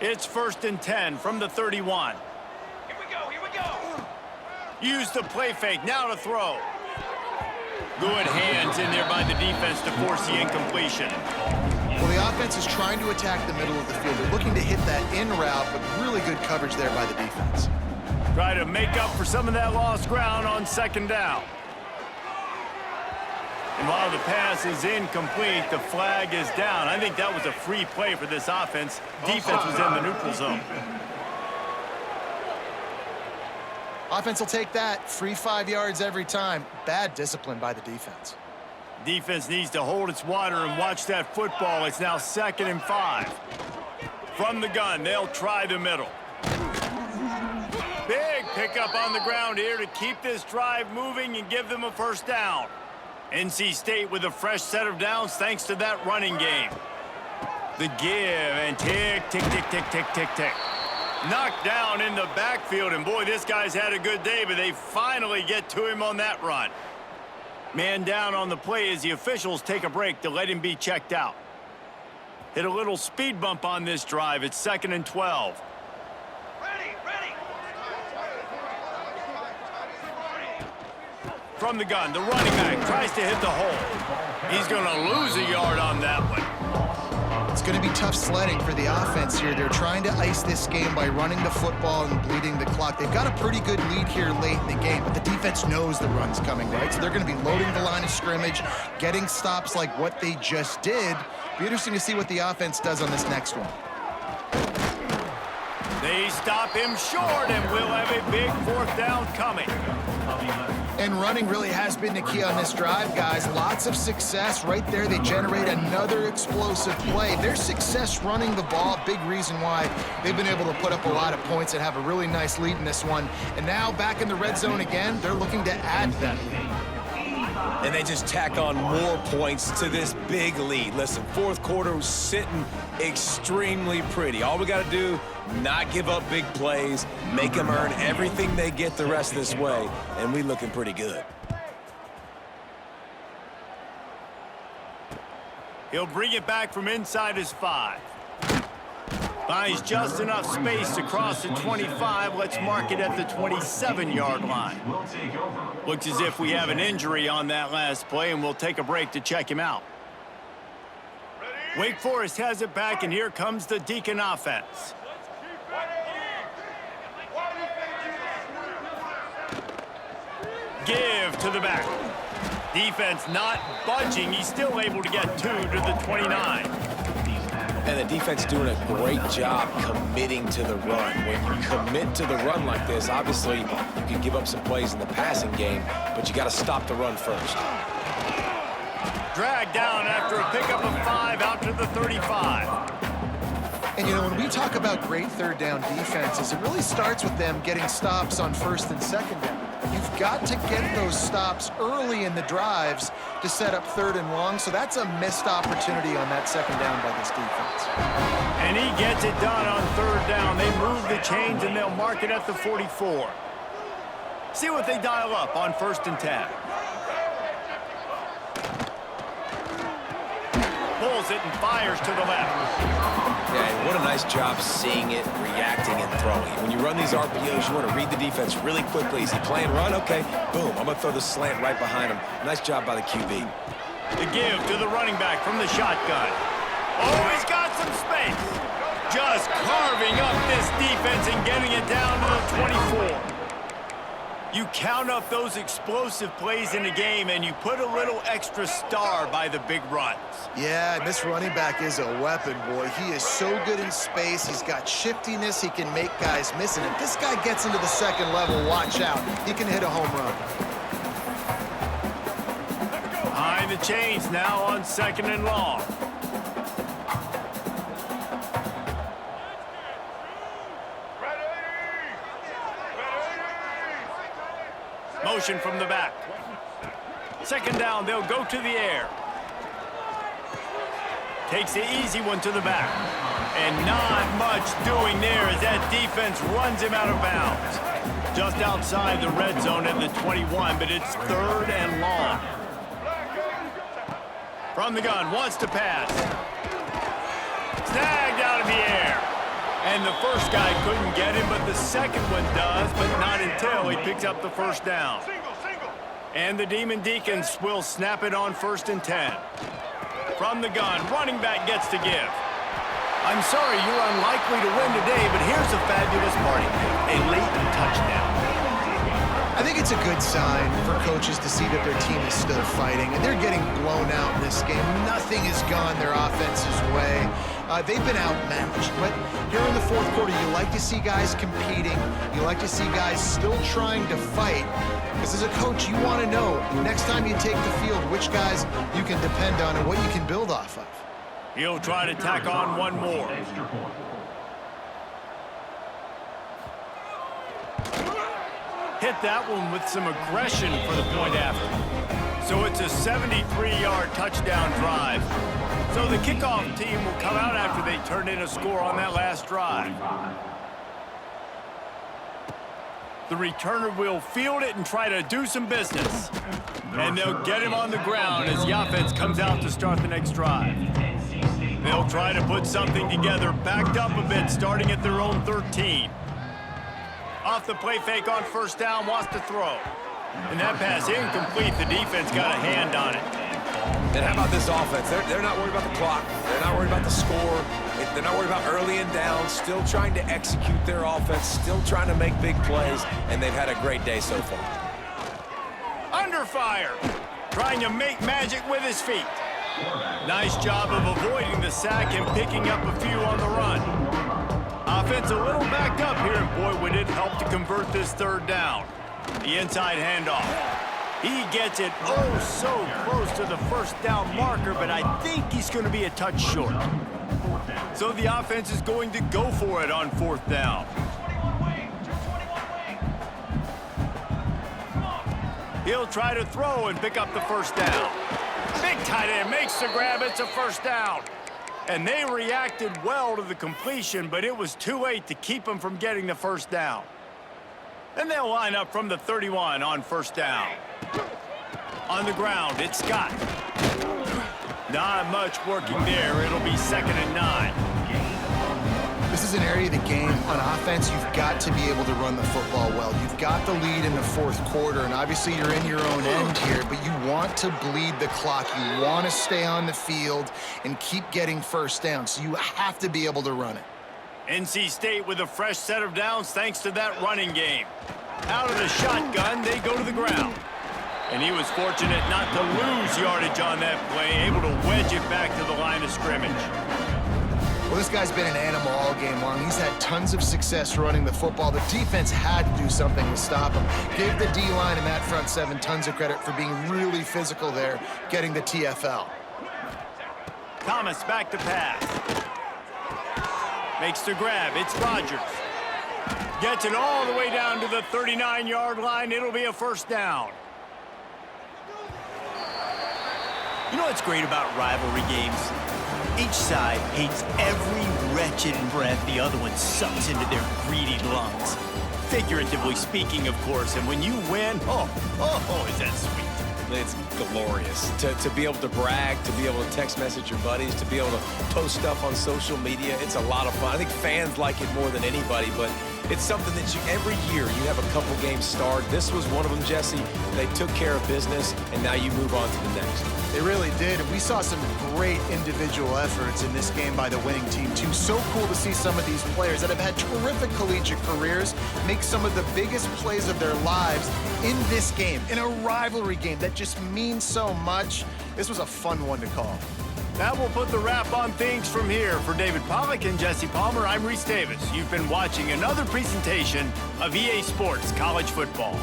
It's 1st and 10 from the 31. Here we go, here we go. Use the play fake, now to throw. Good hands in there by the defense to force the incompletion. Well, the offense is trying to attack the middle of the field. They're looking to hit that in route, but really good coverage there by the defense. Try to make up for some of that lost ground on 2nd down. And while the pass is incomplete, the flag is down. I think that was a free play for this offense. Defense was in the neutral zone. Offense will take that. Free 5 yards every time. Bad discipline by the defense. Defense needs to hold its water and watch that football. It's now 2nd and 5. From the gun, they'll try the middle. Big pickup on the ground here to keep this drive moving and give them a 1st down. NC State with a fresh set of downs thanks to that running game. The give and tick, tick, tick, tick, tick, tick, tick. Knocked down in the backfield, and boy, this guy's had a good day, but they finally get to him on that run. Man down on the play as the officials take a break to let him be checked out. Hit a little speed bump on this drive. It's 2nd and 12. Ready, ready. From the gun, the running back tries to hit the hole. He's going to lose a yard on that one. It's going to be tough sledding for the offense here. They're trying to ice this game by running the football and bleeding the clock. They've got a pretty good lead here late in the game, but the defense knows the run's coming, right? So they're going to be loading the line of scrimmage, getting stops like what they just did. Be interesting to see what the offense does on this next one. They stop him short, and we'll have a big 4th down coming. And running really has been the key on this drive, guys. Lots of success right there. They generate another explosive play. Their success running the ball, big reason why they've been able to put up a lot of points and have a really nice lead in this one. And now back in the red zone again, they're looking to add that lead. And they just tack on more points to this big lead. Listen, 4th quarter was sitting extremely pretty. All we got to do, not give up big plays, make them earn everything they get the rest of this way, and we looking pretty good. He'll bring it back from inside his 5. Finds just enough space to cross the 25. Let's mark it at the 27-yard line. Looks as if we have an injury on that last play, and we'll take a break to check him out. Wake Forest has it back, and here comes the Deacon offense. Give to the back. Defense not budging. He's still able to get 2 to the 29. And the defense doing a great job committing to the run. When you commit to the run like this, obviously you can give up some plays in the passing game, but you got to stop the run first. Dragged down after a pickup of 5 out to the 35. And, you know, when we talk about great 3rd down defenses, it really starts with them getting stops on 1st and 2nd down. You've got to get those stops early in the drives to set up 3rd and long, so that's a missed opportunity on that 2nd down by this defense. And he gets it done on 3rd down. They move the chains, and they'll mark it at the 44. See what they dial up on 1st and 10. Pulls it and fires to the left. Yeah, and what a nice job seeing it, reacting, and throwing it. When you run these RPOs, you want to read the defense really quickly. Is he playing run? Okay, boom. I'm going to throw the slant right behind him. Nice job by the QB. The give to the running back from the shotgun. Oh, he's got some space. Just carving up this defense and getting it down to the 24. You count up those explosive plays in the game, and you put a little extra star by the big runs. Yeah, and this running back is a weapon, boy. He is so good in space. He's got shiftiness. He can make guys miss. And if this guy gets into the 2nd level, watch out. He can hit a home run. Behind the chains now on 2nd and long. Motion from the back. 2nd down, they'll go to the air. Takes the easy one to the back. And not much doing there as that defense runs him out of bounds. Just outside the red zone at the 21, but it's 3rd and long. From the gun, wants to pass. Snagged out of the air. And the first guy couldn't get him, but the second one does, but not until he picks up the 1st down. And the Demon Deacons will snap it on 1st and 10. From the gun, running back gets to give. I'm sorry you're unlikely to win today, but here's a fabulous party. A late touchdown. I think it's a good sign for coaches to see that their team is still fighting, and they're getting blown out in this game. Nothing has gone their offense's way. They've been outmatched, but here in the 4th quarter, you like to see guys competing. You like to see guys still trying to fight. Because as a coach, you want to know, next time you take the field, which guys you can depend on and what you can build off of. He'll try to tack on one more. Hit that one with some aggression for the point after. So it's a 73-yard touchdown drive. So the kickoff team will come out after they turn in a score on that last drive. The returner will field it and try to do some business. And they'll get him on the ground as the offense comes out to start the next drive. They'll try to put something together, backed up a bit, starting at their own 13. Off the play fake on 1st down, wants to throw. And that pass incomplete. The defense got a hand on it. And how about this offense? They're not worried about the clock. They're not worried about the score. They're not worried about early and down. Still trying to execute their offense. Still trying to make big plays. And they've had a great day so far. Under fire. Trying to make magic with his feet. Nice job of avoiding the sack and picking up a few on the run. Offense a little backed up here, and boy, would it help to convert this third down. The inside handoff. He gets it oh so close to the first down marker, but I think he's going to be a touch short. So the offense is going to go for it on fourth down. He'll try to throw and pick up the first down. Big tight end makes the grab. It's a first down. And they reacted well to the completion, but it was too late to keep them from getting the first down. And they'll line up from the 31 on first down. On the ground, it's Scott. Not much working there. It'll be 2nd and 9. This is an area of the game on offense you've got to be able to run the football well. You've got the lead in the fourth quarter, and obviously you're in your own end here, but you want to bleed the clock. You want to stay on the field and keep getting first down, so you have to be able to run it. NC State with a fresh set of downs thanks to that running game. Out of the shotgun, they go to the ground. And he was fortunate not to lose yardage on that play, able to wedge it back to the line of scrimmage. Well, this guy's been an animal all game long. He's had tons of success running the football. The defense had to do something to stop him. Gave the D-line and that front seven tons of credit for being really physical there, getting the TFL. Thomas back to pass. Makes the grab. It's Rodgers. Gets it all the way down to the 39-yard line. It'll be a first down. You know what's great about rivalry games? Each side hates every wretched breath the other one sucks into their greedy lungs. Figuratively speaking, of course, and when you win, oh, is that sweet. It's glorious to be able to brag, to be able to text message your buddies, to be able to post stuff on social media. It's a lot of fun. I think fans like it more than anybody, but it's something that every year you have a couple games start. This was one of them, Jesse. They took care of business, and now you move on to the next. They really did, and we saw some great individual efforts in this game by the winning team, too. So cool to see some of these players that have had terrific collegiate careers make some of the biggest plays of their lives in this game, in a rivalry game that just means so much. This was a fun one to call. That will put the wrap on things from here. For David Pollack and Jesse Palmer, I'm Reese Davis. You've been watching another presentation of EA Sports College Football.